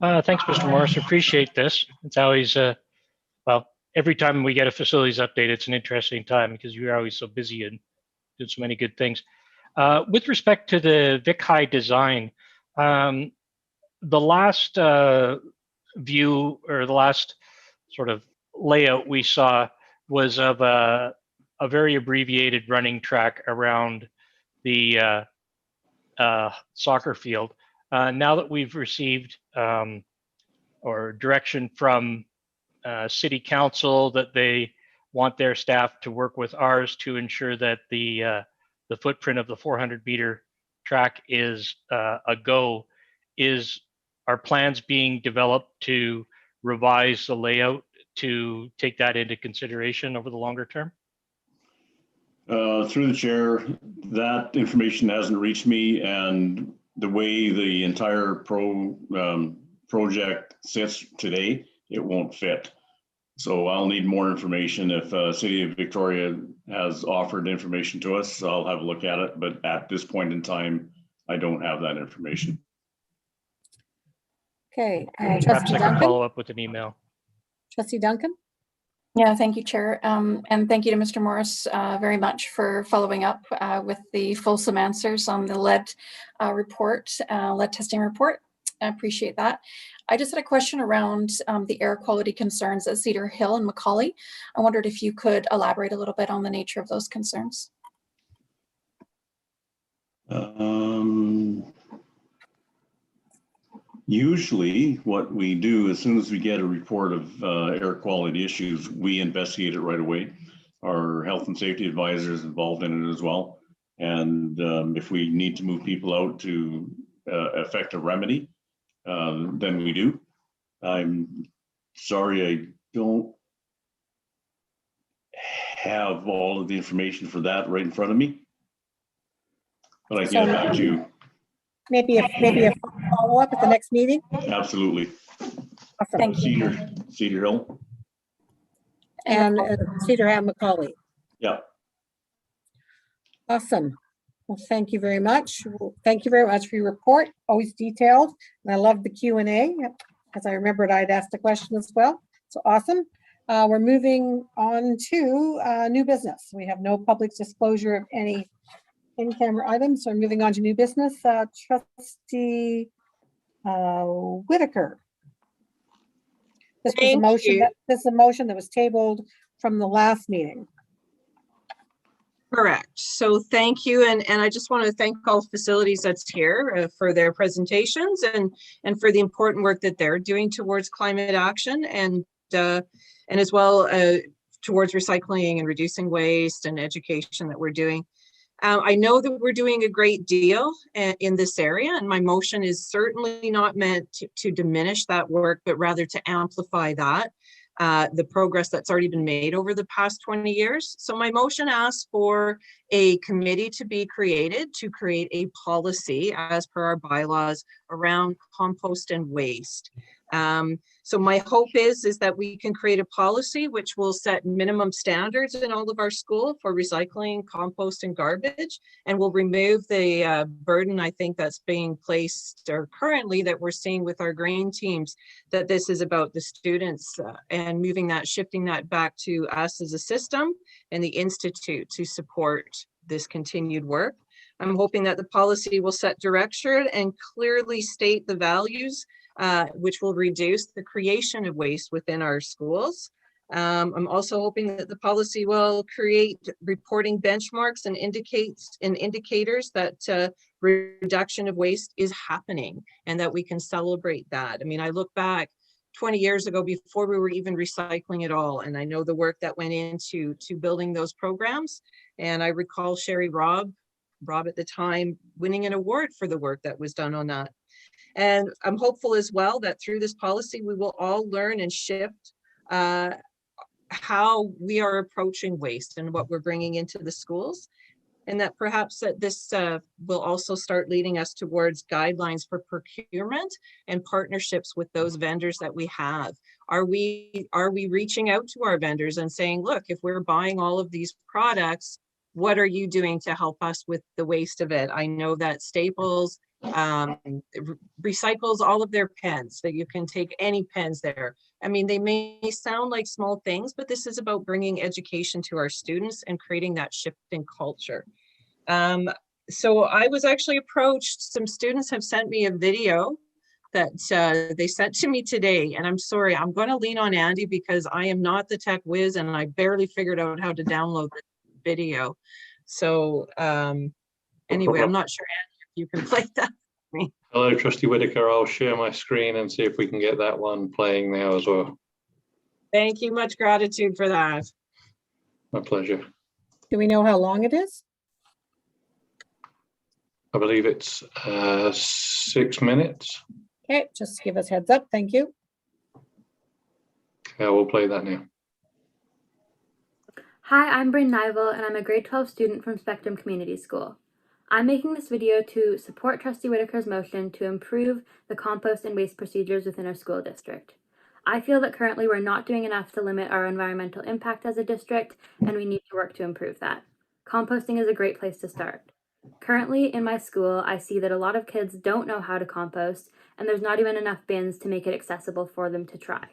Thanks, Mr. Morris. Appreciate this. It's always, well, every time we get a facilities update, it's an interesting time because you're always so busy and do so many good things. With respect to the Vic High design, the last view or the last sort of layout we saw was of a very abbreviated running track around the soccer field. Now that we've received or direction from City Council that they want their staff to work with ours to ensure that the footprint of the 400-meter track is a go, is our plans being developed to revise the layout to take that into consideration over the longer term? Through the chair, that information hasn't reached me, and the way the entire project sits today, it won't fit. So I'll need more information. If City of Victoria has offered information to us, I'll have a look at it. But at this point in time, I don't have that information. Okay. Perhaps Trustee I can Duncan. follow up with an email. Trustee Duncan. Yeah, thank you, Chair. And thank you to Mr. Morris very much for following up with the fulsome answers on the lead report, lead testing report. I appreciate that. I just had a question around the air quality concerns at Cedar Hill and Macaulay. I wondered if you could elaborate a little bit on the nature of those concerns. Usually what we do, as soon as we get a report of air quality issues, we investigate it right away. Our health and safety advisor is involved in it as well. And if we need to move people out to effect a remedy, then we do. I'm sorry, I don't have all of the information for that right in front of me, but I can get back to you. Maybe a follow-up at the next meeting? Absolutely. Awesome. Thank you. Cedar Hill. And Cedar Hill, Macaulay. Yeah. Awesome. Well, thank you very much. Thank you very much for your report. Always detailed. And I love the Q&A, as I remembered I'd asked a question as well. So awesome. We're moving on to new business. We have no public disclosure of any in-camera items. So we're moving on to new business. Trustee Whitaker. This is a motion that was tabled from the last meeting. Correct. So thank you. And I just want to thank all facilities that's here for their presentations and for the important work that they're doing towards climate action and as well towards recycling and reducing waste and education that we're doing. I know that we're doing a great deal in this area, and my motion is certainly not meant to diminish that work, but rather to amplify that. The progress that's already been made over the past 20 years. So my motion asks for a committee to be created to create a policy as per our bylaws around compost and waste. So my hope is that we can create a policy which will set minimum standards in all of our school for recycling, compost, and garbage, and will remove the burden I think that's being placed or currently that we're seeing with our green teams, that this is about the students and moving that, shifting that back to us as a system and the Institute to support this continued work. I'm hoping that the policy will set direction and clearly state the values, which will reduce the creation of waste within our schools. I'm also hoping that the policy will create reporting benchmarks and indicators that reduction of waste is happening and that we can celebrate that. I mean, I look back 20 years ago before we were even recycling at all. And I know the work that went into building those programs. And I recall Sherry Robb at the time winning an award for the work that was done on that. And I'm hopeful as well that through this policy, we will all learn and shift how we are approaching waste and what we're bringing into the schools. And that perhaps that this will also start leading us towards guidelines for procurement and partnerships with those vendors that we have. Are we reaching out to our vendors and saying, look, if we're buying all of these products, what are you doing to help us with the waste of it? I know that Staples recycles all of their pens, that you can take any pens there. I mean, they may sound like small things, but this is about bringing education to our students and creating that shift in culture. So I was actually approached, some students have sent me a video that they sent to me today, and I'm sorry, I'm going to lean on Andy because I am not the tech whiz and I barely figured out how to download the video. So anyway, I'm not sure, Andy, if you can play that for me. Hello, Trustee Whitaker. I'll share my screen and see if we can get that one playing now as well. Thank you, much gratitude for that. My pleasure. Do we know how long it is? I believe it's 6 minutes. Okay, just give us heads up. Thank you. Yeah, we'll play that now. Hi, I'm Bryn Nivel, and I'm a grade 12 student from Spectrum Community School. I'm making this video to support Trustee Whitaker's motion to improve the compost and waste procedures within our school district. I feel that currently we're not doing enough to limit our environmental impact as a district, and we need to work to improve that. Composting is a great place to start. Currently, in my school, I see that a lot of kids don't know how to compost, and there's not even enough bins to make it accessible for them to try.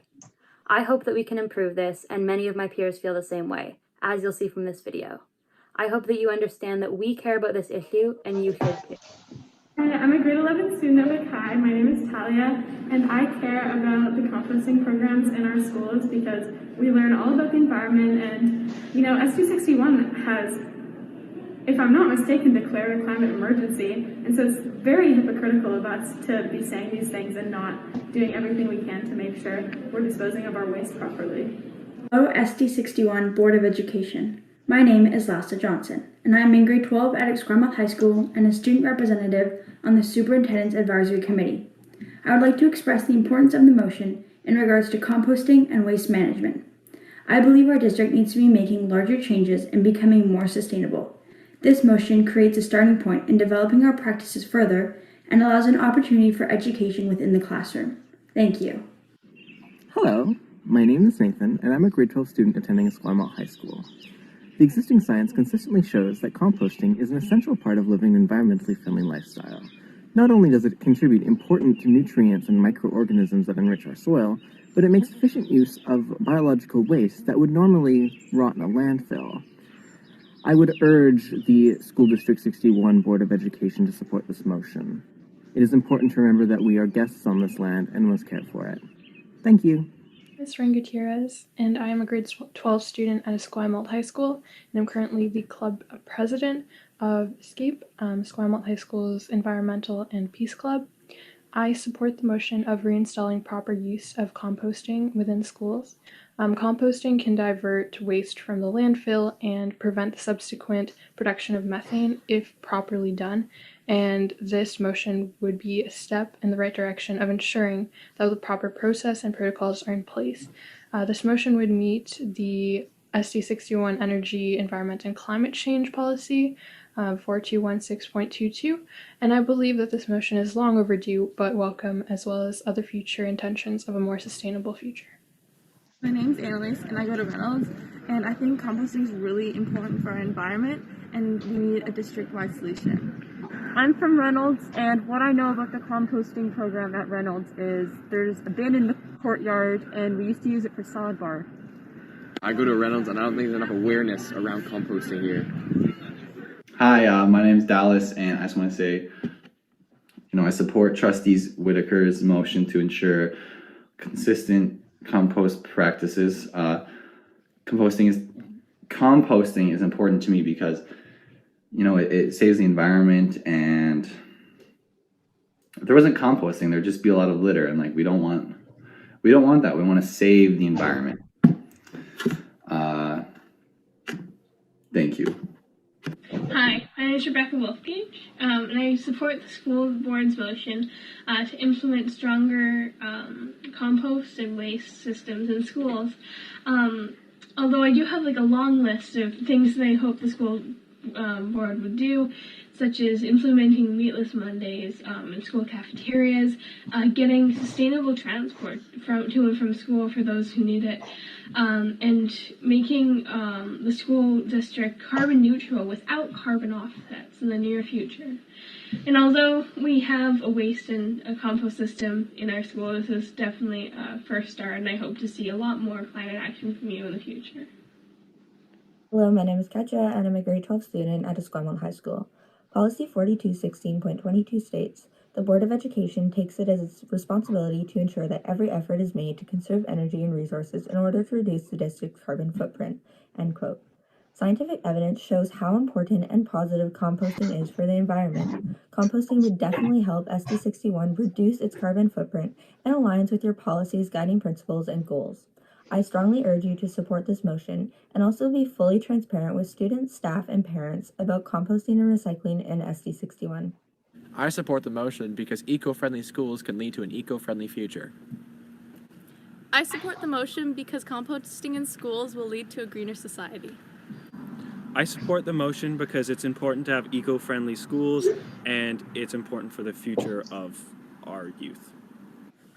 I hope that we can improve this, and many of my peers feel the same way, as you'll see from this video. I hope that you understand that we care about this issue, and you should too. Hi, I'm a grade 11 student at WCHI. My name is Talia, and I care about the composting programs in our schools because we learn all about the environment, and you know, SD61 has, if I'm not mistaken, declared a climate emergency, and so it's very hypocritical of us to be saying these things and not doing everything we can to make sure we're disposing of our waste properly. Hello, SD61 Board of Education. My name is Lassa Johnson, and I am in grade 12 at Esquimalt High School and a student representative on the Superintendent's Advisory Committee. I would like to express the importance of the motion in regards to composting and waste management. I believe our district needs to be making larger changes and becoming more sustainable. This motion creates a starting point in developing our practices further and allows an opportunity for education within the classroom. Thank you. Hello, my name is Nathan, and I'm a grade 12 student attending Esquimalt High School. The existing science consistently shows that composting is an essential part of living an environmentally friendly lifestyle. Not only does it contribute important nutrients and microorganisms that enrich our soil, but it makes efficient use of biological waste that would normally rot in a landfill. I would urge the School District 61 Board of Education to support this motion. It is important to remember that we are guests on this land and must care for it. Thank you. I'm Ren Gutierrez, and I am a grade 12 student at Esquimalt High School, and I'm currently the club president of ESCAPE, Esquimalt High School's Environmental and Peace Club. I support the motion of reinstalling proper use of composting within schools. Composting can divert waste from the landfill and prevent the subsequent production of methane if properly done, and this motion would be a step in the right direction of ensuring that the proper process and protocols are in place. This motion would meet the SD61 Energy, Environment, and Climate Change Policy 4216.22, and I believe that this motion is long overdue but welcome, as well as other future intentions of a more sustainable future. My name's Annalise, and I go to Reynolds, and I think composting is really important for our environment, and we need a district-wide solution. I'm from Reynolds, and what I know about the composting program at Reynolds is there's a bin in the courtyard, and we used to use it for salad bar. I go to Reynolds, and I don't think there's enough awareness around composting here. Hi, my name is Dallas, and I just want to say, I support Trustees Whitaker's motion to ensure consistent compost practices. Composting is important to me because, it saves the environment, and if there wasn't composting, there'd just be a lot of litter, and we don't want that. We want to save the environment. Thank you. Hi, my name is Rebecca Wolfgate, and I support the school board's motion to implement stronger compost and waste systems in schools. Although I do have a long list of things that I hope the school board would do, such as implementing meatless Mondays in school cafeterias, getting sustainable transport to and from school for those who need it, and making the school district carbon neutral without carbon offsets in the near future. And although we have a waste and a compost system in our school, this is definitely a first start, and I hope to see a lot more climate action from you in the future. Hello, my name is Katja, and I'm a grade 12 student at Esquimalt High School. Policy 4216.22 states, the Board of Education takes it as its responsibility to ensure that every effort is made to conserve energy and resources in order to reduce the district's carbon footprint, end quote. Scientific evidence shows how important and positive composting is for the environment. Composting would definitely help SD61 reduce its carbon footprint and aligns with your policy's guiding principles and goals. I strongly urge you to support this motion and also be fully transparent with students, staff, and parents about composting and recycling in SD61. I support the motion because eco-friendly schools can lead to an eco-friendly future. I support the motion because composting in schools will lead to a greener society. I support the motion because it's important to have eco-friendly schools and it's important for the future of our youth.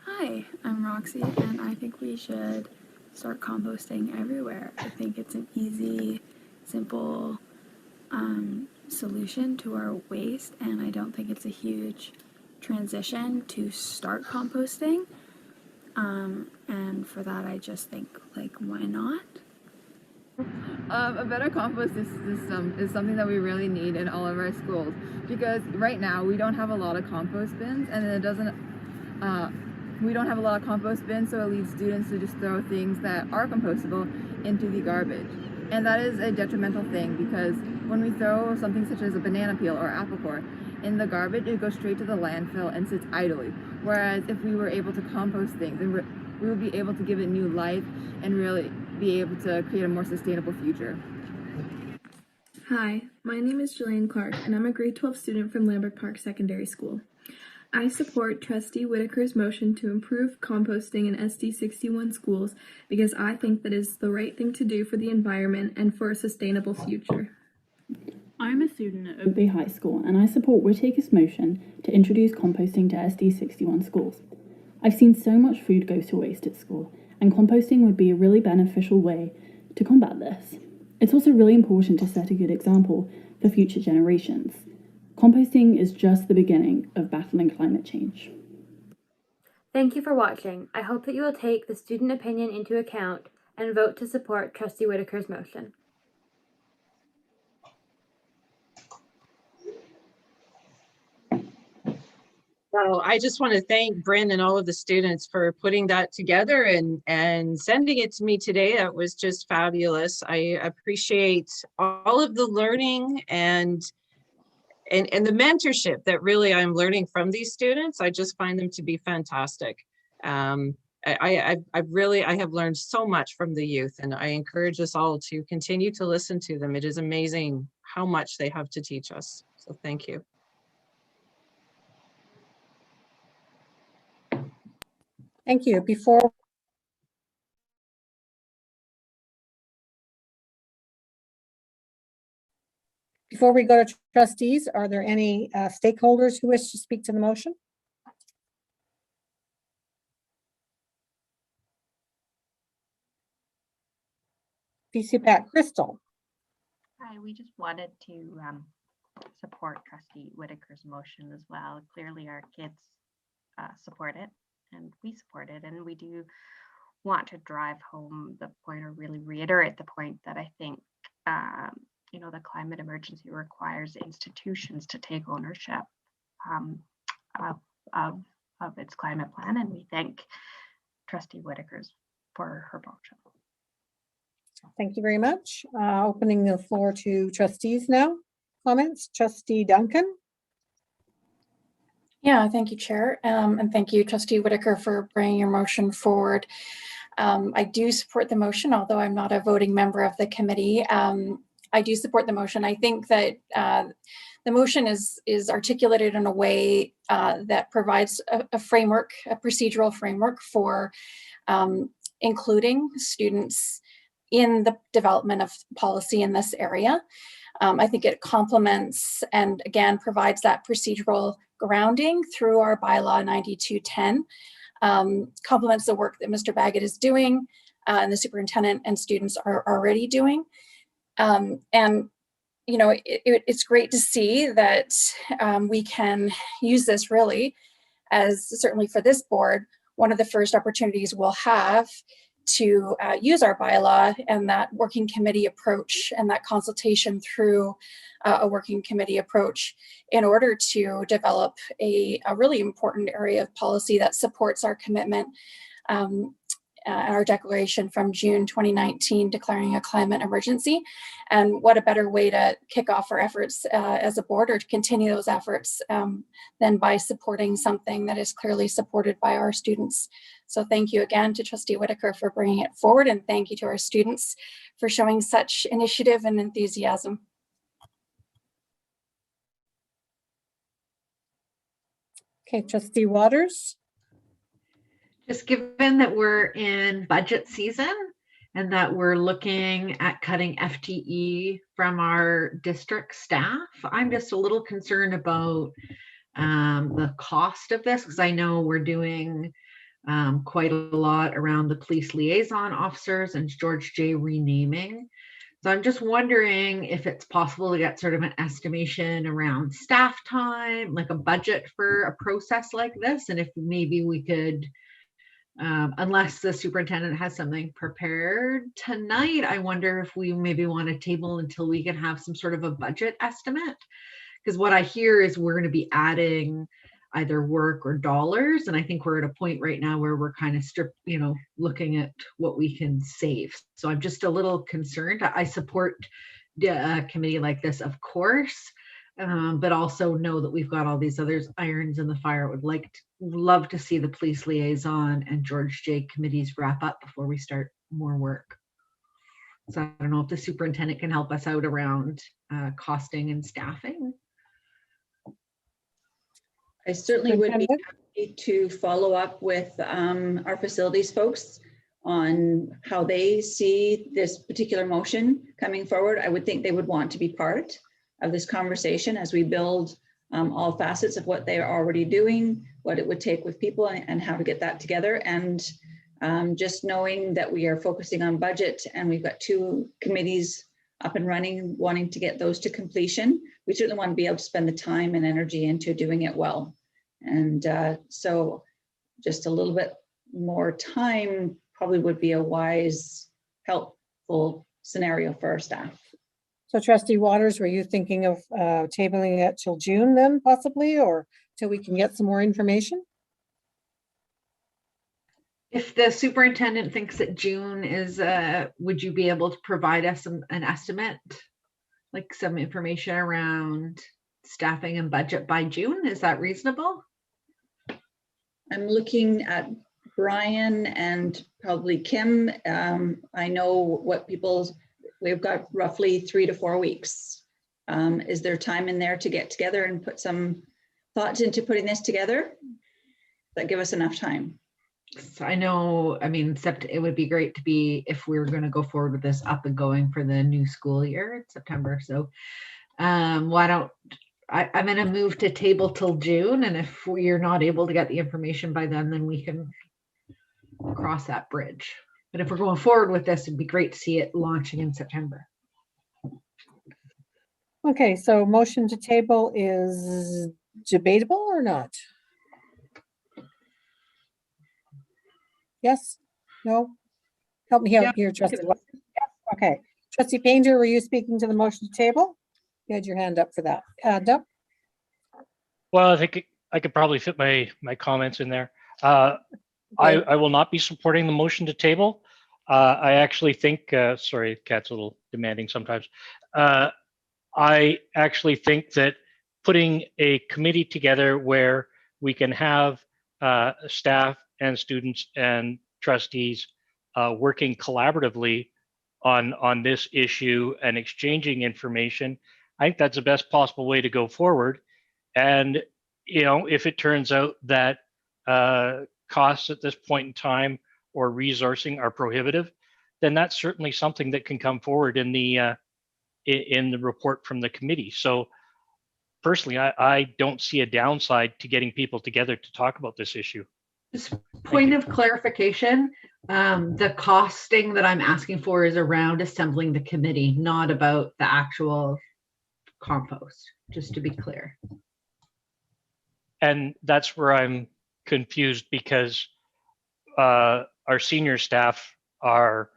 Hi, I'm Roxy, and I think we should start composting everywhere. I think it's an easy, simple solution to our waste, and I don't think it's a huge transition to start composting. And for that, I just think, why not? A better compost system is something that we really need in all of our schools, because right now we don't have a lot of compost bins, and we don't have a lot of compost bins, so it leads students to just throw things that are compostable into the garbage. And that is a detrimental thing, because when we throw something such as a banana peel or apple core in the garbage, it goes straight to the landfill and sits idly. Whereas if we were able to compost things, we would be able to give it new life and really be able to create a more sustainable future. Hi, my name is Jillian Clark, and I'm a grade 12 student from Lambert Park Secondary School. I support Trustee Whitaker's motion to improve composting in SD61 schools because I think that is the right thing to do for the environment and for a sustainable future. I'm a student at Oak Bay High School, and I support Whitaker's motion to introduce composting to SD61 schools. I've seen so much food go to waste at school, and composting would be a really beneficial way to combat this. It's also really important to set a good example for future generations. Composting is just the beginning of battling climate change. Thank you for watching. I hope that you will take the student opinion into account and vote to support Trustee Whitaker's motion. So I just want to thank Bryn and all of the students for putting that together and sending it to me today. That was just fabulous. I appreciate all of the learning and the mentorship that really I'm learning from these students. I just find them to be fantastic. I have learned so much from the youth, and I encourage us all to continue to listen to them. It is amazing how much they have to teach us. So thank you. Thank you. Before we go to trustees, are there any stakeholders who wish to speak to the motion? PCPAC, Crystal. Hi, we just wanted to support Trustee Whitaker's motion as well. Clearly our kids support it and we support it, and we do want to drive home the point or really reiterate the point that I think you know, the climate emergency requires institutions to take ownership of, of its climate plan. And we thank Trustee Whitaker's for her motion. Thank you very much. Opening the floor to trustees now. Comments, Trustee Duncan. Yeah, thank you, Chair. And thank you, Trustee Whitaker, for bringing your motion forward. I do support the motion, although I'm not a voting member of the committee. I do support the motion. I think that the motion is articulated in a way that provides a framework, a procedural framework for including students in the development of policy in this area. I think it complements and again provides that procedural grounding through our bylaw 9210. Complements the work that Mr. Baggett is doing and the superintendent and students are already doing. And you know, it's great to see that we can use this really as, certainly for this board, one of the first opportunities we'll have to use our bylaw and that working committee approach and that consultation through a working committee approach in order to develop a really important area of policy that supports our commitment, our declaration from June 2019 declaring a climate emergency. And what a better way to kick off our efforts as a board or to continue those efforts than by supporting something that is clearly supported by our students. So thank you again to Trustee Whitaker for bringing it forward, and thank you to our students for showing such initiative and enthusiasm. Okay, Trustee Waters. Just given that we're in budget season and that we're looking at cutting FTE from our district staff, I'm just a little concerned about the cost of this, because I know we're doing quite a lot around the police liaison officers and George J. renaming. So I'm just wondering if it's possible to get sort of an estimation around staff time, like a budget for a process like this, and if maybe we could, unless the superintendent has something prepared tonight, I wonder if we maybe want to table until we can have some sort of a budget estimate. Because what I hear is we're going to be adding either work or dollars. And I think we're at a point right now where we're kind of looking at what we can save. So I'm just a little concerned. I support a committee like this, of course, but also know that we've got all these other irons in the fire. Would love to see the police liaison and George J committees wrap up before we start more work. So I don't know if the superintendent can help us out around costing and staffing. I certainly would be happy to follow up with our facilities folks on how they see this particular motion coming forward. I would think they would want to be part of this conversation as we build all facets of what they are already doing, what it would take with people and how to get that together. And just knowing that we are focusing on budget and we've got 2 committees up and running, wanting to get those to completion, we certainly want to be able to spend the time and energy into doing it well. And so just a little bit more time probably would be a wise, helpful scenario for our staff. So Trustee Waters, were you thinking of tabling it till June then possibly, or till we can get some more information? If the superintendent thinks that June is, would you be able to provide us an estimate, like some information around staffing and budget by June? Is that reasonable? I'm looking at Brian and probably Kim. I know what we've got roughly 3 to 4 weeks. Is there time in there to get together and put some thought into putting this together? Does that give us enough time? So I know, I mean, it would be great to be, if we were going to go forward with this, up and going for the new school year in September. So why don't, I'm going to move to table till June. And if we're not able to get the information by then we can cross that bridge. But if we're going forward with this, it'd be great to see it launching in September. Okay, so motion to table is debatable or not? Yes? No? Help me out here, Trustee. Okay. Trustee Painter, were you speaking to the motion to table? You had your hand up for that. Deb? Well, I think I could probably fit my comments in there. I will not be supporting the motion to table. I actually think, sorry, Kat's a little demanding sometimes. I actually think that putting a committee together where we can have staff and students and trustees working collaboratively on this issue and exchanging information, I think that's the best possible way to go forward. And if it turns out that costs at this point in time or resourcing are prohibitive, then that's certainly something that can come forward in the report from the committee. So personally, I don't see a downside to getting people together to talk about this issue. Just point of clarification, the costing that I'm asking for is around assembling the committee, not about the actual compost, just to be clear. And that's where I'm confused, because our senior staff are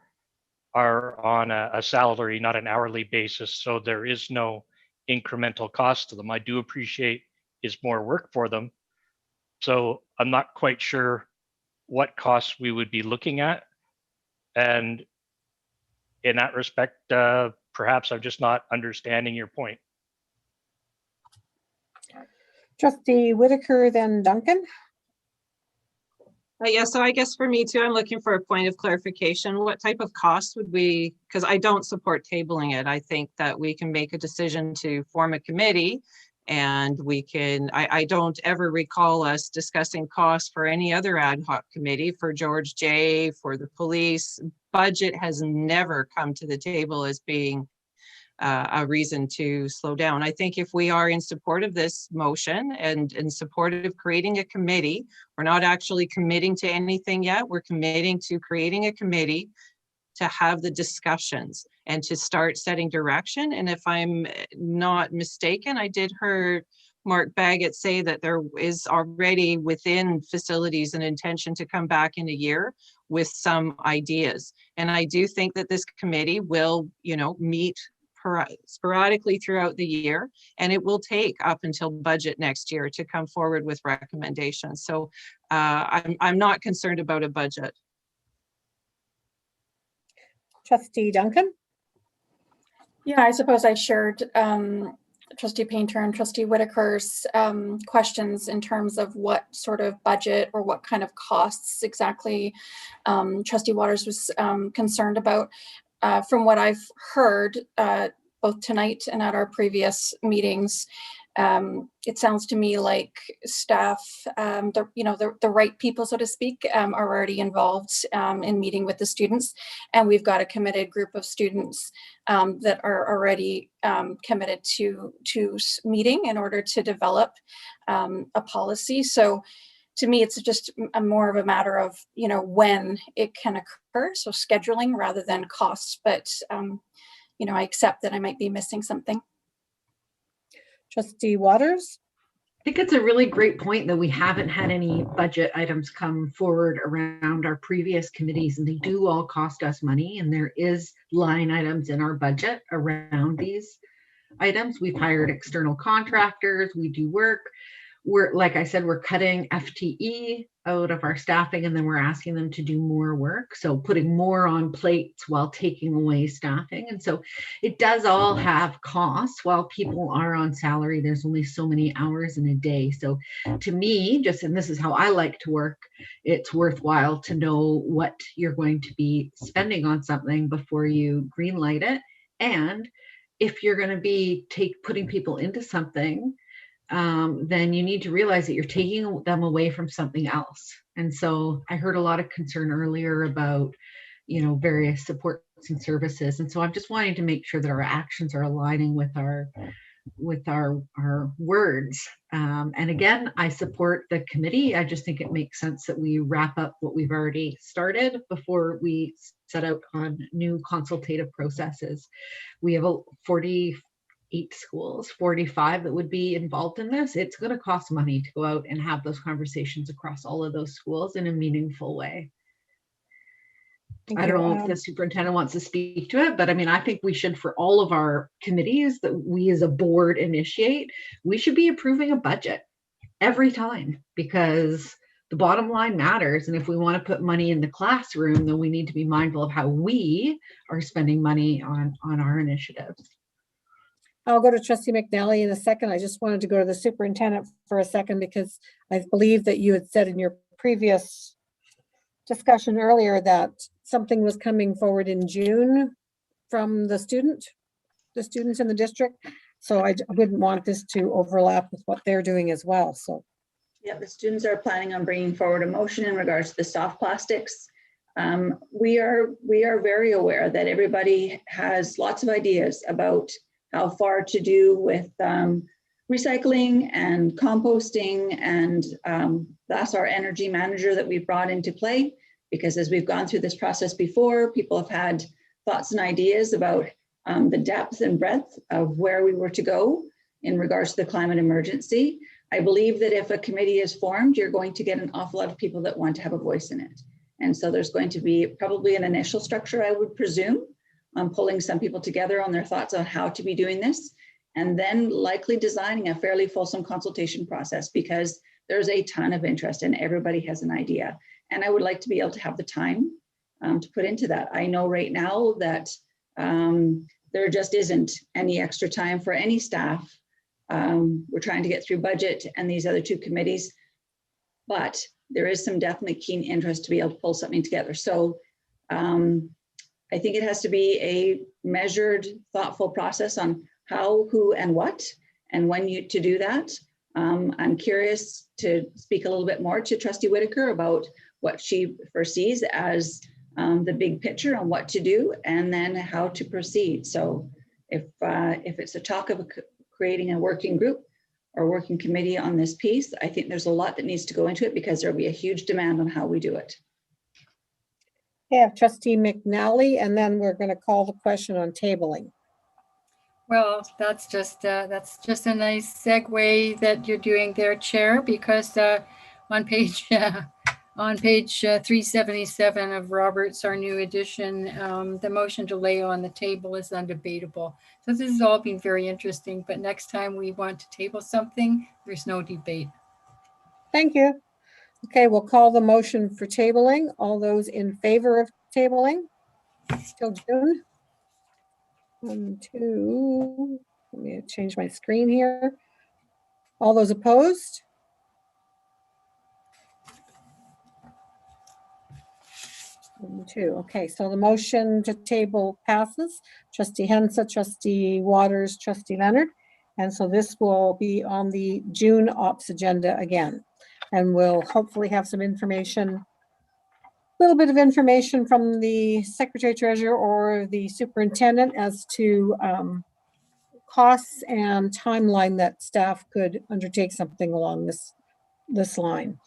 on a salary, not an hourly basis. So there is no incremental cost to them. I do appreciate it's more work for them. So I'm not quite sure what costs we would be looking at. And in that respect, perhaps I'm just not understanding your point. Trustee Whitaker, then Duncan. Yeah, so I guess for me too, I'm looking for a point of clarification. What type of cost would we, because I don't support tabling it. I think that we can make a decision to form a committee, and we can, I don't ever recall us discussing costs for any other ad hoc committee, for George J, for the police. Budget has never come to the table as being a reason to slow down. I think if we are in support of this motion and in support of creating a committee, we're not actually committing to anything yet. We're committing to creating a committee to have the discussions and to start setting direction. And if I'm not mistaken, I did hear Mark Baggett say that there is already within facilities an intention to come back in a year with some ideas. And I do think that this committee will, meet sporadically throughout the year, and it will take up until budget next year to come forward with recommendations. So I'm not concerned about a budget. Trustee Duncan. Yeah, I suppose I shared Trustee Painter and Trustee Whitaker's questions in terms of what sort of budget or what kind of costs exactly Trustee Waters was concerned about. From what I've heard, both tonight and at our previous meetings, it sounds to me like staff, the right people, so to speak, are already involved in meeting with the students. And we've got a committed group of students that are already committed to meeting in order to develop a policy. So to me, it's just more of a matter of, when it can occur. So scheduling rather than costs, but, I accept that I might be missing something. Trustee Waters. I think it's a really great point that we haven't had any budget items come forward around our previous committees, and they do all cost us money, and there is line items in our budget around these items. We've hired external contractors, we do work. We're, like I said, we're cutting FTE out of our staffing, and then we're asking them to do more work. So putting more on plates while taking away staffing. And so it does all have costs. While people are on salary, there's only so many hours in a day. So to me, and this is how I like to work, it's worthwhile to know what you're going to be spending on something before you greenlight it. And if you're going to be putting people into something, then you need to realize that you're taking them away from something else. And so I heard a lot of concern earlier about, various supports and services. And so I'm just wanting to make sure that our actions are aligning with our words. And again, I support the committee. I just think it makes sense that we wrap up what we've already started before we set out on new consultative processes. We have 48 schools, 45 that would be involved in this. It's going to cost money to go out and have those conversations across all of those schools in a meaningful way. Thank I don't you. know if the superintendent wants to speak to it, but I mean, I think we should, for all of our committees that we as a board initiate, we should be approving a budget every time, because the bottom line matters. And if we want to put money in the classroom, then we need to be mindful of how we are spending money on our initiatives. I'll go to Trustee McNally in a second. I just wanted to go to the superintendent for a second, because I believe that you had said in your previous discussion earlier that something was coming forward in June from the students in the district. So I wouldn't want this to overlap with what they're doing as well. So yeah, the students are planning on bringing forward a motion in regards to the soft plastics. We are very aware that everybody has lots of ideas about how far to do with recycling and composting, and that's our energy manager that we've brought into play, because as we've gone through this process before, people have had thoughts and ideas about the depth and breadth of where we were to go in regards to the climate emergency. I believe that if a committee is formed, you're going to get an awful lot of people that want to have a voice in it. And so there's going to be probably an initial structure, I would presume, pulling some people together on their thoughts on how to be doing this, and then likely designing a fairly fulsome consultation process, because there's a ton of interest and everybody has an idea. And I would like to be able to have the time to put into that. I know right now that there just isn't any extra time for any staff. We're trying to get through budget and these other two committees, but there is some definitely keen interest to be able to pull something together. So I think it has to be a measured, thoughtful process on how, who, and what, and when to do that. I'm curious to speak a little bit more to Trustee Whitaker about what she foresees as the big picture on what to do, and then how to proceed. So if it's a talk of creating a working group or working committee on this piece, I think there's a lot that needs to go into it, because there'll be a huge demand on how we do it. yeah, Trustee McNally, and then we're going to call the question on tabling. Well, that's just a nice segue that you're doing there, Chair, because on page 377 of Roberts, our new edition, the motion to lay on the table is undebatable. So this has all been very interesting, but next time we want to table something, there's no debate. Thank you. Okay, we'll call the motion for tabling. All those in favor of tabling till June? 1, 2, let me change my screen here. All those opposed? One, 2. Okay, so the motion to table passes. Trustee Hensa, Trustee Waters, Trustee Leonard. And so this will be on the June ops agenda again. And we'll hopefully have some information, a little bit of information from the Secretary Treasurer or the Superintendent as to costs and timeline that staff could undertake something along this line.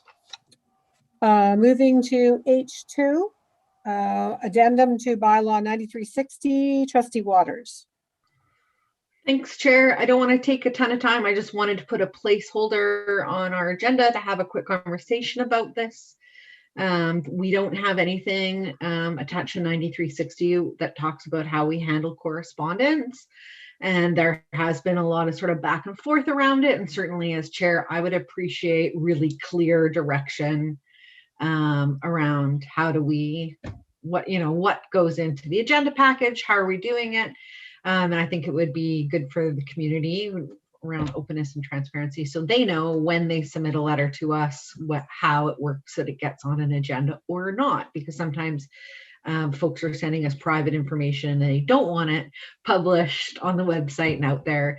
Moving to H2, addendum to bylaw 9360, Trustee Waters. Thanks, Chair. I don't want to take a ton of time. I just wanted to put a placeholder on our agenda to have a quick conversation about this. We don't have anything attached to 9360 that talks about how we handle correspondence. And there has been a lot of sort of back and forth around it. And certainly as chair, I would appreciate really clear direction around how do we, what goes into the agenda package, how are we doing it? And I think it would be good for the community around openness and transparency, so they know when they submit a letter to us, how it works, that it gets on an agenda or not, because sometimes folks are sending us private information and they don't want it published on the website and out there.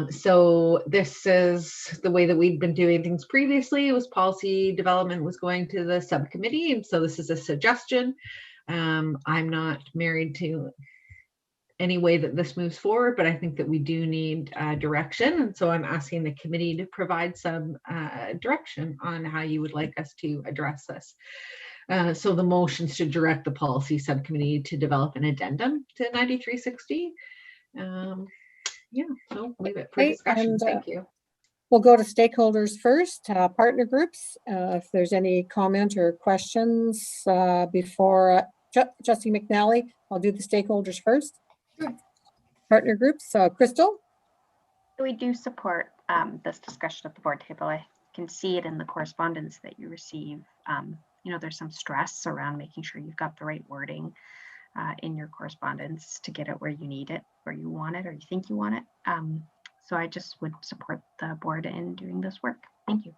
So this is the way that we'd been doing things previously. It was policy development was going to the subcommittee, and so this is a suggestion. I'm not married to any way that this moves forward, but I think that we do need direction. And so I'm asking the committee to provide some direction on how you would like us to address this. So the motions to direct the policy subcommittee to develop an addendum to 9360. Yeah, so leave it for discussion. And, thank you. We'll go to stakeholders first, partner groups. If there's any comment or questions before Trustee McNally, I'll do the stakeholders first. Sure. Partner groups, Crystal? We do support this discussion at the board table. I can see it in the correspondence that you receive. You know, there's some stress around making sure you've got the right wording in your correspondence to get it where you need it, where you want it, or you think you want it. So I just would support the board in doing this work. Thank you.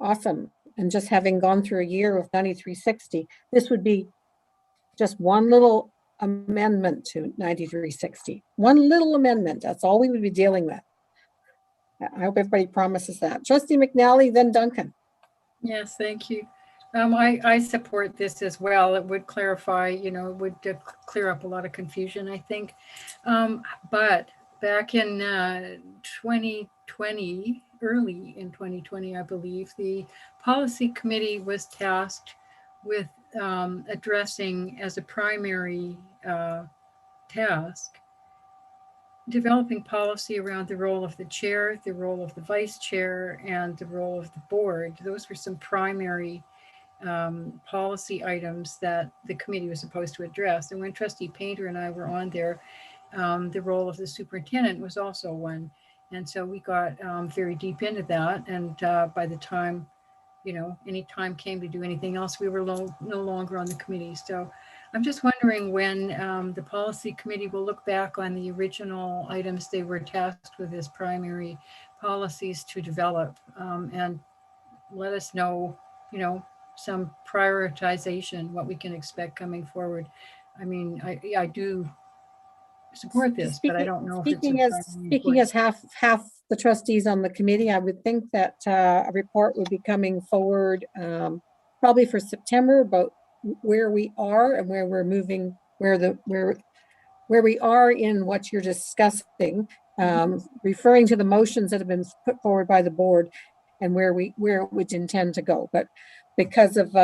Awesome. And just having gone through a year of 9360, this would be just one little amendment to 9360. One little amendment. That's all we would be dealing with. I hope everybody promises that. Trustee McNally, then Duncan. Yes, thank you. I support this as well. It would clarify, you know, it would clear up a lot of confusion, I think. But back in 2020, early in 2020, I believe, the policy committee was tasked with addressing as a primary task, developing policy around the role of the chair, the role of the vice chair, and the role of the board. Those were some primary policy items that the committee was supposed to address. And when Trustee Painter and I were on there, the role of the superintendent was also one. And so we got very deep into that. And by the time, you know, any time came to do anything else, we were no longer on the committee. So I'm just wondering when the policy committee will look back on the original items they were tasked with as primary policies to develop, and let us know, you know, some prioritization, what we can expect coming forward. I mean, I do support this, but I don't know if it's speaking as half the trustees on the committee, I would think that a report would be coming forward probably for September about where we are and where we're moving, where we are in what you're discussing, referring to the motions that have been put forward by the board and where it would intend to go. But because of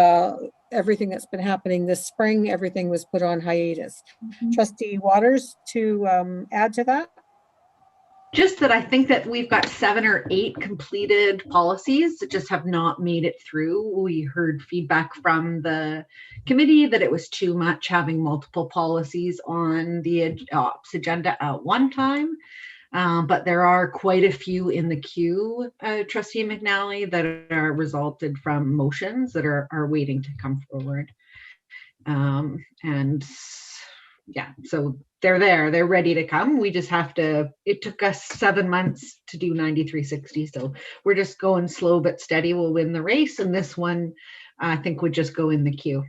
everything that's been happening this spring, everything was put on hiatus. Trustee Waters, to add to that? Just that I think that we've got 7 or 8 completed policies that just have not made it through. We heard feedback from the committee that it was too much having multiple policies on the agenda at one time. But there are quite a few in the queue, Trustee McNally, that are resulted from motions that are waiting to come forward. And yeah, so they're ready to come. We just have to, it took us 7 months to do 9360. So we're just going slow but steady. We'll win the race. And this one, I think, would just go in the queue.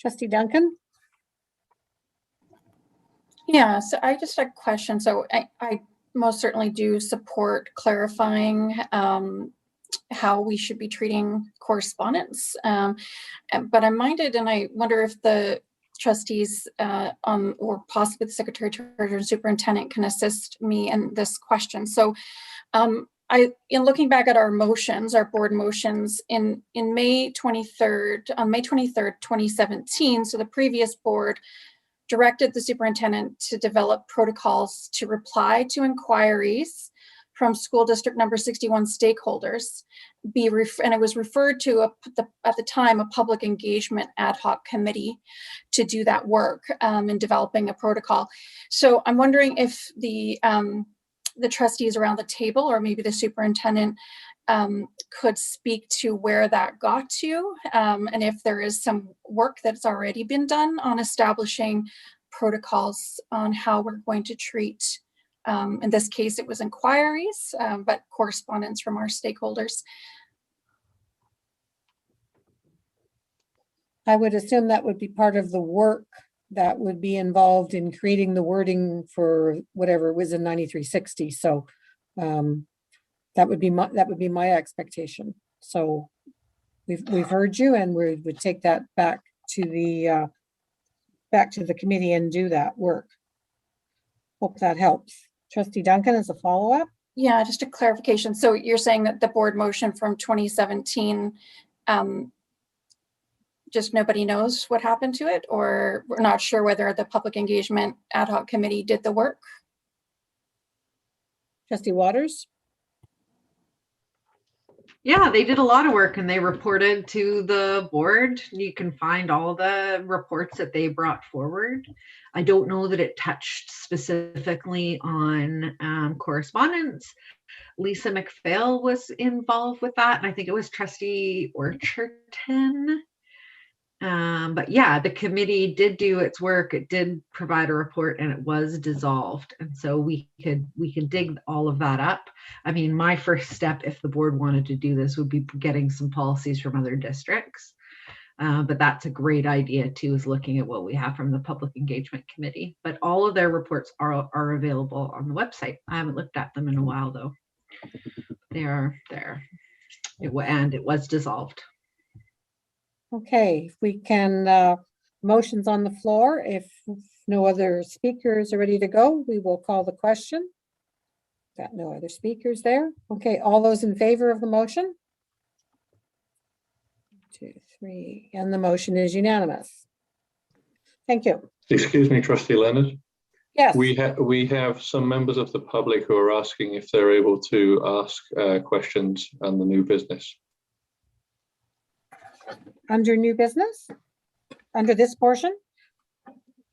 Trustee Duncan? Yeah, so I just had a question. So I most certainly do support clarifying how we should be treating correspondence. But I'm minded, and I wonder if the trustees or possibly the Secretary Treasurer and Superintendent can assist me in this question. So in looking back at our motions, our board motions on May 23rd, 2017, so the previous board directed the superintendent to develop protocols to reply to inquiries from school district number 61 stakeholders, and it was referred to at the time a public engagement ad hoc committee to do that work in developing a protocol. So I'm wondering if the trustees around the table, or maybe the superintendent, could speak to where that got to, and if there is some work that's already been done on establishing protocols on how we're going to treat, in this case it was inquiries, but correspondence from our stakeholders. I would assume that would be part of the work that would be involved in creating the wording for whatever was in 9360. So that would be my expectation. So we've heard you, and we would take that back to the committee and do that work. Hope that helps. Trustee Duncan, as a follow-up. Yeah, just a clarification. So you're saying that the board motion from 2017, just nobody knows what happened to it, or we're not sure whether the public engagement ad hoc committee did the work? Trustee Waters. Yeah, they did a lot of work and they reported to the board. You can find all the reports that they brought forward. I don't know that it touched specifically on correspondence. Lisa McPhail was involved with that, and I think it was Trustee Orcherton. But yeah, the committee did do its work. It did provide a report, and it was dissolved. And so we could dig all of that up. I mean, my first step, if the board wanted to do this, would be getting some policies from other districts. But that's a great idea too, is looking at what we have from the Public Engagement Committee. But all of their reports are available on the website. I haven't looked at them in a while though. They are there. And it was dissolved. Okay, if we can, motions on the floor. If no other speakers are ready to go, we will call the question. Got no other speakers there. Okay, all those in favor of the motion? 2, 3, and the motion is unanimous. Thank you. Excuse me, Trustee Leonard. Yes. We have some members of the public who are asking if they're able to ask questions on the new business. Under new business? Under this portion?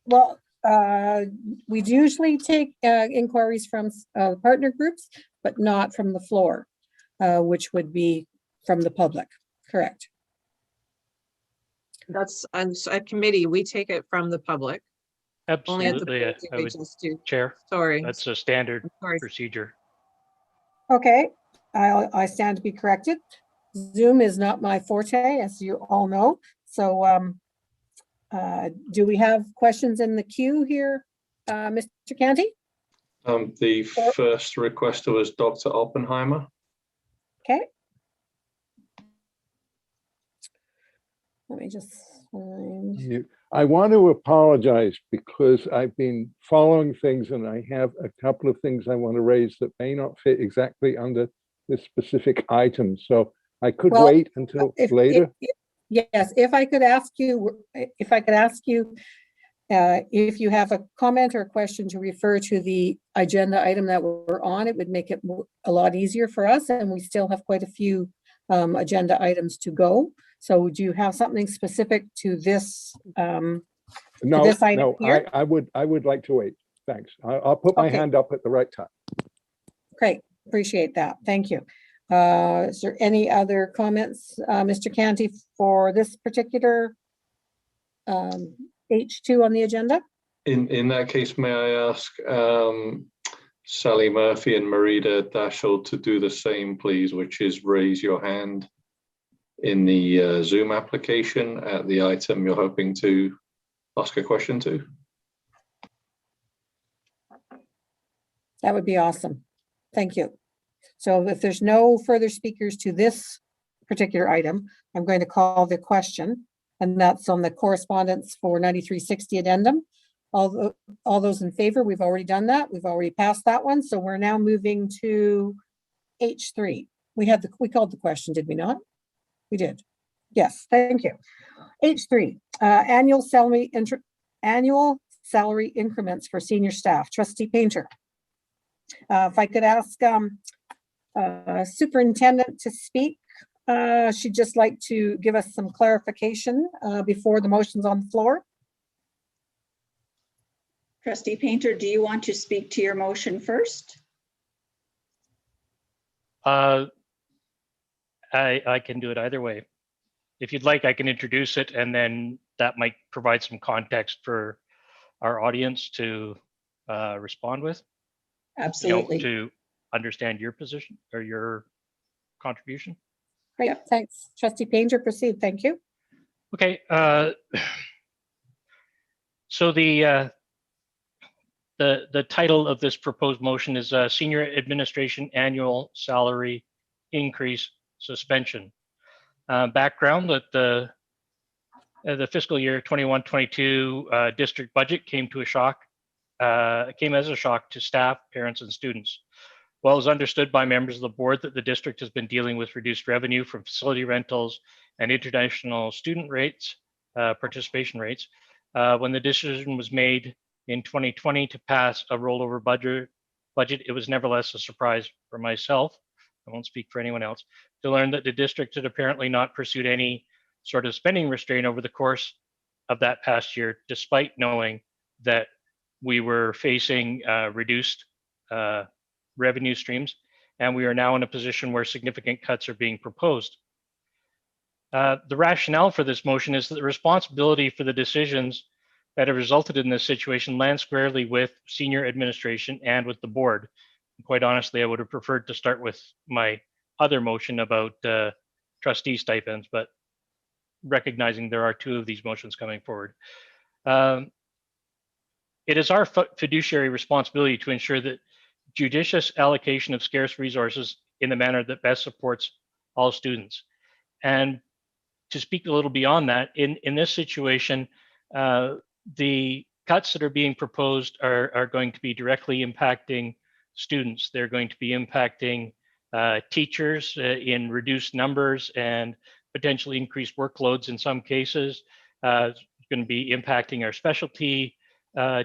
Well, we usually take inquiries from partner groups, but not from the floor, which would be from the public, correct? That's on a committee. We take it from the public. Absolutely. I would, Chair. Sorry. That's a standard procedure. Okay, I stand to be corrected. Zoom is not my forte, as you all know. So do we have questions in the queue here, Mr. Canty? The first requester was Dr. Oppenheimer. Okay. Let me just find. I want to apologize because I've been following things and I have a couple of things I want to raise that may not fit exactly under this specific item. So I could wait until later. Yes, if I could ask you, if you have a comment or a question to refer to the agenda item that we're on, it would make it a lot easier for us, and we still have quite a few agenda items to go. So do you have something specific to this? No, item here? I would like to wait. Thanks. I'll put my hand up at the right time. Great, appreciate that. Thank you. Is there any other comments, Mr. Canty, for this particular H2 on the agenda? In that case, may I ask Sally Murphy and Marita Dashel to do the same, please, which is raise your hand in the Zoom application at the item you're hoping to ask a question to. That would be awesome. Thank you. So if there's no further speakers to this particular item, I'm going to call the question, and that's on the correspondence for 9360 addendum. All those in favor, we've already done that. We've already passed that one. So we're now moving to H3. We called the question, did we not? We did. Yes, thank you. H3, annual salary increments for senior staff. Trustee Painter. If I could ask Superintendent to speak. She'd just like to give us some clarification before the motion's on the floor. Trustee Painter, do you want to speak to your motion first? I can do it either way. If you'd like, I can introduce it, and then that might provide some context for our audience to respond with. Absolutely. To understand your position or your contribution. Great, thanks. Trustee Painter, proceed. Thank you. Okay. So the title of this proposed motion is Senior Administration Annual Salary Increase Suspension. Background that the fiscal year 21-22 district budget came as a shock to staff, parents, and students. While it was understood by members of the board that the district has been dealing with reduced revenue from facility rentals and international student rates, participation rates, when the decision was made in 2020 to pass a rollover budget, it was nevertheless a surprise for myself, I won't speak for anyone else, to learn that the district had apparently not pursued any sort of spending restraint over the course of that past year, despite knowing that we were facing reduced revenue streams, and we are now in a position where significant cuts are being proposed. The rationale for this motion is that the responsibility for the decisions that have resulted in this situation lands squarely with senior administration and with the board. And quite honestly, I would have preferred to start with my other motion about trustee stipends, but recognizing there are two of these motions coming forward. It is our fiduciary responsibility to ensure that judicious allocation of scarce resources in the manner that best supports all students. And to speak a little beyond that, in this situation, the cuts that are being proposed are going to be directly impacting students. They're going to be impacting teachers in reduced numbers and potentially increased workloads in some cases. It's going to be impacting our specialty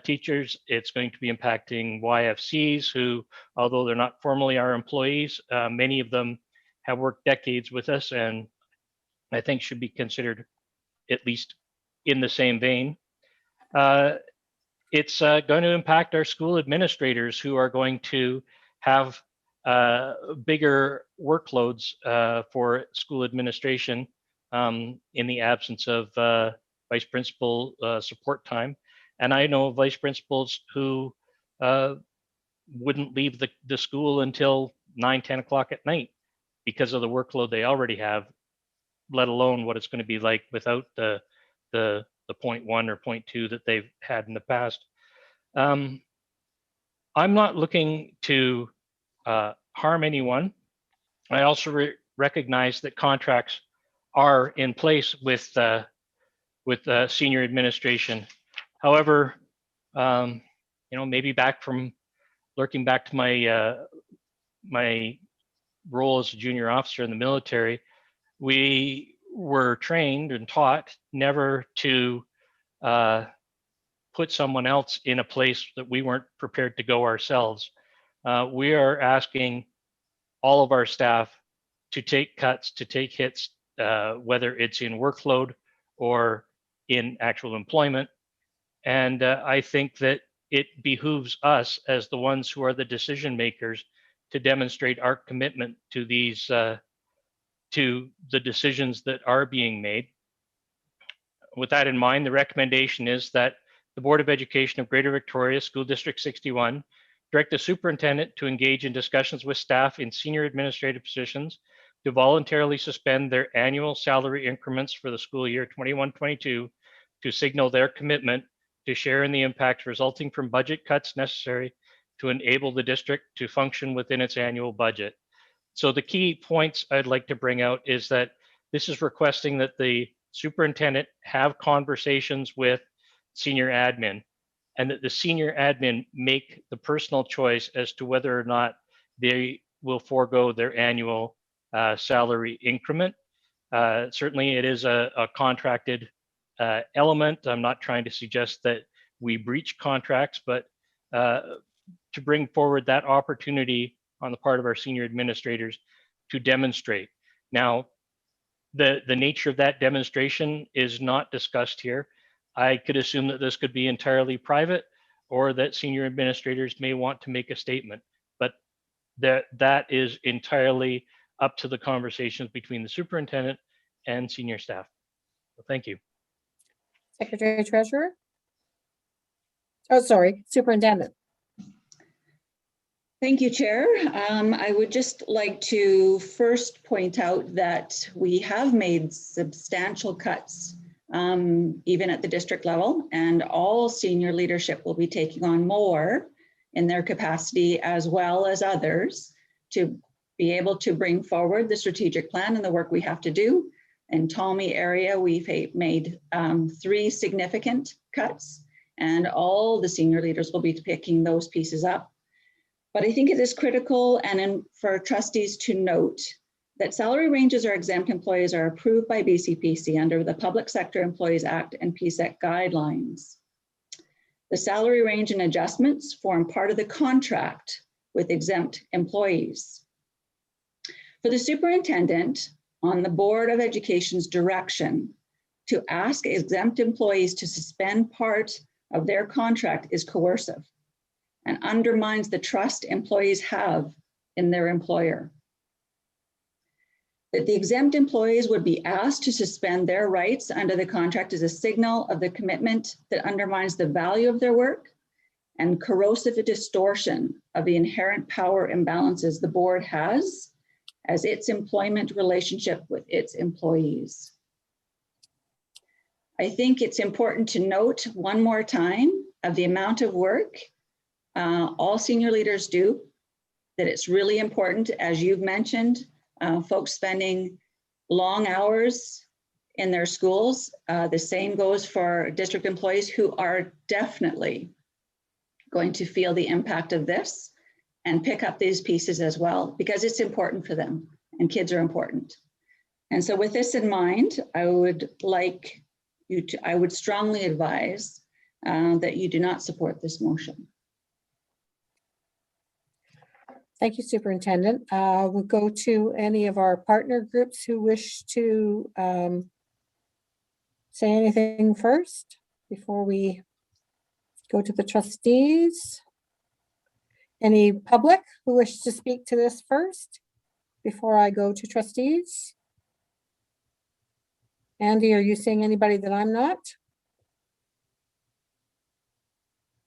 teachers. It's going to be impacting YFCs who, although they're not formally our employees, many of them have worked decades with us and I think should be considered at least in the same vein. It's going to impact our school administrators who are going to have bigger workloads for school administration in the absence of vice principal support time. And I know vice principals who wouldn't leave the school until 9, 10 o'clock at night because of the workload they already have, let alone what it's going to be like without the 0.1 or 0.2 that they've had in the past. I'm not looking to harm anyone. I also recognize that contracts are in place with senior administration. However, maybe lurking back to my role as a junior officer in the military, we were trained and taught never to put someone else in a place that we weren't prepared to go ourselves. We are asking all of our staff to take cuts, to take hits, whether it's in workload or in actual employment. And I think that it behooves us as the ones who are the decision makers to demonstrate our commitment to these to the decisions that are being made. With that in mind, the recommendation is that the Board of Education of Greater Victoria School District 61 direct the superintendent to engage in discussions with staff in senior administrative positions to voluntarily suspend their annual salary increments for the school year 21-22 to signal their commitment to share in the impacts resulting from budget cuts necessary to enable the district to function within its annual budget. So the key points I'd like to bring out is that this is requesting that the superintendent have conversations with senior admin and that the senior admin make the personal choice as to whether or not they will forego their annual salary increment. Certainly it is a contracted element. I'm not trying to suggest that we breach contracts, but to bring forward that opportunity on the part of our senior administrators to demonstrate. Now, the nature of that demonstration is not discussed here. I could assume that this could be entirely private or that senior administrators may want to make a statement, but that is entirely up to the conversations between the superintendent and senior staff. So thank you. Secretary Treasurer? Oh, sorry, Superintendent. Thank you, Chair. I would just like to first point out that we have made substantial cuts, even at the district level, and all senior leadership will be taking on more in their capacity as well as others to be able to bring forward the strategic plan and the work we have to do. In Tommy area, we've made 3 significant cuts, and all the senior leaders will be picking those pieces up. But I think it is critical for trustees to note that salary ranges or exempt employees are approved by BCPC under the Public Sector Employees Act and PSEC guidelines. The salary range and adjustments form part of the contract with exempt employees. For the superintendent, on the Board of Education's direction, to ask exempt employees to suspend part of their contract is coercive and undermines the trust employees have in their employer. That the exempt employees would be asked to suspend their rights under the contract is a signal of the commitment that undermines the value of their work and corrosive distortion of the inherent power imbalances the board has as its employment relationship with its employees. I think it's important to note one more time of the amount of work all senior leaders do, that it's really important, as you've mentioned, folks spending long hours in their schools. The same goes for district employees who are definitely going to feel the impact of this and pick up these pieces as well, because it's important for them and kids are important. And so with this in mind, I would like you to, I would strongly advise that you do not support this motion. Thank you, Superintendent. We'll go to any of our partner groups who wish to say anything first before we go to the trustees. Any public who wish to speak to this first before I go to trustees? Andy, are you seeing anybody that I'm not?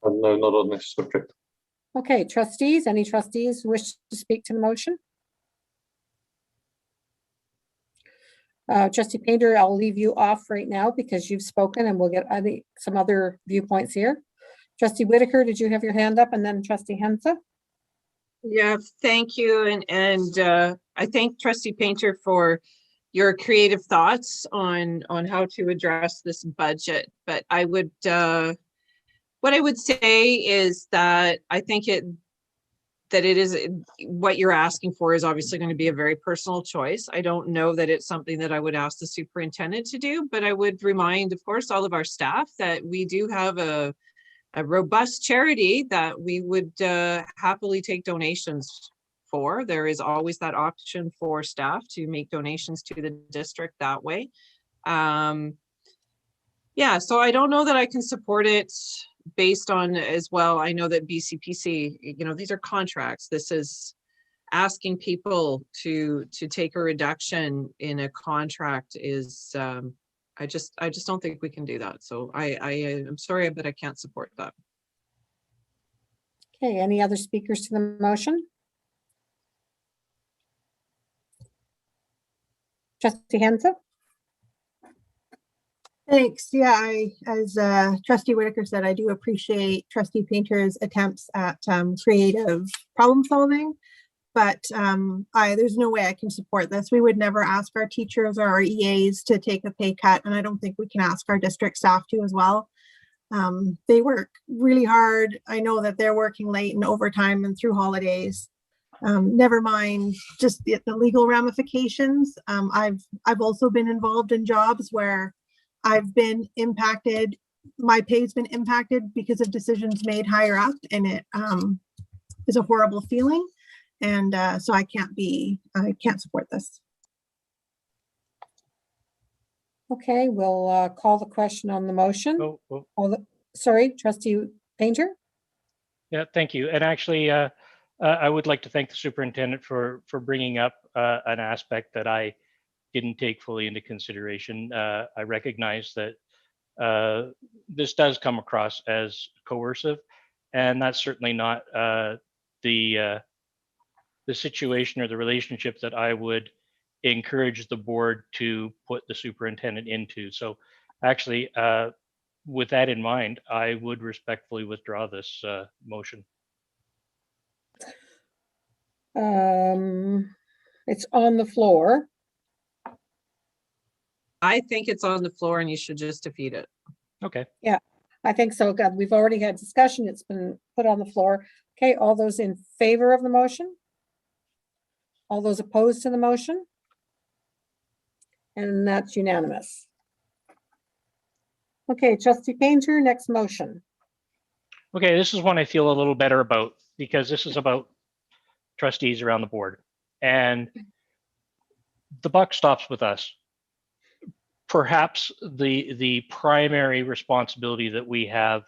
No, not on this subject. Okay, trustees, any trustees who wish to speak to the motion? Trustee Painter, I'll leave you off right now because you've spoken and we'll get some other viewpoints here. Trustee Whitaker, did you have your hand up? And then Trustee Hensa? Yeah, thank you. And I thank Trustee Painter for your creative thoughts on how to address this budget. But I would, what I would say is that I think that it is what you're asking for is obviously going to be a very personal choice. I don't know that it's something that I would ask the superintendent to do, but I would remind, of course, all of our staff that we do have a robust charity that we would happily take donations for. There is always that option for staff to make donations to the district that way. Yeah, so I don't know that I can support it based on as well. I know that BCPC, you know, these are contracts. This is asking people to take a reduction in a contract is, I just don't think we can do that. So I'm sorry, but I can't support that. Okay, any other speakers to the motion? Trustee Hensa? Thanks. Yeah, as Trustee Whitaker said, I do appreciate Trustee Painter's attempts at creative problem solving, but there's no way I can support this. We would never ask our teachers or our EAs to take a pay cut, and I don't think we can ask our district staff to as well. They work really hard. I know that they're working late and overtime and through holidays. Never mind just the legal ramifications. I've also been involved in jobs where I've been impacted, my pay's been impacted because of decisions made higher up, and it is a horrible feeling. And so I can't support this. Okay, we'll call the question on the motion. Sorry, Trustee Painter? Yeah, thank you. And actually, I would like to thank the superintendent for bringing up an aspect that I didn't take fully into consideration. I recognize that this does come across as coercive, and that's certainly not the situation or the relationship that I would encourage the board to put the superintendent into. So actually, with that in mind, I would respectfully withdraw this motion. It's on the floor. I think it's on the floor and you should just defeat it. Okay. Yeah, I think so. God, we've already had discussion. It's been put on the floor. Okay, all those in favor of the motion? All those opposed to the motion? And that's unanimous. Okay, Trustee Painter, next motion. Okay, this is one I feel a little better about because this is about trustees around the board. And the buck stops with us. Perhaps the primary responsibility that we have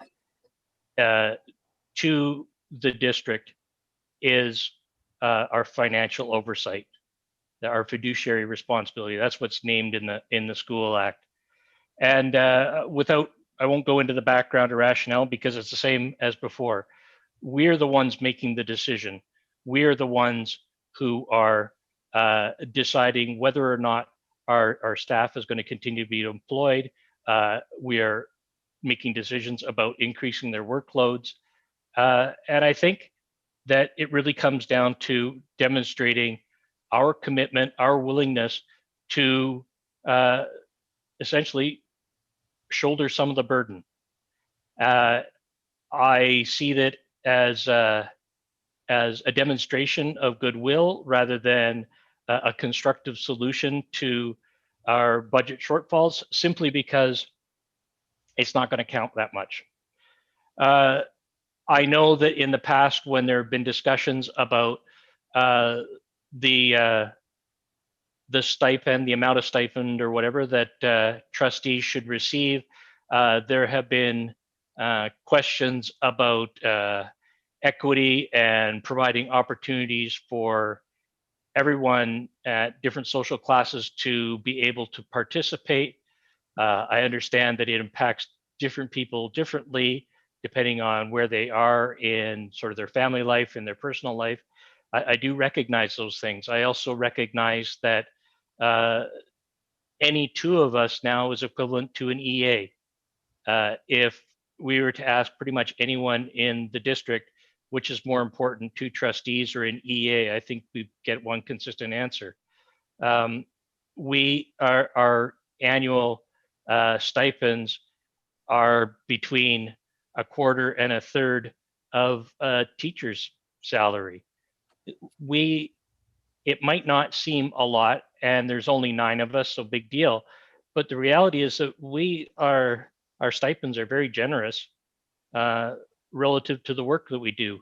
to the district is our financial oversight, our fiduciary responsibility. That's what's named in the School Act. And I won't go into the background or rationale because it's the same as before. We're the ones making the decision. We're the ones who are deciding whether or not our staff is going to continue to be employed. We are making decisions about increasing their workloads. And I think that it really comes down to demonstrating our commitment, our willingness to essentially shoulder some of the burden. I see that as a demonstration of goodwill rather than a constructive solution to our budget shortfalls, simply because it's not going to count that much. I know that in the past, when there have been discussions about the stipend, the amount of stipend or whatever that trustees should receive, there have been questions about equity and providing opportunities for everyone at different social classes to be able to participate. I understand that it impacts different people differently, depending on where they are in sort of their family life and their personal life. I do recognize those things. I also recognize that any two of us now is equivalent to an EA. If we were to ask pretty much anyone in the district, which is more important, two trustees or an EA, I think we get one consistent answer. Our annual stipends are between a quarter and a third of a teacher's salary. It might not seem a lot, and there's only 9 of us, so big deal. But the reality is that our stipends are very generous relative to the work that we do.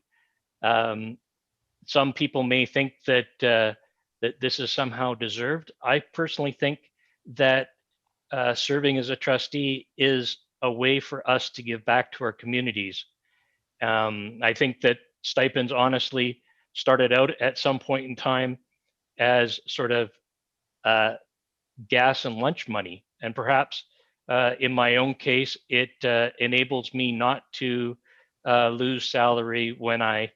Some people may think that that this is somehow deserved. I personally think that serving as a trustee is a way for us to give back to our communities. I think that stipends honestly started out at some point in time as sort of gas and lunch money. And perhaps in my own case, it enables me not to lose salary when I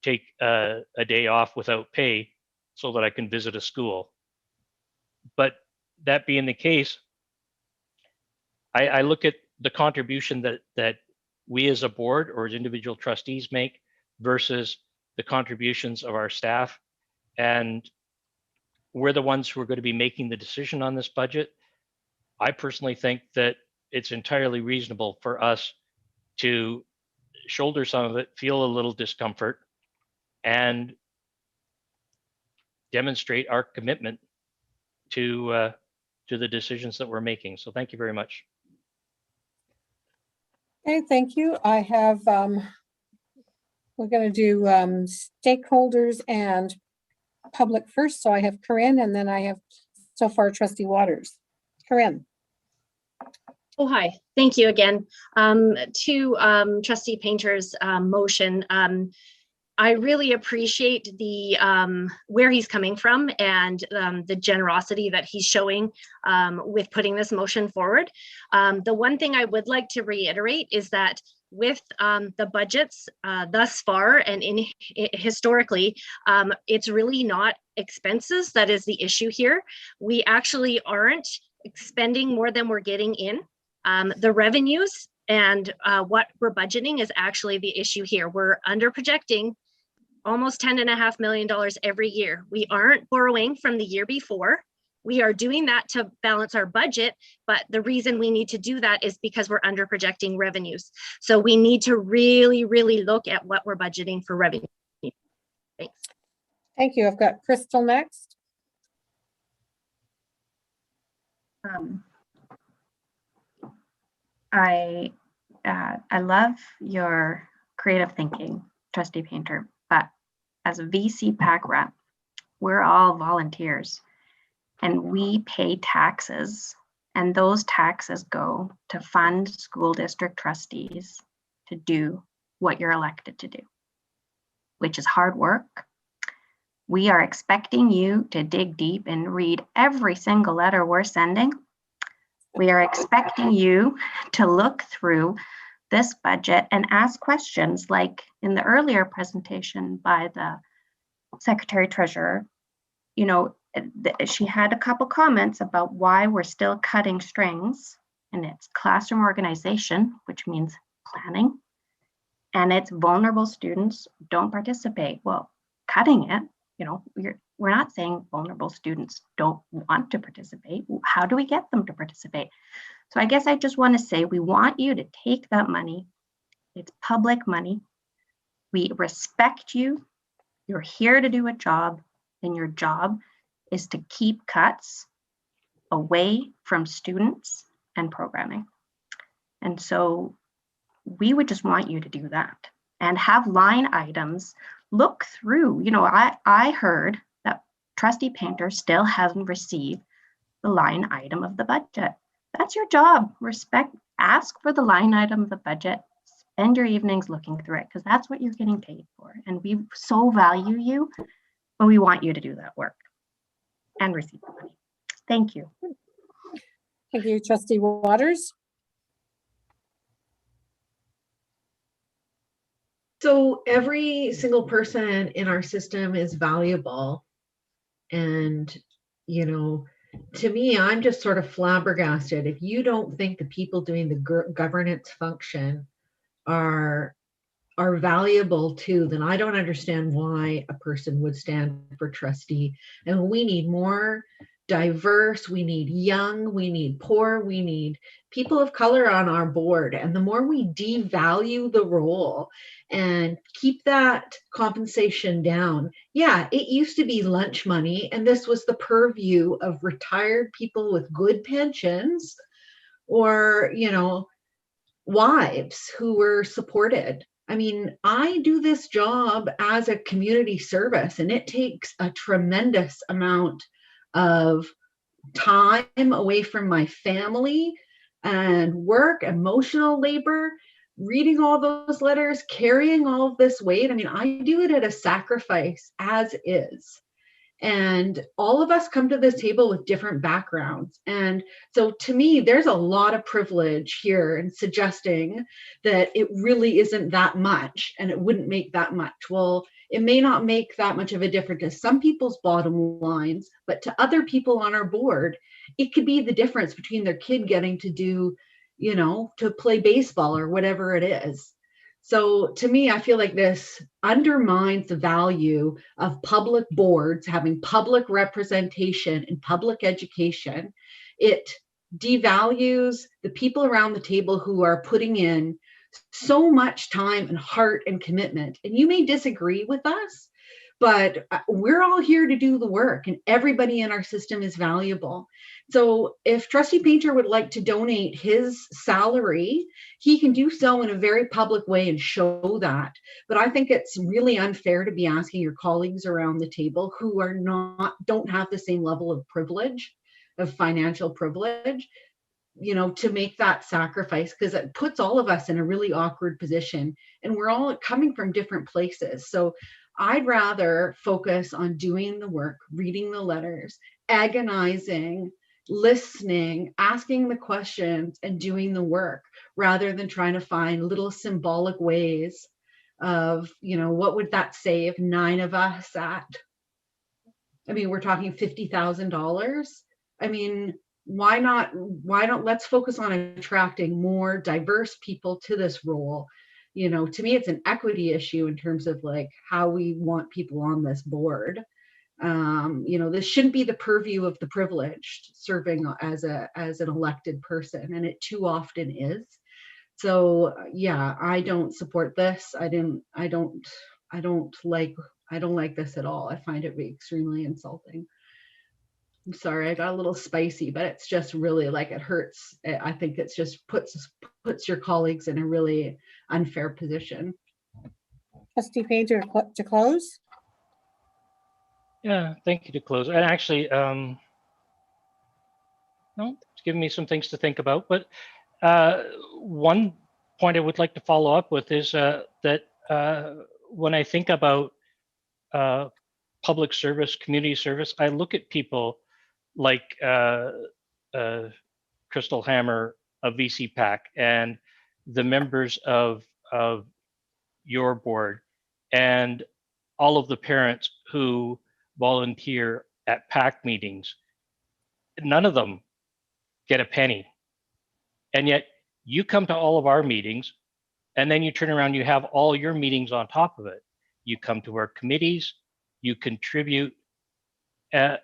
take a day off without pay so that I can visit a school. But that being the case, I look at the contribution that we as a board or as individual trustees make versus the contributions of our staff. And we're the ones who are going to be making the decision on this budget. I personally think that it's entirely reasonable for us to shoulder some of it, feel a little discomfort, and demonstrate our commitment to the decisions that we're making. So thank you very much. Okay, thank you. I have, we're going to do stakeholders and public first. So I have Corinne, and then I have so far Trustee Waters. Corinne. Oh, hi. Thank you again. To Trustee Painter's motion, I really appreciate the where he's coming from and the generosity that he's showing with putting this motion forward. The one thing I would like to reiterate is that with the budgets thus far and historically, it's really not expenses that is the issue here. We actually aren't expending more than we're getting in. The revenues and what we're budgeting is actually the issue here. We're under projecting almost $10.5 million every year. We aren't borrowing from the year before. We are doing that to balance our budget, but the reason we need to do that is because we're under projecting revenues. So we need to really, really look at what we're budgeting for revenue. Thanks. Thank you. I've got Crystal next. I love your creative thinking, Trustee Painter, but as a VC PAC rep, we're all volunteers. And we pay taxes, and those taxes go to fund school district trustees to do what you're elected to do, which is hard work. We are expecting you to dig deep and read every single letter we're sending. We are expecting you to look through this budget and ask questions like in the earlier presentation by the Secretary Treasurer. You know, she had a couple comments about why we're still cutting strings, and it's classroom organization, which means planning, and it's vulnerable students don't participate. Well, cutting it, you know, we're not saying vulnerable students don't want to participate. How do we get them to participate? So I guess I just want to say we want you to take that money. It's public money. We respect you. You're here to do a job, and your job is to keep cuts away from students and programming. And so we would just want you to do that and have line items. Look through, you know, I heard that Trustee Painter still hasn't received the line item of the budget. That's your job. Respect, ask for the line item of the budget, spend your evenings looking through it, because that's what you're getting paid for. And we so value you, but we want you to do that work and receive the money. Thank you. Thank you, Trustee Waters. So every single person in our system is valuable. And, you know, to me, I'm just sort of flabbergasted. If you don't think the people doing the governance function are valuable too, then I don't understand why a person would stand for trustee. And we need more diverse, we need young, we need poor, we need people of color on our board. And the more we devalue the role and keep that compensation down, yeah, it used to be lunch money, and this was the purview of retired people with good pensions or, you know, wives who were supported. I mean, I do this job as a community service, and it takes a tremendous amount of time away from my family and work, emotional labor, reading all those letters, carrying all of this weight. I mean, I do it at a sacrifice as is. And all of us come to this table with different backgrounds. And so to me, there's a lot of privilege here in suggesting that it really isn't that much and it wouldn't make that much. Well, it may not make that much of a difference to some people's bottom lines, but to other people on our board, it could be the difference between their kid getting to do, you know, to play baseball or whatever it is. So to me, I feel like this undermines the value of public boards having public representation in public education. It devalues the people around the table who are putting in so much time and heart and commitment. And you may disagree with us, but we're all here to do the work, and everybody in our system is valuable. So if Trustee Painter would like to donate his salary, he can do so in a very public way and show that. But I think it's really unfair to be asking your colleagues around the table who are don't have the same level of privilege, of financial privilege, you know, to make that sacrifice, because it puts all of us in a really awkward position, and we're all coming from different places. So I'd rather focus on doing the work, reading the letters, agonizing, listening, asking the questions, and doing the work, rather than trying to find little symbolic ways of, you know, what would that save 9 of us at? I mean, we're talking $50,000. I mean, why not? Let's focus on attracting more diverse people to this role. You know, to me, it's an equity issue in terms of like how we want people on this board. You know, this shouldn't be the purview of the privileged serving as an elected person, and it too often is. So yeah, I don't support this. I don't like this at all. I find it extremely insulting. I'm sorry, I got a little spicy, but it's just really like it hurts. I think it's just puts your colleagues in a really unfair position. Trustee Painter, to close. Yeah, thank you. To close, and actually, no, it's given me some things to think about. But one point I would like to follow up with is that when I think about public service, community service, I look at people like Crystal Hammer of VCPAC and the members of your board and all of the parents who volunteer at PAC meetings. None of them get a penny. And yet you come to all of our meetings and then you turn around, you have all your meetings on top of it. You come to our committees, you contribute. I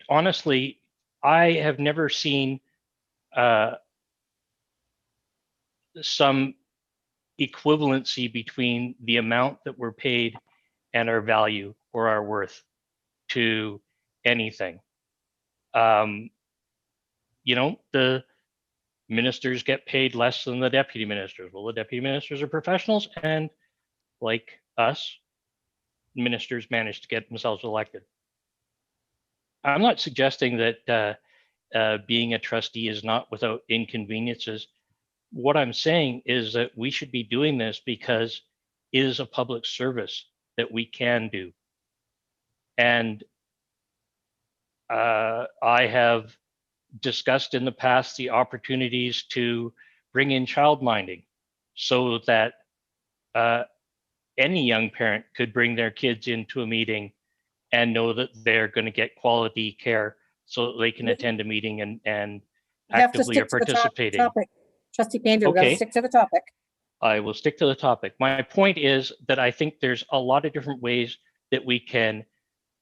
honestly, I have never seen some equivalency between the amount that we're paid and our value or our worth to anything. You know, the ministers get paid less than the deputy ministers. Well, the deputy ministers are professionals, and like us, ministers manage to get themselves elected. I'm not suggesting that being a trustee is not without inconveniences. What I'm saying is that we should be doing this because it is a public service that we can do. And I have discussed in the past the opportunities to bring in childminding so that any young parent could bring their kids into a meeting and know that they're going to get quality care so that they can attend a meeting and actively are participating. Topic. Trustee Painter, we've got to stick to the topic. I will stick to the topic. My point is that I think there's a lot of different ways that we can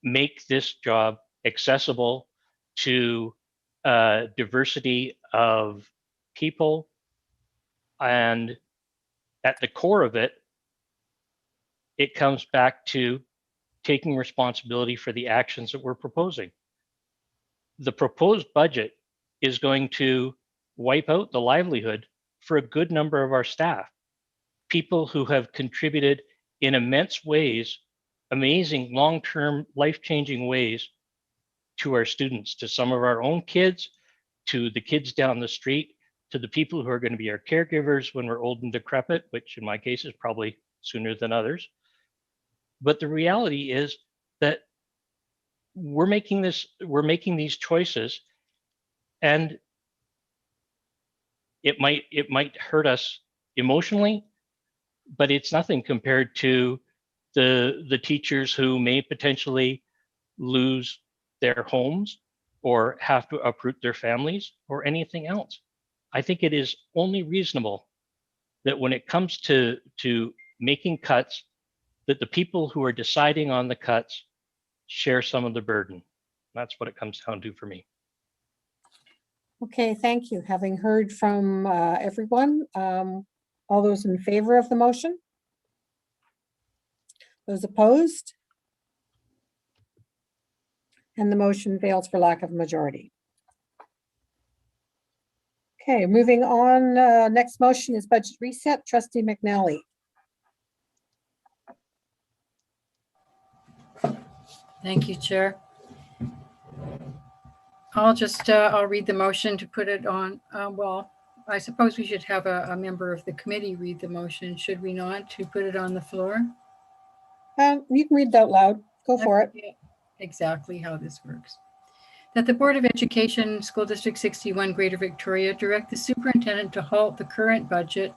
make this job accessible to diversity of people. And at the core of it, it comes back to taking responsibility for the actions that we're proposing. The proposed budget is going to wipe out the livelihood for a good number of our staff, people who have contributed in immense ways, amazing long-term life-changing ways to our students, to some of our own kids, to the kids down the street, to the people who are going to be our caregivers when we're old and decrepit, which in my case is probably sooner than others. But the reality is that we're making these choices, and it might hurt us emotionally, but it's nothing compared to the teachers who may potentially lose their homes or have to uproot their families or anything else. I think it is only reasonable that when it comes to making cuts, that the people who are deciding on the cuts share some of the burden. That's what it comes down to for me. Okay, thank you. Having heard from everyone, all those in favor of the motion? Those opposed? And the motion fails for lack of majority. Okay, moving on. Next motion is budget reset. Trustee McNally. Thank you, Chair. I'll read the motion to put it on. Well, I suppose we should have a member of the committee read the motion, should we not, to put it on the floor? You can read it out loud. Go for it. Exactly how this works. That the Board of Education, School District 61, Greater Victoria, direct the superintendent to halt the current budget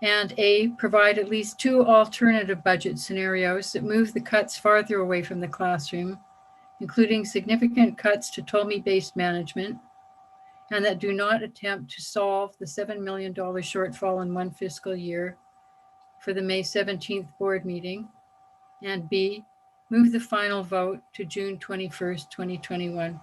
and provide at least 2 alternative budget scenarios that move the cuts farther away from the classroom, including significant cuts to TOLMI-based management, and that do not attempt to solve the $7 million shortfall in one fiscal year for the May 17th board meeting, and B, move the final vote to June 21st, 2021.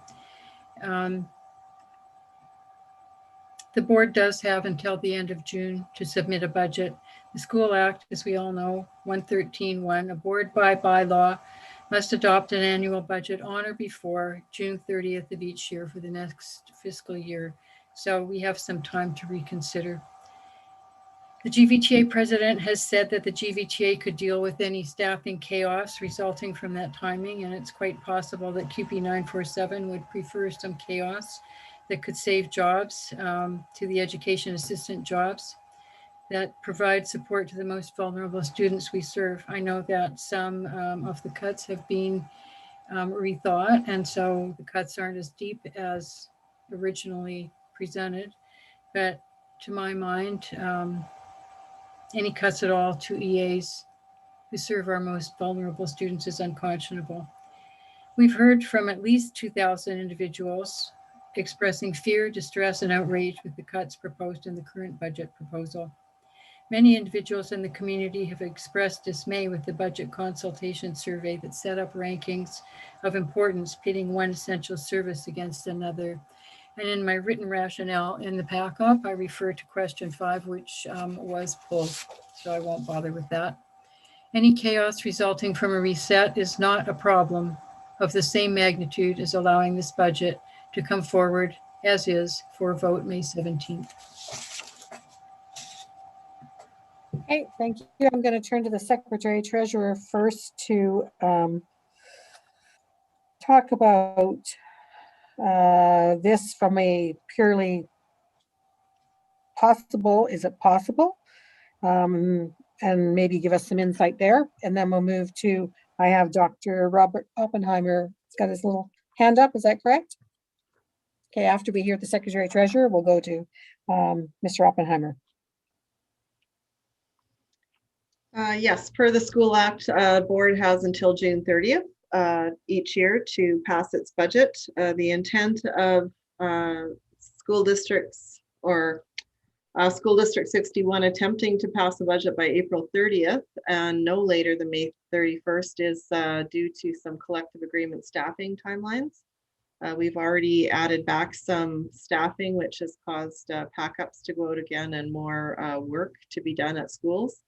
The board does have until the end of June to submit a budget. The School Act, as we all know, 113.1, a board by bylaw must adopt an annual budget on or before June 30th of each year for the next fiscal year. So we have some time to reconsider. The GVTA president has said that the GVTA could deal with any staffing chaos resulting from that timing, and it's quite possible that QP 947 would prefer some chaos that could save jobs to the education assistant jobs that provide support to the most vulnerable students we serve. I know that some of the cuts have been rethought, and so the cuts aren't as deep as originally presented, but to my mind, any cuts at all to EAs who serve our most vulnerable students is unconscionable. We've heard from at least 2,000 individuals expressing fear, distress, and outrage with the cuts proposed in the current budget proposal. Many individuals in the community have expressed dismay with the budget consultation survey that set up rankings of importance, pitting one essential service against another. And in my written rationale in the backup, I refer to question 5, which was pulled, so I won't bother with that. Any chaos resulting from a reset is not a problem of the same magnitude as allowing this budget to come forward as is for a vote May 17th. Okay, thank you. I'm going to turn to the Secretary Treasurer first to talk about this from a purely possible, is it possible? And maybe give us some insight there. And then we'll move to, I have Dr. Robert Oppenheimer. He's got his little hand up, is that correct? Okay, after we hear the Secretary Treasurer, we'll go to Mr. Oppenheimer. Yes, per the School Act, board has until June 30th each year to pass its budget. The intent of school districts or School District 61 attempting to pass a budget by April 30th and no later than May 31st is due to some collective agreement staffing timelines. We've already added back some staffing, which has caused pack-ups to go out again and more work to be done at schools.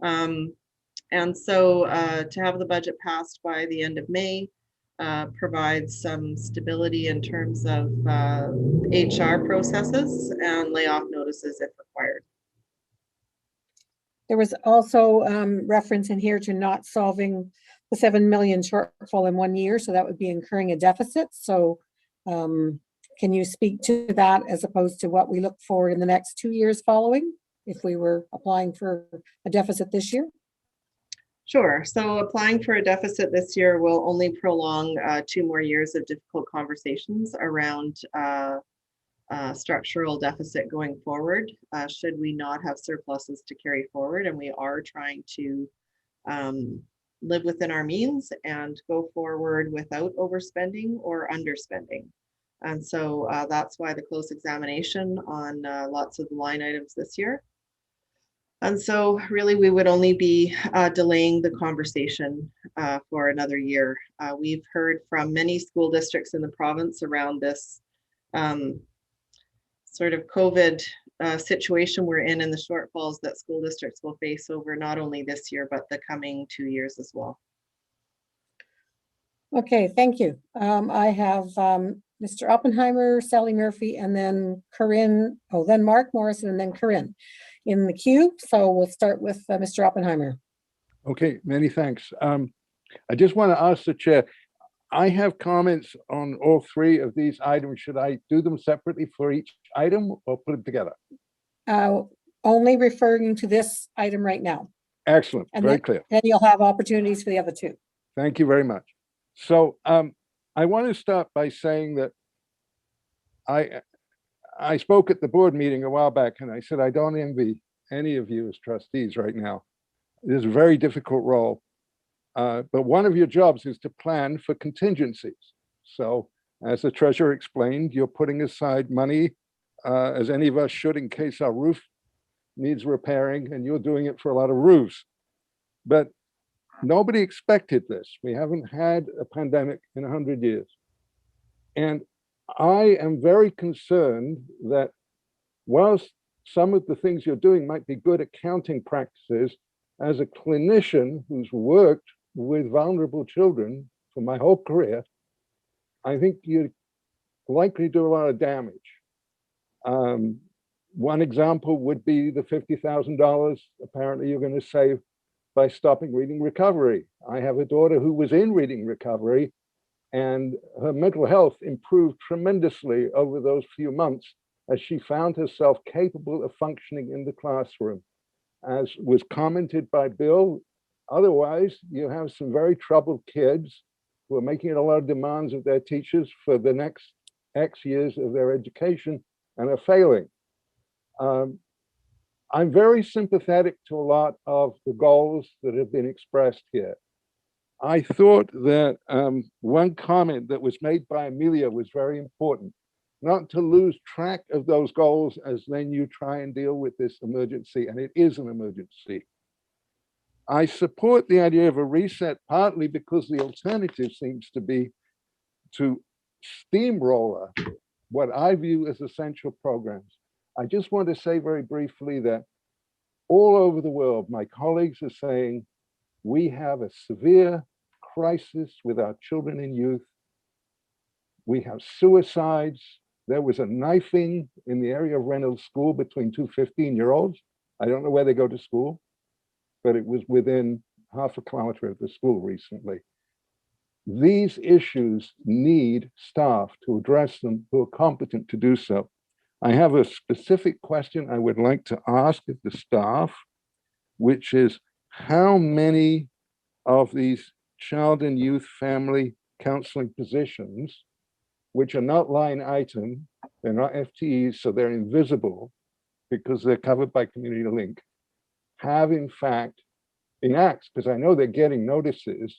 And so to have the budget passed by the end of May provides some stability in terms of HR processes and layoff notices if required. There was also reference in here to not solving the 7 million shortfall in 1 year, so that would be incurring a deficit. So can you speak to that as opposed to what we look for in the next 2 years following if we were applying for a deficit this year? Sure. So applying for a deficit this year will only prolong 2 more years of difficult conversations around structural deficit going forward, should we not have surpluses to carry forward. And we are trying to live within our means and go forward without overspending or underspending. And so that's why the close examination on lots of the line items this year. And so really we would only be delaying the conversation for another year. We've heard from many school districts in the province around this sort of COVID situation we're in and the shortfalls that school districts will face over not only this year, but the coming 2 years as well. Okay, thank you. I have Mr. Oppenheimer, Sally Murphy, and then Corinne, then Mark Morrison, and then Corinne in the queue. So we'll start with Mr. Oppenheimer. Okay, many thanks. I just want to ask the chair, I have comments on all 3 of these items. Should I do them separately for each item or put them together? Only referring to this item right now. Excellent, And very then, clear. Then you'll have opportunities for the other 2. Thank you very much. So I want to start by saying that I spoke at the board meeting a while back and I said, I don't envy any of you as trustees right now. It is a very difficult role. But one of your jobs is to plan for contingencies. So as the treasurer explained, you're putting aside money, as any of us should, in case our roof needs repairing, and you're doing it for a lot of roofs. But nobody expected this. We haven't had a pandemic in 100 years. And I am very concerned that whilst some of the things you're doing might be good accounting practices, as a clinician who's worked with vulnerable children for my whole career, I think you likely do a lot of damage. One example would be the $50,000 apparently you're going to save by stopping reading recovery. I have a daughter who was in reading recovery, and her mental health improved tremendously over those few months as she found herself capable of functioning in the classroom. As was commented by Bill, otherwise you have some very troubled kids who are making a lot of demands of their teachers for the next X years of their education and are failing. I'm very sympathetic to a lot of the goals that have been expressed here. I thought that one comment that was made by Amelia was very important, not to lose track of those goals as then you try and deal with this emergency, and it is an emergency. I support the idea of a reset partly because the alternative seems to be to steamroller what I view as essential programs. I just want to say very briefly that all over the world, my colleagues are saying we have a severe crisis with our children and youth. We have suicides. There was a knifing in the area of Reynolds School between two 15-year-olds. I don't know where they go to school, but it was within half a kilometer of the school recently. These issues need staff to address them who are competent to do so. I have a specific question I would like to ask of the staff, which is how many of these child and youth family counseling positions, which are not line item, they're not FTEs, so they're invisible because they're covered by Community Link, have in fact been axed, because I know they're getting notices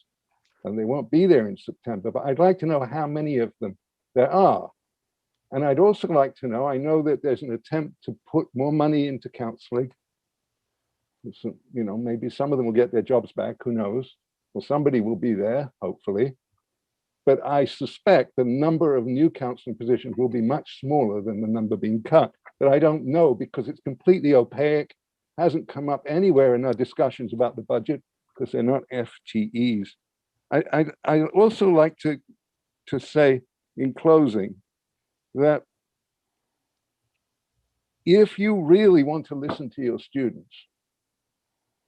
and they won't be there in September, but I'd like to know how many of them there are. And I'd also like to know, I know that there's an attempt to put more money into counseling. So, you know, maybe some of them will get their jobs back, who knows? Well, somebody will be there, hopefully. But I suspect the number of new counseling positions will be much smaller than the number being cut. But I don't know because it's completely opaque, hasn't come up anywhere in our discussions about the budget because they're not FTEs. I also like to say in closing that if you really want to listen to your students,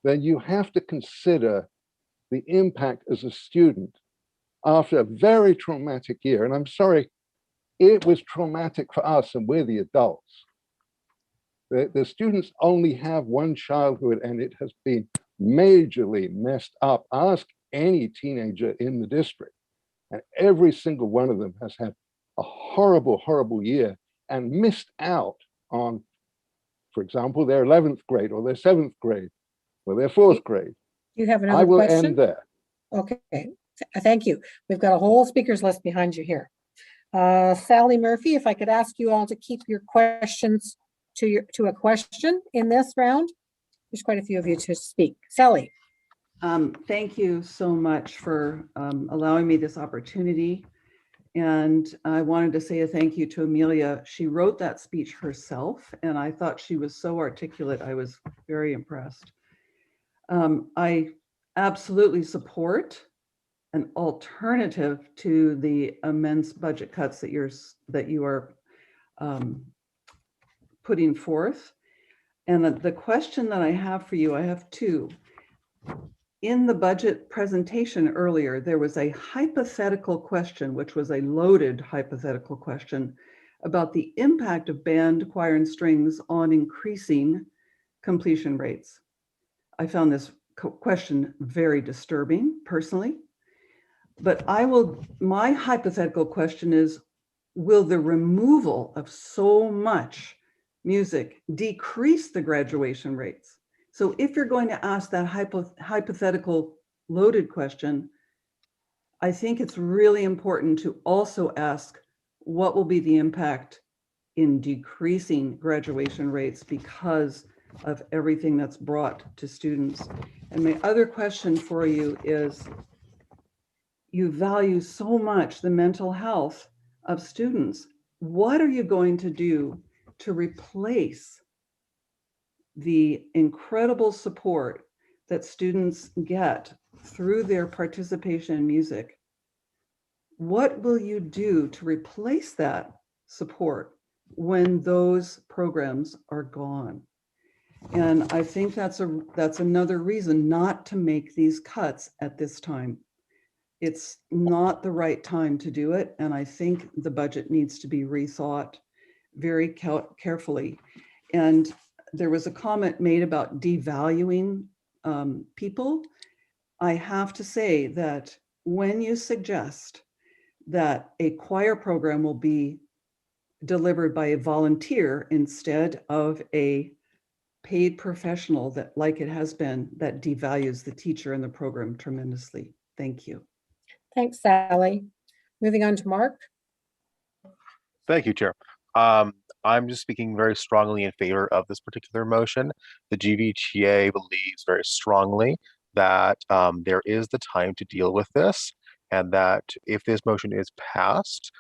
then you have to consider the impact as a student after a very traumatic year. And I'm sorry, it was traumatic for us and we're the adults. The students only have one childhood and it has been majorly messed up. Ask any teenager in the district and every single one of them has had a horrible, horrible year and missed out on, for example, their 11th grade or their 7th grade or their 4th grade. You have another I will question? end there. Okay, thank you. We've got a whole speakers list behind you here. Sally Murphy, if I could ask you all to keep your questions to a question in this round. There's quite a few of you to speak. Sally. Thank you so much for allowing me this opportunity. And I wanted to say a thank you to Amelia. She wrote that speech herself, and I thought she was so articulate. I was very impressed. I absolutely support an alternative to the immense budget cuts that you are putting forth. And the question that I have for you, I have two. In the budget presentation earlier, there was a hypothetical question, which was a loaded hypothetical question about the impact of band, choir, and strings on increasing completion rates. I found this question very disturbing personally, but my hypothetical question is, will the removal of so much music decrease the graduation rates? So if you're going to ask that hypothetical loaded question, I think it's really important to also ask what will be the impact in decreasing graduation rates because of everything that's brought to students. And my other question for you is, you value so much the mental health of students. What are you going to do to replace the incredible support that students get through their participation in music? What will you do to replace that support when those programs are gone. And I think that's another reason not to make these cuts at this time. It's not the right time to do it. And I think the budget needs to be rethought very carefully. And there was a comment made about devaluing people. I have to say that when you suggest that a choir program will be delivered by a volunteer instead of a paid professional, that like it has been, that devalues the teacher and the program tremendously. Thank you. Thanks, Sally. Moving on to Mark. Thank you, Chair. I'm just speaking very strongly in favor of this particular motion. The GVTA believes very strongly that there is the time to deal with this, and that if this motion is passed,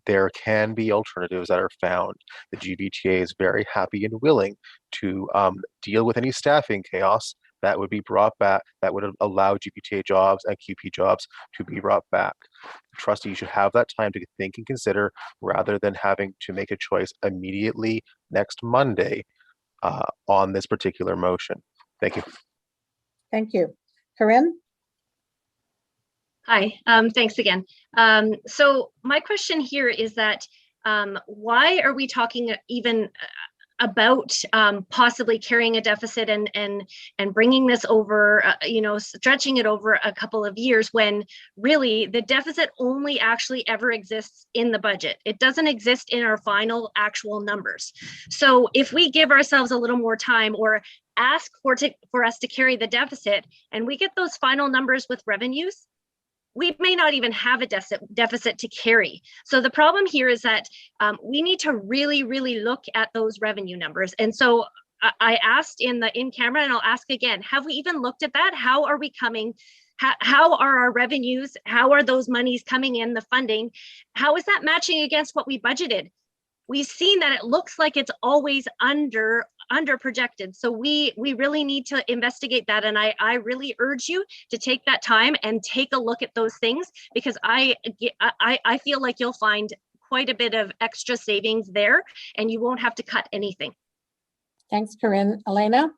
there can be alternatives that are found. The GVTA is very happy and willing to deal with any staffing chaos that would be brought back, that would allow GPTA jobs and QP jobs to be brought back. Trustees should have that time to think and consider, rather than having to make a choice immediately next Monday on this particular motion. Thank you. Thank you. Corinne? Hi, thanks again. So my question here is that why are we talking even about possibly carrying a deficit and bringing this over, stretching it over a couple of years, when really the deficit only actually ever exists in the budget. It doesn't exist in our final actual numbers. So if we give ourselves a little more time, or ask for us to carry the deficit, and we get those final numbers with revenues, we may not even have a deficit to carry. So the problem here is that we need to really, really look at those revenue numbers. And so I asked in camera, and I'll ask again, have we even looked at that? How are we coming? How are our revenues? How are those monies coming in, the funding? How is that matching against what we budgeted? We've seen that it looks like it's always under projected. So we really need to investigate that. And I really urge you to take that time and take a look at those things, because I feel like you'll find quite a bit of extra savings there, and you won't have to cut anything. Thanks, Corinne. Elena?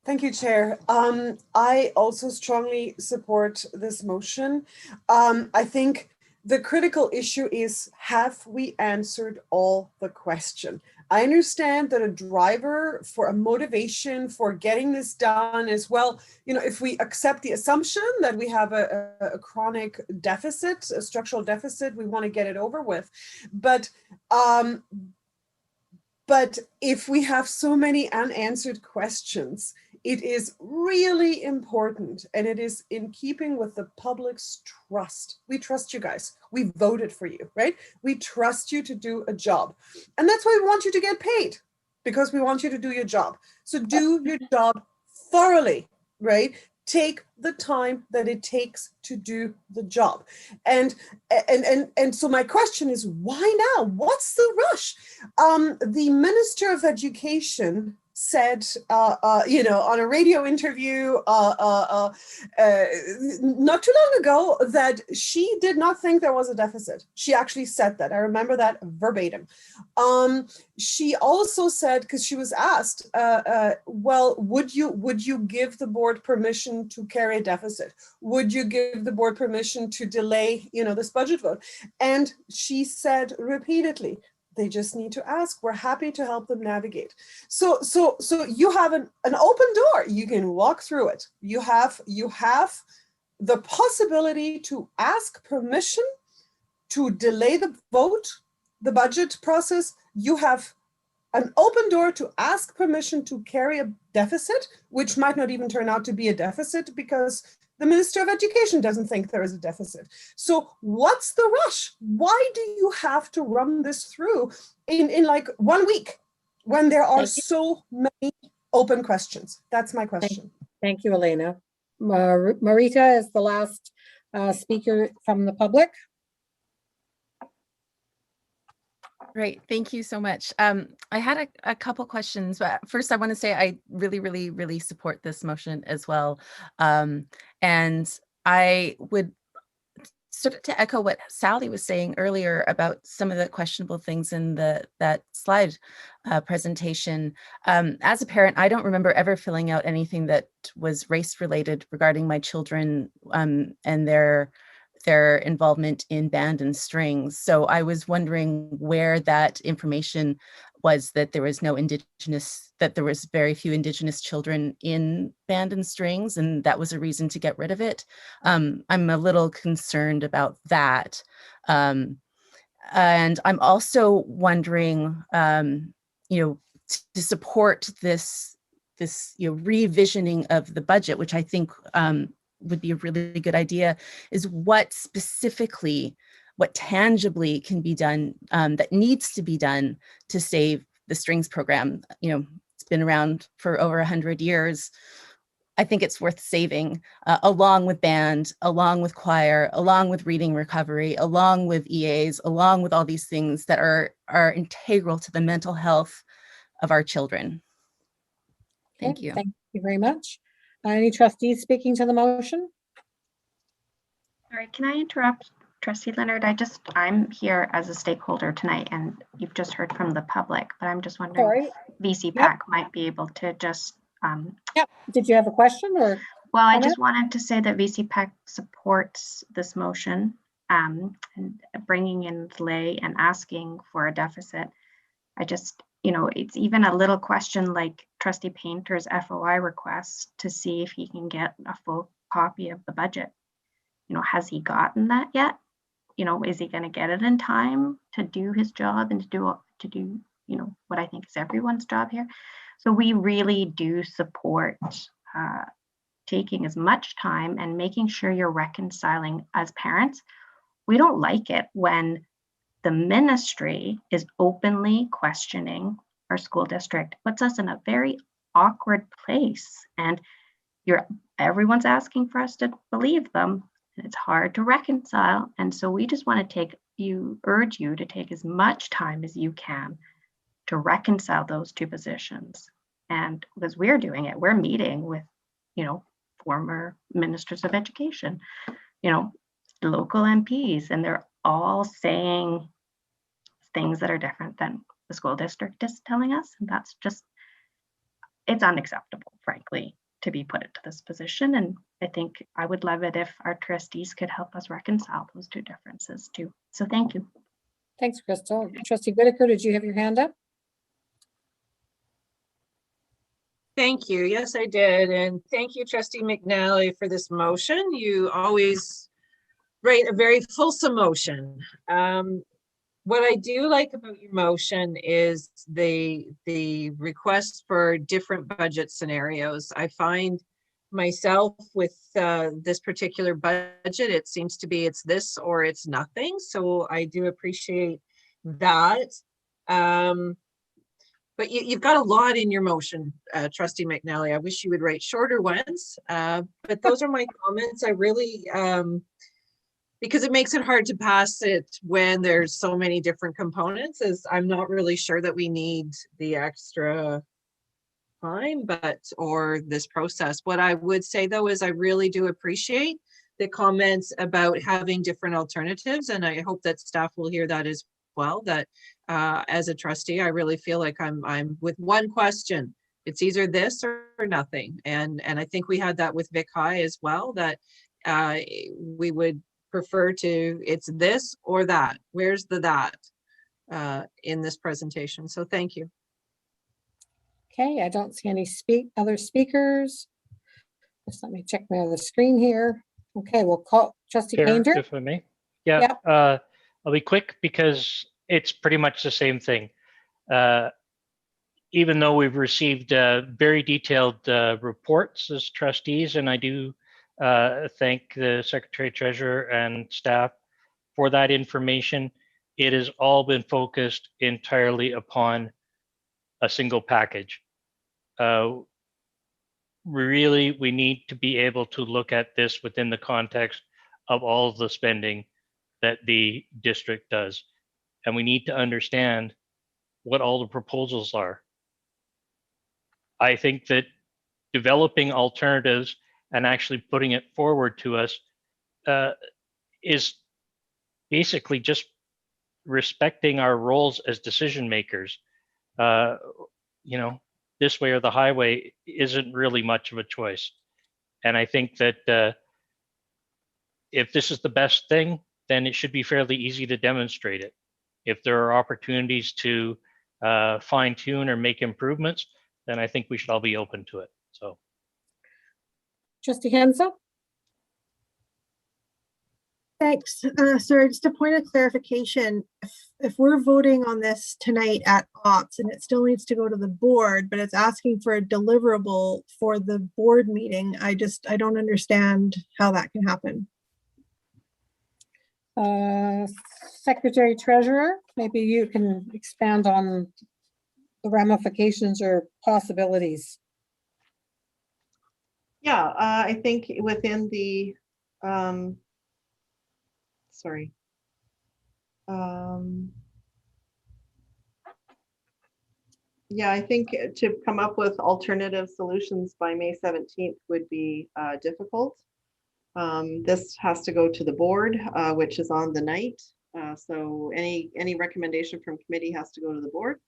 Thank you, Chair. I also strongly support this motion. I think the critical issue is, have we answered all the question? I understand that a driver for a motivation for getting this done is, well, if we accept the assumption that we have a chronic deficit, a structural deficit, we want to get it over with. But if we have so many unanswered questions, it is really important, and it is in keeping with the public's trust. We trust you guys. We voted for you, right? We trust you to do a job. And that's why we want you to get paid, because we want you to do your job. So do your job thoroughly, right? Take the time that it takes to do the job. And so my question is, why now? What's the rush? The Minister of Education said, on a radio interview not too long ago, that she did not think there was a deficit. She actually said that. I remember that verbatim. She also said, because she was asked, well, would you give the board permission to carry a deficit? Would you give the board permission to delay, this budget vote? And she said repeatedly, they just need to ask. We're happy to help them navigate. So you have an open door. You can walk through it. You have the possibility to ask permission to delay the vote, the budget process. You have an open door to ask permission to carry a deficit, which might not even turn out to be a deficit, because the Minister of Education doesn't think there is a deficit. So what's the rush? Why do you have to run this through in like 1 week when there are so many open questions? That's my question. Thank you, Elena. Marita is the last speaker from the public. Great, thank you so much. I had a couple questions, but first I want to say I really support this motion as well. And I would sort of to echo what Sally was saying earlier about some of the questionable things in that slide presentation. As a parent, I don't remember ever filling out anything that was race related regarding my children and their involvement in band and strings. So I was wondering where that information was, that there was no Indigenous, that there was very few Indigenous children in band and strings, and that was a reason to get rid of it. I'm a little concerned about that. And I'm also wondering, to support this revisioning of the budget, which I think would be a really good idea, is what tangibly can be done, that needs to be done to save the strings program. It's been around for over 100 years. I think it's worth saving, along with band, along with choir, along with reading recovery, along with EAs, along with all these things that are integral to the mental health of our children. Thank you. Thank you very much. Any trustees speaking to the motion? Sorry, can I interrupt, Trustee Leonard? I'm here as a stakeholder tonight, and you've just heard from the public, but I'm just wondering if VCPAC might be able to just. Yep. Did you have a question or? Well, I just wanted to say that VCPAC supports this motion, and bringing in lay and asking for a deficit. I just, it's even a little question like Trustee Painter's FOI request to see if he can get a full copy of the budget. Has he gotten that yet? Is he going to get it in time to do his job and to do what I think is everyone's job here? So we really do support taking as much time and making sure you're reconciling as parents. We don't like it when the ministry is openly questioning our school district. It puts us in a very awkward place, and everyone's asking for us to believe them. It's hard to reconcile. And so we just want to urge you to take as much time as you can to reconcile those two positions. And because we're doing it, we're meeting with, former ministers of education, local MPs, and they're all saying things that are different than the school district is telling us. And that's it's unacceptable, frankly, to be put into this position. And I think I would love it if our trustees could help us reconcile those two differences too. So thank you. Thanks, Crystal. Trustee Whitaker, did you have your hand up? Thank you. Yes, I did. And thank you, Trustee McNally, for this motion. You always write a very fulsome motion. What I do like about your motion is the request for different budget scenarios. I find myself with this particular budget, it seems to be it's this or it's nothing. So I do appreciate that. But you've got a lot in your motion, Trustee McNally. I wish you would write shorter ones, but those are my comments. I really, because it makes it hard to pass it when there's so many different components, as I'm not really sure that we need the extra time, or this process. What I would say though, is I really do appreciate the comments about having different alternatives. And I hope that staff will hear that as well, that as a trustee, I really feel like I'm with one question. It's either this or nothing. And I think we had that with Vic High as well, that we would prefer to, it's this or that. Where's the that in this presentation? So thank you. Okay, I don't see any other speakers. Just let me check my other screen here. Okay, we'll call Trustee Chair, Painter. if I may. Yeah, I'll be quick because it's pretty much the same thing. Even though we've received very detailed reports as trustees, and I do thank the Secretary Treasurer and staff for that information, it has all been focused entirely upon a single package. Really, we need to be able to look at this within the context of all of the spending that the district does. And we need to understand what all the proposals are. I think that developing alternatives and actually putting it forward to us is basically just respecting our roles as decision makers. You know, this way or the highway isn't really much of a choice. And I think that if this is the best thing, then it should be fairly easy to demonstrate it. If there are opportunities to fine tune or make improvements, then I think we should all be open to it. So, Trustee Hensa? Thanks. Sorry, just a point of clarification. If we're voting on this tonight at ops and it still needs to go to the board, but it's asking for a deliverable for the board meeting, I don't understand how that can happen. Secretary Treasurer, maybe you can expand on the ramifications or possibilities. Yeah, I think within the, yeah, I think to come up with alternative solutions by May 17th would be difficult. This has to go to the board, which is on the night. So any recommendation from committee has to go to the board.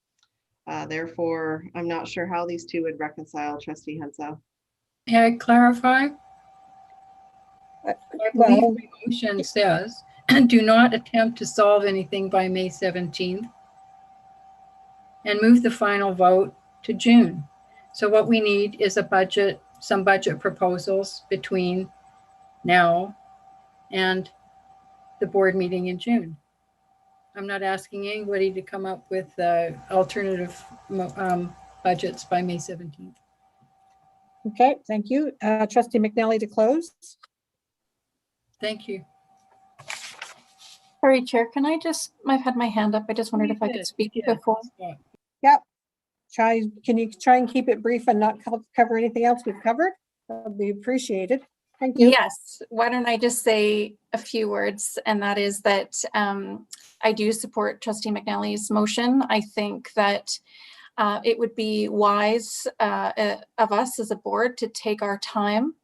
Therefore, I'm not sure how these two would reconcile, Trustee Hensa. May I clarify? I believe the motion says, do not attempt to solve anything by May 17th and move the final vote to June. So what we need is a budget, some budget proposals between now and the board meeting in June. I'm not asking anybody to come up with alternative budgets by May 17th. Okay, thank you. Trustee McNally to close. Thank you. Sorry, Chair, can I just, I've had my hand up. I just wondered if I could speak before. Yep. Can you try and keep it brief and not cover anything else we've covered? That would be appreciated. Thank you. Yes, why don't I just say a few words, and that is that I do support Trustee McNally's motion. I think that it would be wise of us as a board to take our time,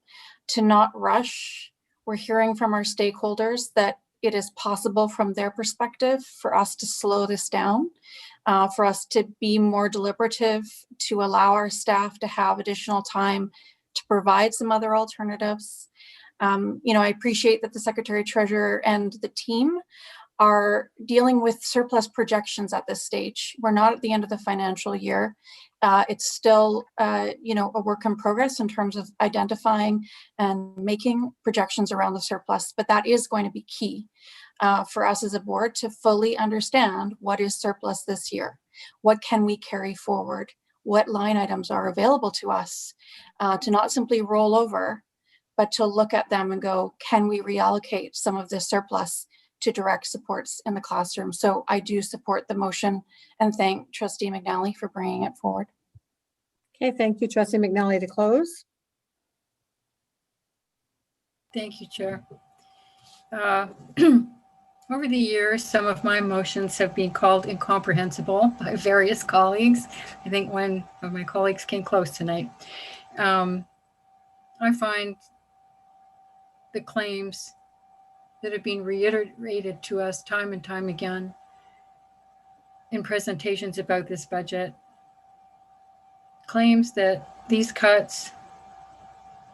to not rush. We're hearing from our stakeholders that it is possible from their perspective for us to slow this down, for us to be more deliberative, to allow our staff to have additional time to provide some other alternatives. You know, I appreciate that the Secretary Treasurer and the team are dealing with surplus projections at this stage. We're not at the end of the financial year. It's still, you know, a work in progress in terms of identifying and making projections around the surplus, but that is going to be key for us as a board to fully understand what is surplus this year. What can we carry forward? What line items are available to us to not simply roll over, but to look at them and go, can we reallocate some of this surplus to direct supports in the classroom? So I do support the motion and thank Trustee McNally for bringing it forward. Okay, thank you, Trustee McNally to close. Thank you, Chair. Over the years, some of my motions have been called incomprehensible by various colleagues. I think one of my colleagues came close tonight. I find the claims that have been reiterated to us time and time again in presentations about this budget, claims that these cuts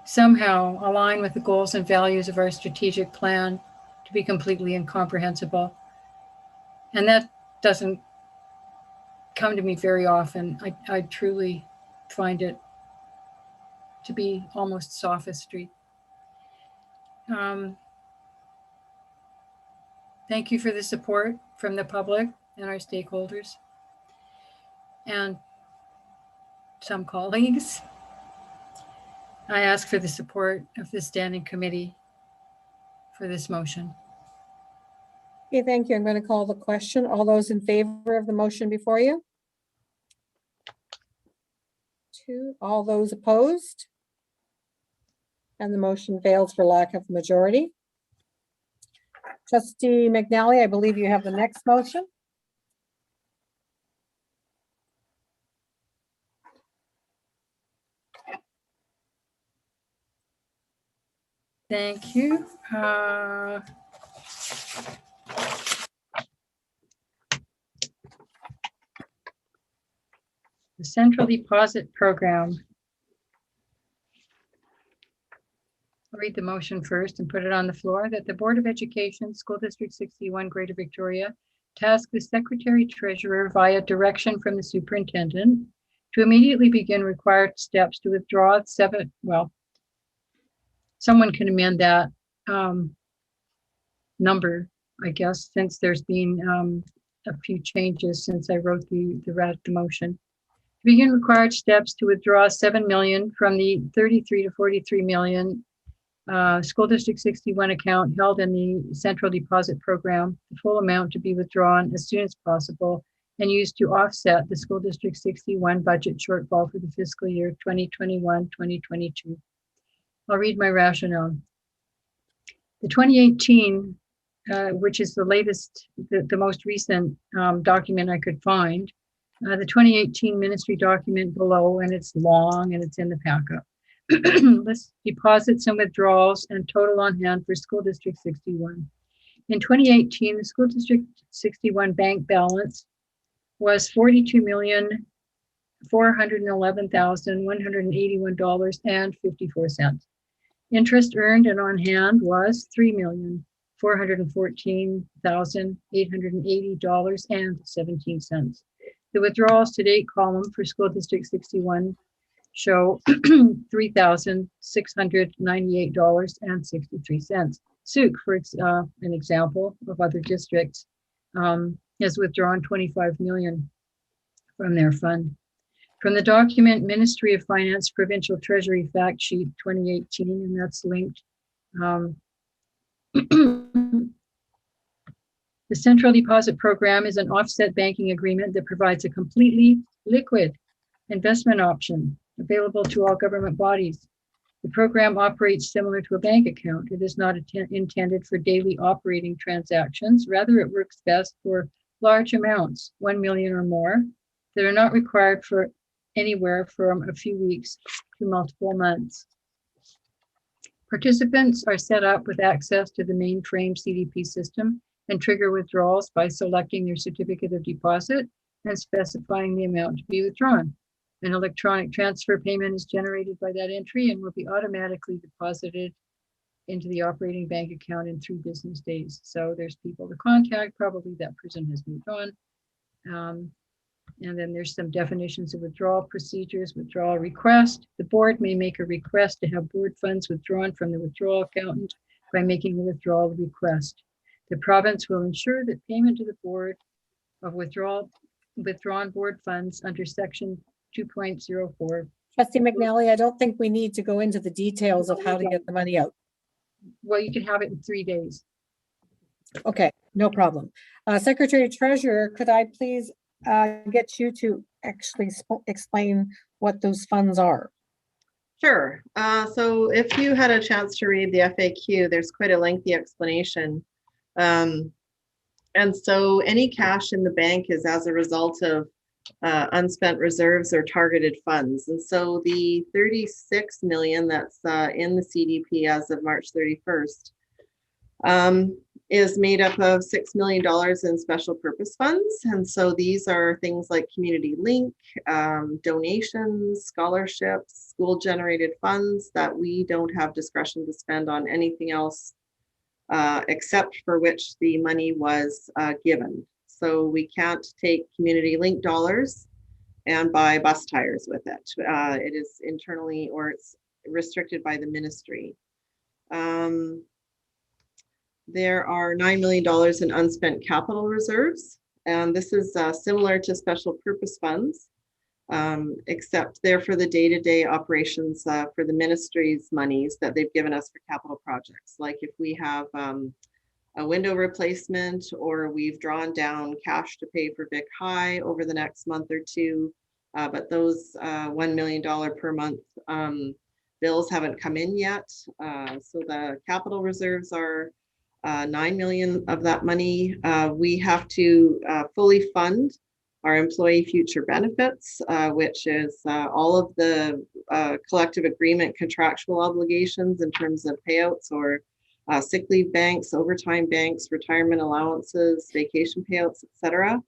somehow align with the goals and values of our strategic plan, to be completely incomprehensible. And that doesn't come to me very often. I truly find it to be almost sophistry. Thank you for the support from the public and our stakeholders and some colleagues. I ask for the support of the standing committee for this motion. Okay, thank you. I'm going to call the question. All those in favor of the motion before you? 2. All those opposed? And the motion fails for lack of majority. Trustee McNally, I believe you have the next motion. Thank you. The Central Deposit Program. I'll read the motion first and put it on the floor that the Board of Education, School District 61, Greater Victoria, task the Secretary Treasurer via direction from the Superintendent to immediately begin required steps to withdraw someone can amend that number, I guess, since there's been a few changes since I wrote the motion. To begin required steps to withdraw 7 million from the 33 to 43 million School District 61 account held in the Central Deposit Program, the full amount to be withdrawn as soon as possible and used to offset the School District 61 budget shortfall for the fiscal year 2021-2022. I'll read my rationale. The 2018, which is the latest, the most recent document I could find, the 2018 ministry document below, and it's long and it's in the packet. Lists deposits and withdrawals and total on hand for School District 61. In 2018, the School District 61 bank balance was $42,411,181.54. Interest earned and on hand was $3,414,880.17. The withdrawals to date column for School District 61 show $3,698.63. Souk, for an example of other districts, has withdrawn 25 million from their fund. From the document Ministry of Finance Provincial Treasury Fact Sheet 2018, and that's linked. The Central Deposit Program is an offset banking agreement that provides a completely liquid investment option available to all government bodies. The program operates similar to a bank account. It is not intended for daily operating transactions. Rather, it works best for large amounts, 1 million or more, that are not required for anywhere from a few weeks to multiple months. Participants are set up with access to the mainframe CDP system and trigger withdrawals by selecting their certificate of deposit and specifying the amount to be withdrawn. An electronic transfer payment is generated by that entry and will be automatically deposited into the operating bank account in 3 business days. So there's people to contact, probably that person has moved on. And then there's some definitions of withdrawal procedures, withdrawal request. The board may make a request to have board funds withdrawn from the withdrawal accountant by making the withdrawal request. The province will ensure that payment to the board of withdrawn board funds under section 2.04. Trustee McNally, I don't think we need to go into the details of how to get the money out. Well, you can have it in 3 days. Okay, no problem. Secretary Treasurer, could I please get you to actually explain what those funds are? Sure. So if you had a chance to read the FAQ, there's quite a lengthy explanation. And so any cash in the bank is as a result of unspent reserves or targeted funds. And so the 36 million that's in the CDP as of March 31st is made up of $6 million in special purpose funds. And so these are things like Community Link, donations, scholarships, school generated funds that we don't have discretion to spend on anything else except for which the money was given. So we can't take Community Link dollars and buy bus tires with it. It is internally, or it's restricted by the ministry. There are $9 million in unspent capital reserves, and this is similar to special purpose funds, except they're for the day-to-day operations for the ministry's monies that they've given us for capital projects. Like if we have a window replacement, or we've drawn down cash to pay for Vic High over the next month or two, but those $1 million per month bills haven't come in yet. So the capital reserves are 9 million of that money. We have to fully fund our employee future benefits, which is all of the collective agreement contractual obligations in terms of payouts or sick leave banks, overtime banks, retirement allowances, vacation payouts, etc.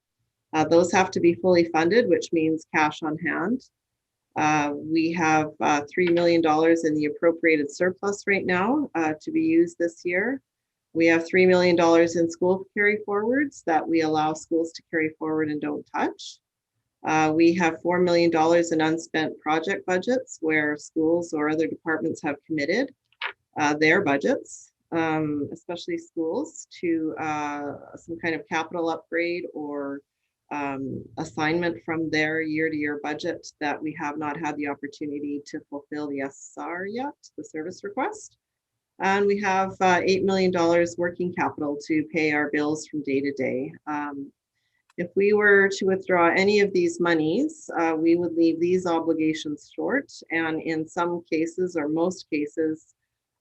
Those have to be fully funded, which means cash on hand. We have $3 million in the appropriated surplus right now to be used this year. We have $3 million in school carry forwards that we allow schools to carry forward and don't touch. We have $4 million in unspent project budgets where schools or other departments have committed their budgets, especially schools, to some kind of capital upgrade or assignment from their year-to-year budget that we have not had the opportunity to fulfill the SR yet, the service request. And we have $8 million working capital to pay our bills from day to day. If we were to withdraw any of these monies, we would leave these obligations short, and in some cases or most cases,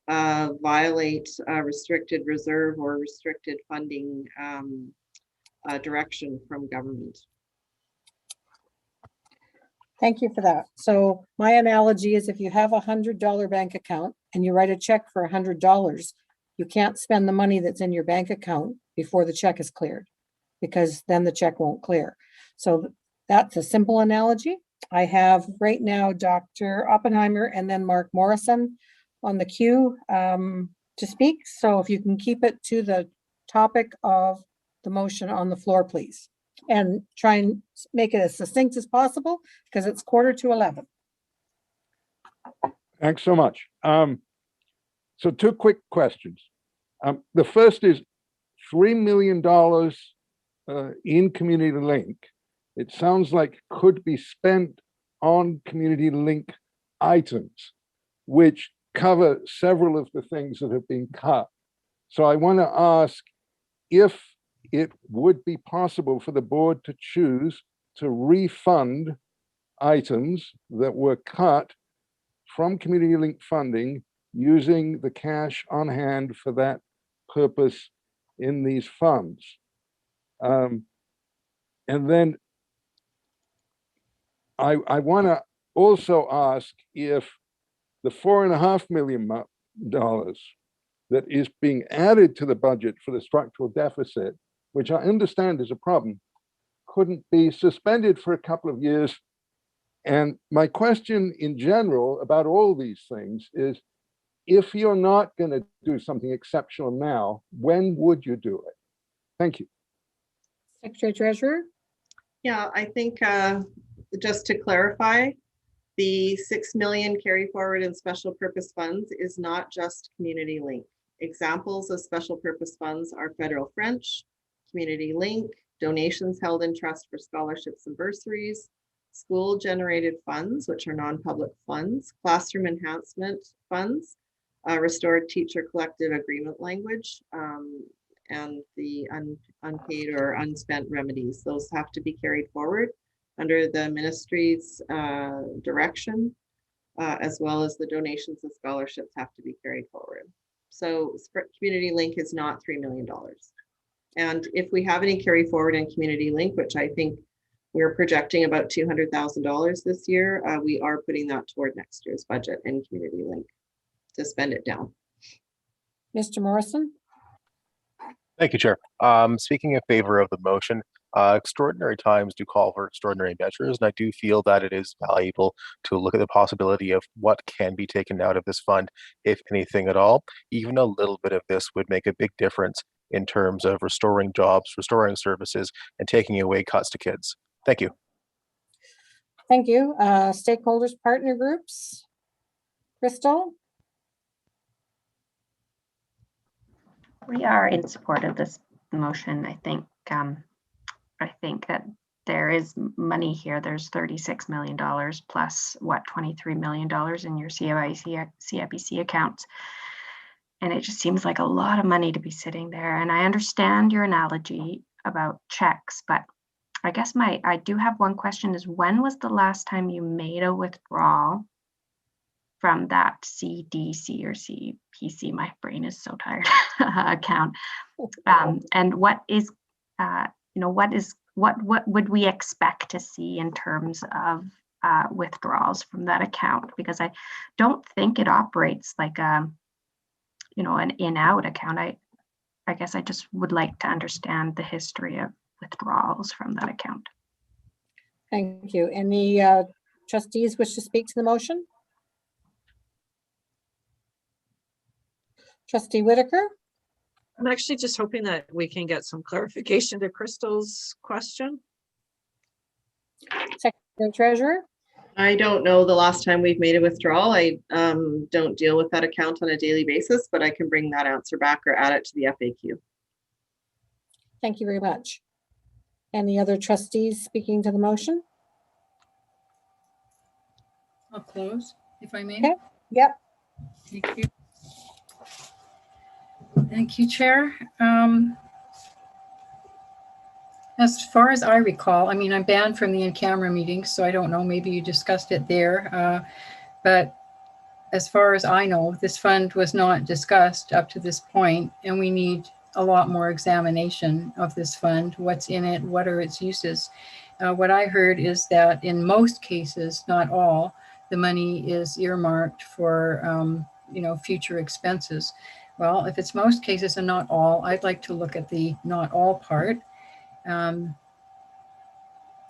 violate restricted reserve or restricted funding direction from government. Thank you for that. So my analogy is if you have $100 bank account and you write a check for $100, you can't spend the money that's in your bank account before the check is cleared, because then the check won't clear. So that's a simple analogy. I have right now Dr. Oppenheimer and then Mark Morrison on the queue to speak. So if you can keep it to the topic of the motion on the floor, please. And try and make it as succinct as possible because it's 11:15. Thanks so much. So 2 quick questions. The first is $3 million in Community Link. It sounds like could be spent on Community Link items, which cover several of the things that have been cut. So I want to ask if it would be possible for the board to choose to refund items that were cut from Community Link funding using the cash on hand for that purpose in these funds. And then I want to also ask if the $4.5 million that is being added to the budget for the structural deficit, which I understand is a problem, couldn't be suspended for a couple of years. And my question in general about all these things is, if you're not going to do something exceptional now, when would you do it? Thank you. Secretary Treasurer? Yeah, I think just to clarify, the $6 million carry forward in special purpose funds is not just Community Link. Examples of special purpose funds are Federal French, Community Link, donations held in trust for scholarships and bursaries, school generated funds, which are non-public funds, classroom enhancement funds, restored teacher collective agreement language, and the unpaid or unspent remedies. Those have to be carried forward under the ministry's direction, as well as the donations and scholarships have to be carried forward. So Community Link is not $3 million. And if we have any carry forward in Community Link, which I think we're projecting about $200,000 this year, we are putting that toward next year's budget in Community Link to spend it down. Mr. Morrison? Thank you, Chair. Speaking in favor of the motion, extraordinary times do call for extraordinary measures, and I do feel that it is valuable to look at the possibility of what can be taken out of this fund, if anything at all. Even a little bit of this would make a big difference in terms of restoring jobs, restoring services, and taking away cuts to kids. Thank you. Thank you. Stakeholders, partner groups? Crystal? We are in support of this motion. I think that there is money here. There's $36 million plus what, $23 million in your CIBC accounts. And it just seems like a lot of money to be sitting there. And I understand your analogy about checks, but I guess I do have one question is, when was the last time you made a withdrawal from that CDC or CPC, my brain is so tired, account? And what would we expect to see in terms of withdrawals from that account? Because I don't think it operates like an in-out account. I guess I just would like to understand the history withdrawals from that account. Thank you. Any trustees wish to speak to the motion? Trustee Whitaker? I'm actually just hoping that we can get some clarification to Crystal's question. Secretary Treasurer? I don't know the last time we've made a withdrawal. I don't deal with that account on a daily basis, but I can bring that answer back or add it to the FAQ. Thank you very much. Any other trustees speaking to the motion? I'll close, if I may. Okay. Yep. Thank you. Thank you, Chair. As far as I recall, I mean, I'm banned from the in-camera meetings, so I don't know, maybe you discussed it there. But as far as I know, this fund was not discussed up to this point, and we need a lot more examination of this fund, what's in it, what are its uses. What I heard is that in most cases, not all, the money is earmarked for future expenses. Well, if it's most cases and not all, I'd like to look at the not all part. And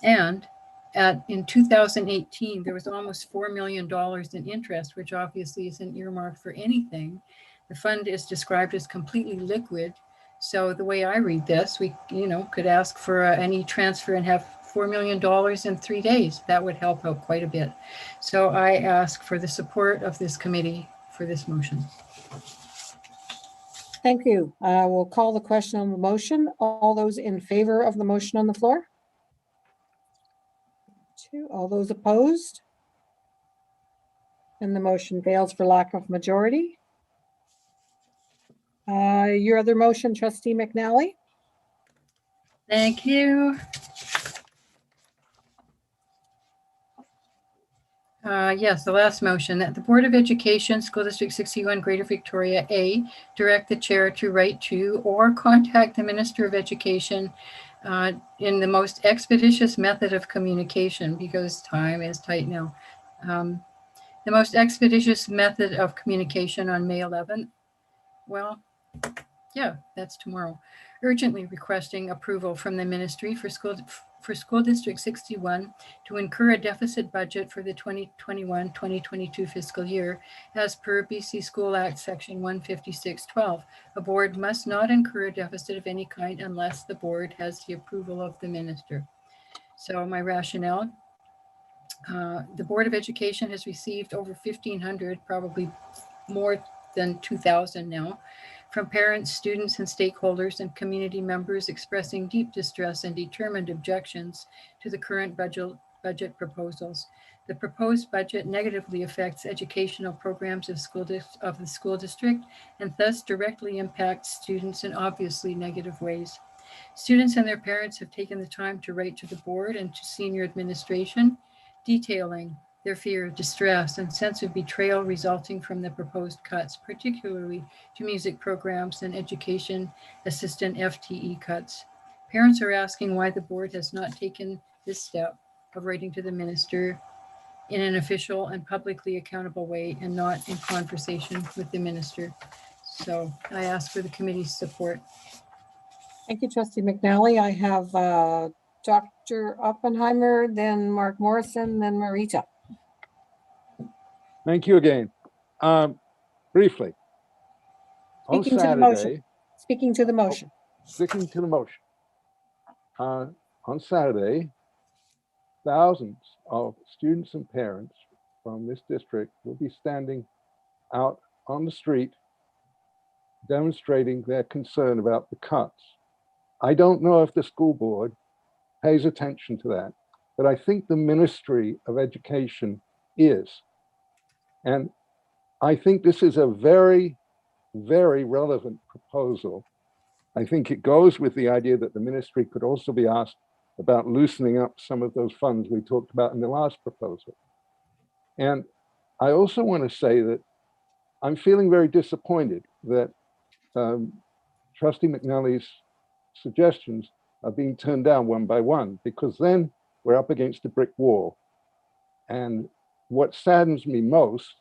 in 2018, there was almost $4 million in interest, which obviously isn't earmarked for anything. The fund is described as completely liquid. So the way I read this, we could ask for any transfer and have $4 million in 3 days. That would help out quite a bit. So I ask for the support of this committee for this motion. Thank you. We'll call the question on the motion. All those in favor of the motion on the floor? 2. All those opposed? And the motion fails for lack of majority. Your other motion, Trustee McNally? Thank you. Yes, the last motion, that the Board of Education, School District 61, Greater Victoria, A, direct the chair to write to or contact the Minister of Education in the most expeditious method of communication, because time is tight now. The most expeditious method of communication on May 11th. Well, yeah, that's tomorrow. Urgently requesting approval from the Ministry for School District 61 to incur a deficit budget for the 2021-2022 fiscal year as per BC School Act Section 156.12. A board must not incur a deficit of any kind unless the board has the approval of the minister. So my rationale, the Board of Education has received over 1,500, probably more than 2,000 now, from parents, students, and stakeholders and community members expressing deep distress and determined objections to the current budget proposals. The proposed budget negatively affects educational programs of the school district and thus directly impacts students in obviously negative ways. Students and their parents have taken the time to write to the board and to senior administration, detailing their fear, distress, and sense of betrayal resulting from the proposed cuts, particularly to music programs and education assistant FTE cuts. Parents are asking why the board has not taken this step of writing to the minister in an official and publicly accountable way and not in conversation with the minister. So I ask for the committee's support. Thank you, Trustee McNally. I have Dr. Oppenheimer, then Mark Morrison, then Marita. Thank you again. Briefly, on Speaking to the Saturday, motion. Speaking to the motion. Sticking to the motion. On Saturday, thousands of students and parents from this district will be standing out on the street demonstrating their concern about the cuts. I don't know if the school board pays attention to that, but I think the Ministry of Education is. And I think this is a very, very relevant proposal. I think it goes with the idea that the ministry could also be asked about loosening up some of those funds we talked about in the last proposal. And I also want to say that I'm feeling very disappointed that Trustee McNally's suggestions are being turned down one by one, because then we're up against a brick wall. And what saddens me most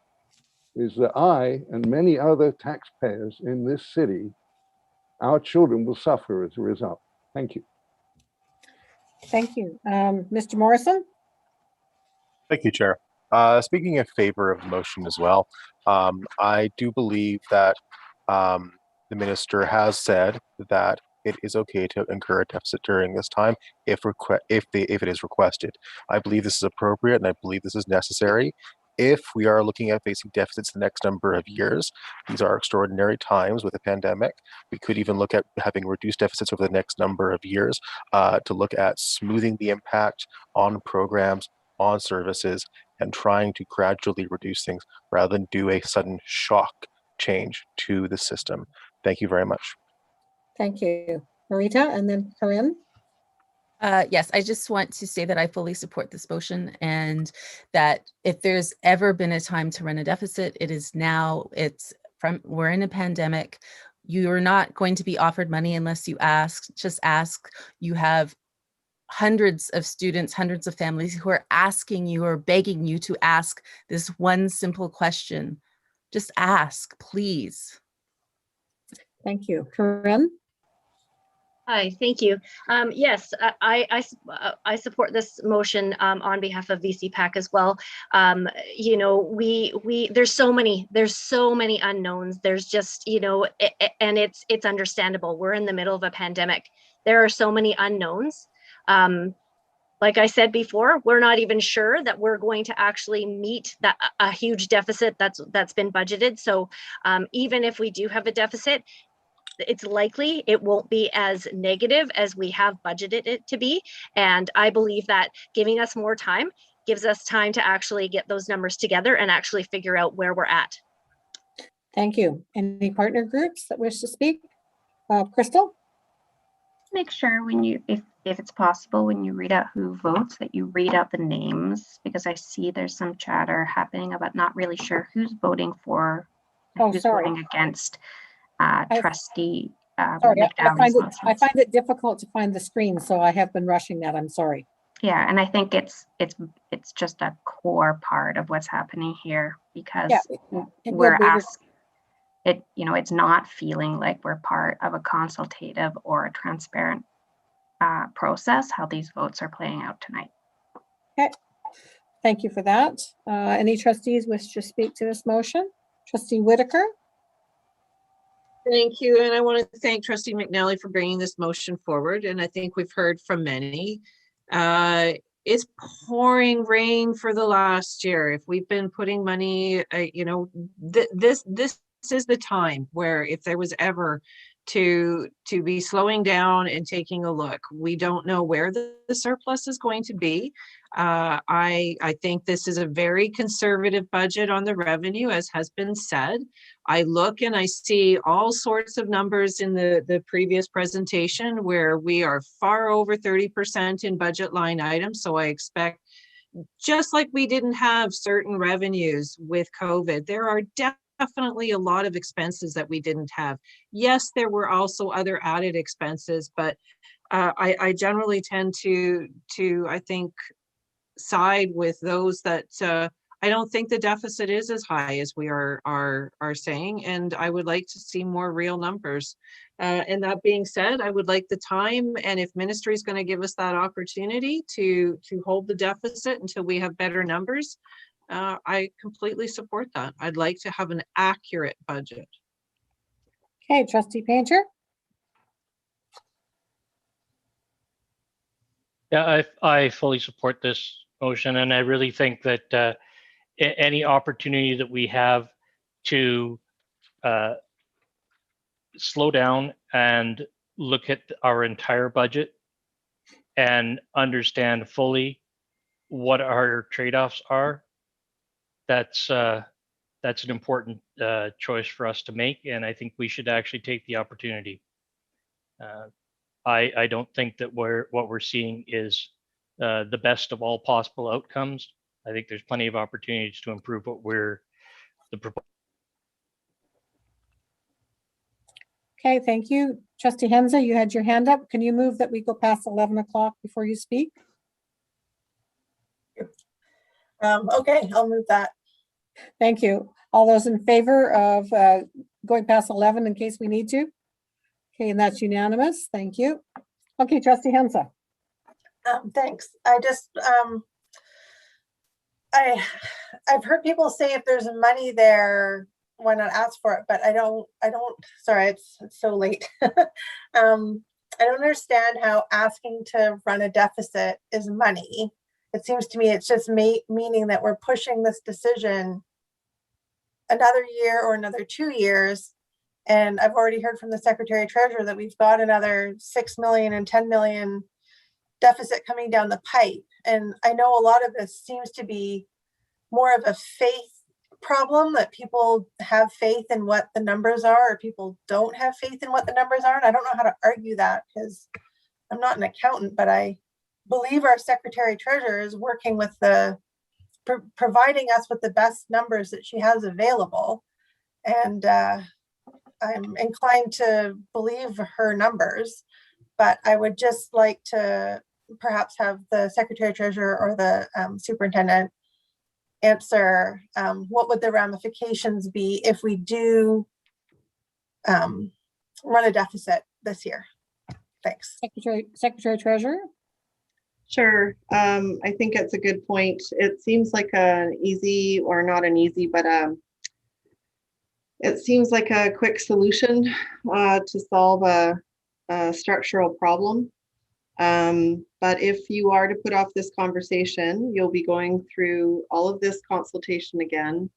is that I and many other taxpayers in this city, our children will suffer as a result. Thank you. Thank you. Mr. Morrison? Thank you, Chair. Speaking in favor of the motion as well, I do believe that the minister has said that it is okay to incur a deficit during this time if it is requested. I believe this is appropriate and I believe this is necessary. If we are looking at facing deficits the next number of years, these are extraordinary times with a pandemic. We could even look at having reduced deficits over the next number of years to look at smoothing the impact on programs, on services, and trying to gradually reduce things rather than do a sudden shock change to the system. Thank you very much. Thank you. Marita, and then Corinne. Yes, I just want to say that I fully support this motion, and that if there's ever been a time to run a deficit, it is now. We're in a pandemic. You're not going to be offered money unless you ask. Just ask. You have hundreds of students, hundreds of families who are asking you or begging you to ask this one simple question. Just ask, please. Thank you. Corinne? Hi, thank you. Yes, I support this motion on behalf of VC-PAC as well. You know, there's so many unknowns. There's just, you know, and it's understandable. We're in the middle of a pandemic. There are so many unknowns. Like I said before, we're not even sure that we're going to actually meet a huge deficit that's been budgeted. So even if we do have a deficit, it's likely it won't be as negative as we have budgeted it to be. And I believe that giving us more time gives us time to actually get those numbers together and actually figure out where we're at. Thank you. Any partner groups that wish to speak? Crystal? Make sure when you, if it's possible, when you read out who votes, that you read out the names, because I see there's some chatter happening about not really sure who's voting for and who's voting against. Trustee sorry, I find it difficult to find the screen, so I have been rushing that. I'm sorry. Yeah, and I think it's just a core part of what's happening here, because we're asked it, you know, it's not feeling like we're part of a consultative or a transparent process, how these votes are playing out tonight. Okay, thank you for that. Any trustees wish to speak to this motion? Trustee Whitaker? Thank you. And I want to thank Trustee McNally for bringing this motion forward. And I think we've heard from many. It's pouring rain for the last year. If we've been putting money, you know, this is the time where if there was ever to be slowing down and taking a look, we don't know where the surplus is going to be. I think this is a very conservative budget on the revenue, as has been said. I look and I see all sorts of numbers in the previous presentation where we are far over 30% in budget line items. So I expect, just like we didn't have certain revenues with COVID, there are definitely a lot of expenses that we didn't have. Yes, there were also other added expenses, but I generally tend to I think, side with those that I don't think the deficit is as high as we are saying, and I would like to see more real numbers. And that being said, I would like the time, and if ministry is going to give us that opportunity to hold the deficit until we have better numbers, I completely support that. I'd like to have an accurate budget. Okay, Trustee Painter. Yeah, I fully support this motion, and I really think that any opportunity that we have to slow down and look at our entire budget and understand fully what our trade-offs are, that's an important choice for us to make, and I think we should actually take the opportunity. I don't think that what we're seeing is the best of all possible outcomes. I think there's plenty of opportunities to improve what Okay, thank you. Trustee Henza, you had your hand up. Can you move that we go past 11 o'clock before you speak? Okay, I'll move that. Thank you. All those in favor of going past 11 in case we need to? Okay, and that's unanimous. Thank you. Okay, Trustee Henza. Thanks. I've heard people say if there's money there, why not ask for it? But I don't, sorry, it's so late. I don't understand how asking to run a deficit is money. It seems to me it's just meaning that we're pushing this decision another year or another 2 years. And I've already heard from the Secretary Treasurer that we've got another 6 million and 10 million deficit coming down the pipe. And I know a lot of this seems to be more of a faith problem, that people have faith in what the numbers are, or people don't have faith in what the numbers are. And I don't know how to argue that because I'm not an accountant, but I believe our Secretary Treasurer is working with providing us with the best numbers that she has available. And I'm inclined to believe her numbers, but I would just like to perhaps have the Secretary Treasurer or the Superintendent answer what would the ramifications be if we do run a deficit this year. Thanks. Secretary Treasurer. Sure. I think it's a good point. It seems like an easy, or not an easy, but it seems like a quick solution to solve a structural problem. But if you are to put off this conversation, you'll be going through all of this consultation again,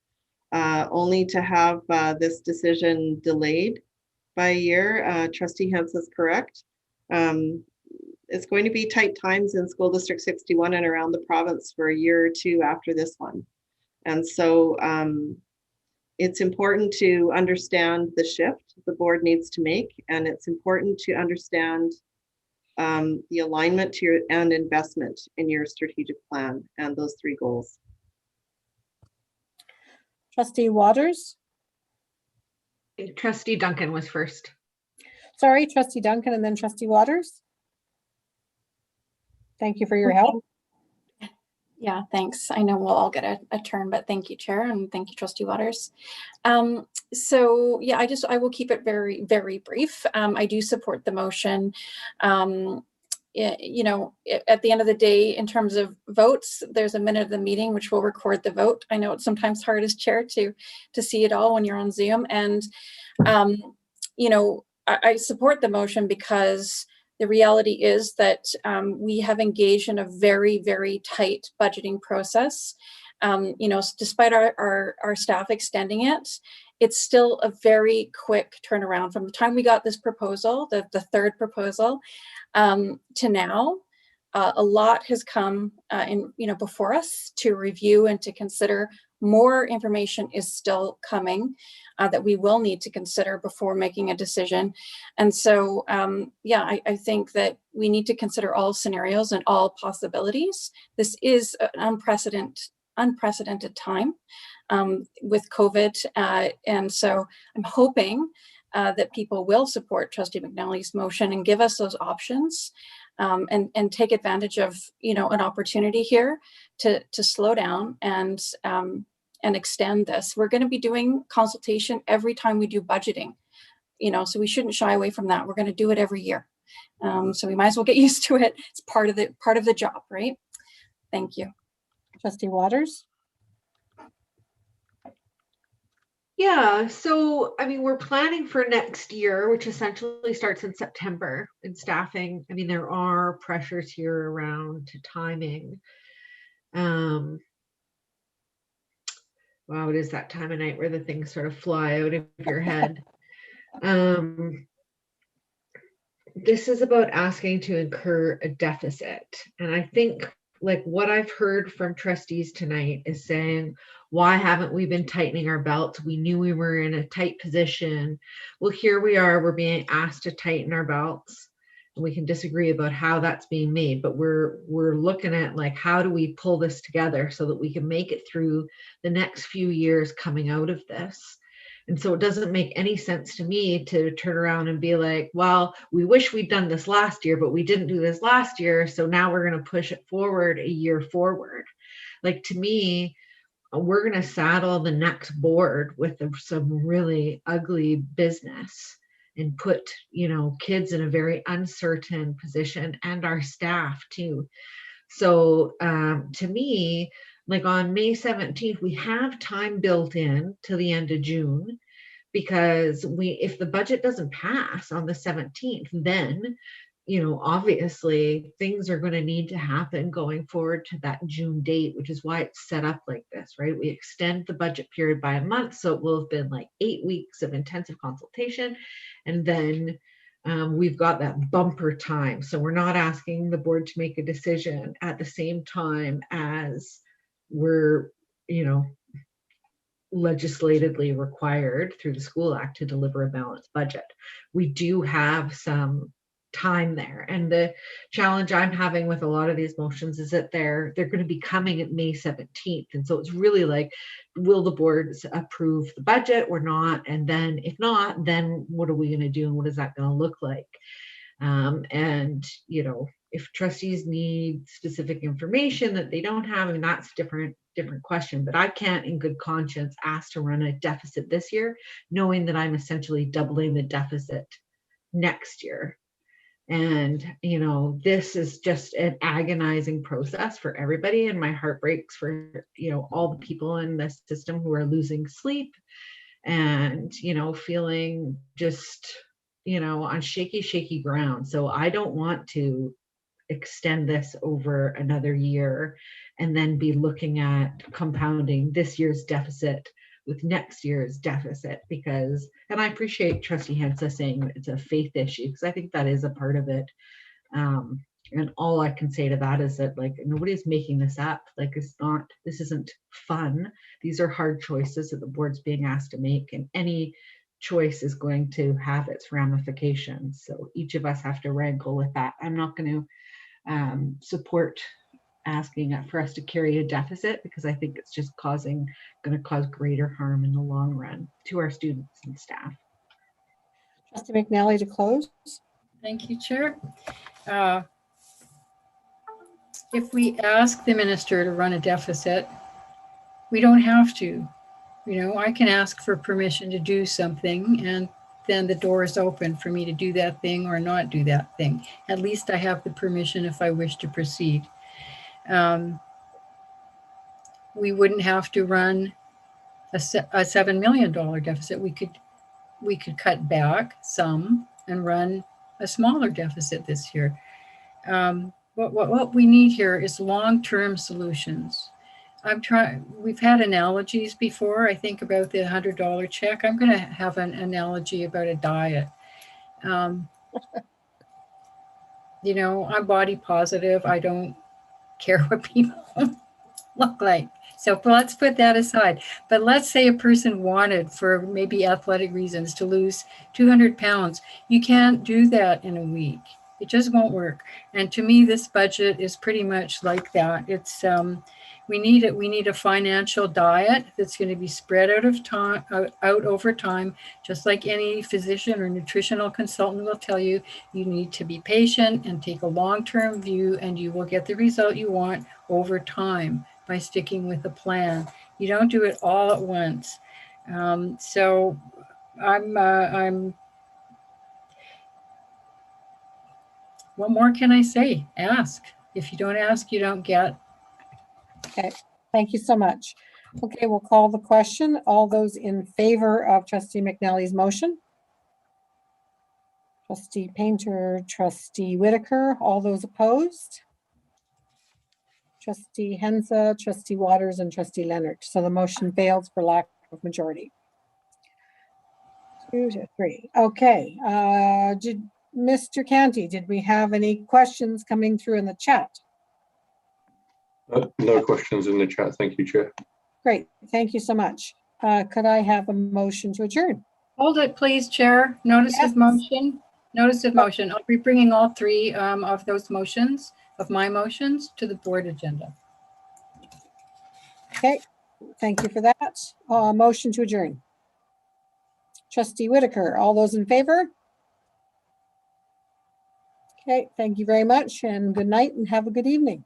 only to have this decision delayed by a year. Trustee Hens is correct. It's going to be tight times in School District 61 and around the province for a year or two after this one. And so it's important to understand the shift the board needs to make, and it's important to understand the alignment to your and investment in your strategic plan and those 3 goals. Trustee Waters. Trustee Duncan was first. Sorry, Trustee Duncan and then Trustee Waters. Thank you for your help. Yeah, thanks. I know we'll all get a turn, but thank you, Chair, and thank you, Trustee Waters. So yeah, I will keep it very, very brief. I do support the motion. You know, at the end of the day, in terms of votes, there's a minute of the meeting which will record the vote. I know it's sometimes hard as chair to see it all when you're on Zoom, and you know, I support the motion because the reality is that we have engaged in a very, very tight budgeting process. You know, despite our staff extending it, it's still a very quick turnaround from the time we got this proposal, the 3rd proposal, to now. A lot has come before us to review and to consider. More information is still coming that we will need to consider before making a decision. And so, yeah, I think that we need to consider all scenarios and all possibilities. This is an unprecedented time with COVID. And so I'm hoping that people will support Trustee McNally's motion and give us those options and take advantage of, you know, an opportunity here to slow down and extend this. We're going to be doing consultation every time we do budgeting, you know, so we shouldn't shy away from that. We're going to do it every year. So we might as well get used to it. It's part of the job, right? Thank you. Trustee Waters. Yeah, so I mean, we're planning for next year, which essentially starts in September, and staffing. I mean, there are pressures here around timing. Wow, it is that time of night where the things sort of fly out of your head. This is about asking to incur a deficit. And I think like what I've heard from trustees tonight is saying, why haven't we been tightening our belts? We knew we were in a tight position. Well, here we are, we're being asked to tighten our belts. And we can disagree about how that's being made, but we're looking at like, how do we pull this together so that we can make it through the next few years coming out of this? And so it doesn't make any sense to me to turn around and be like, well, we wish we'd done this last year, but we didn't do this last year. So now we're going to push it forward a year forward. Like, to me, we're going to saddle the next board with some really ugly business. and put, you know, kids in a very uncertain position, and our staff too. So to me, like on May 17th, we have time built in to the end of June, because if the budget doesn't pass on the 17th, then, you know, obviously things are going to need to happen going forward to that June date, which is why it's set up like this, right? We extend the budget period by a month, so it will have been like 8 weeks of intensive consultation, and then we've got that bumper time. So we're not asking the board to make a decision at the same time as we're, you know, legislatively required through the School Act to deliver a balanced budget. We do have some time there, and the challenge I'm having with a lot of these motions is that they're going to be coming at May 17th, and so it's really like, will the boards approve the budget or not? And then if not, then what are we going to do, and what is that going to look like? And you know, if trustees need specific information that they don't have, I mean, that's different question, but I can't in good conscience ask to run a deficit this year, knowing that I'm essentially doubling the deficit next year. And, you know, this is just an agonizing process for everybody. And my heart breaks for, you know, all the people in this system who are losing sleep and, you know, feeling just, you know, on shaky ground. So I don't want to extend this over another year and then be looking at compounding this year's deficit with next year's deficit, because, and I appreciate Trustee Hensa saying it's a faith issue, because I think that is a part of it. And all I can say to that is that, like, nobody's making this up. Like, this isn't fun. These are hard choices that the board's being asked to make, and any choice is going to have its ramifications. So each of us have to wrangle with that. I'm not going to support asking for us to carry a deficit, because I think it's just going to cause greater harm in the long run to our students and staff. Trustee McNally to close. Thank you, Chair. If we ask the minister to run a deficit, we don't have to. You know, I can ask for permission to do something, and then the door is open for me to do that thing or not do that thing. At least I have the permission if I wish to proceed. We wouldn't have to run a $7 million deficit. We could cut back some and run a smaller deficit this year. What we need here is long-term solutions. We've had analogies before. I think about the $100 check. I'm going to have an analogy about a diet. You know, I'm body positive. I don't care what people look like. So let's put that aside. But let's say a person wanted, for maybe athletic reasons, to lose 200 pounds. You can't do that in a week. It just won't work. And to me, this budget is pretty much like that. It's we need a financial diet that's going to be spread out over time, just like any physician or nutritional consultant will tell you. You need to be patient and take a long-term view, and you will get the result you want over time by sticking with a plan. You don't do it all at once. So I'm what more can I say? Ask. If you don't ask, you don't get. Okay, thank you so much. Okay, we'll call the question. All those in favor of Trustee McNally's motion? Trustee Painter, Trustee Whitaker, all those opposed? Trustee Hensa, Trustee Waters, and Trustee Leonard. So the motion fails for lack of majority. 2 to 3. Okay, Mr. Canty, did we have any questions coming through in the chat? No questions in the chat. Thank you, Chair. Great. Thank you so much. Could I have a motion to adjourn? Hold it, please, Chair. Notice of motion. Notice of motion. I'll be bringing all three of those motions, of my motions, to the board agenda. Okay. Thank you for that. Motion to adjourn. Trustee Whitaker, all those in favor? Okay. Thank you very much, and good night, and have a good evening.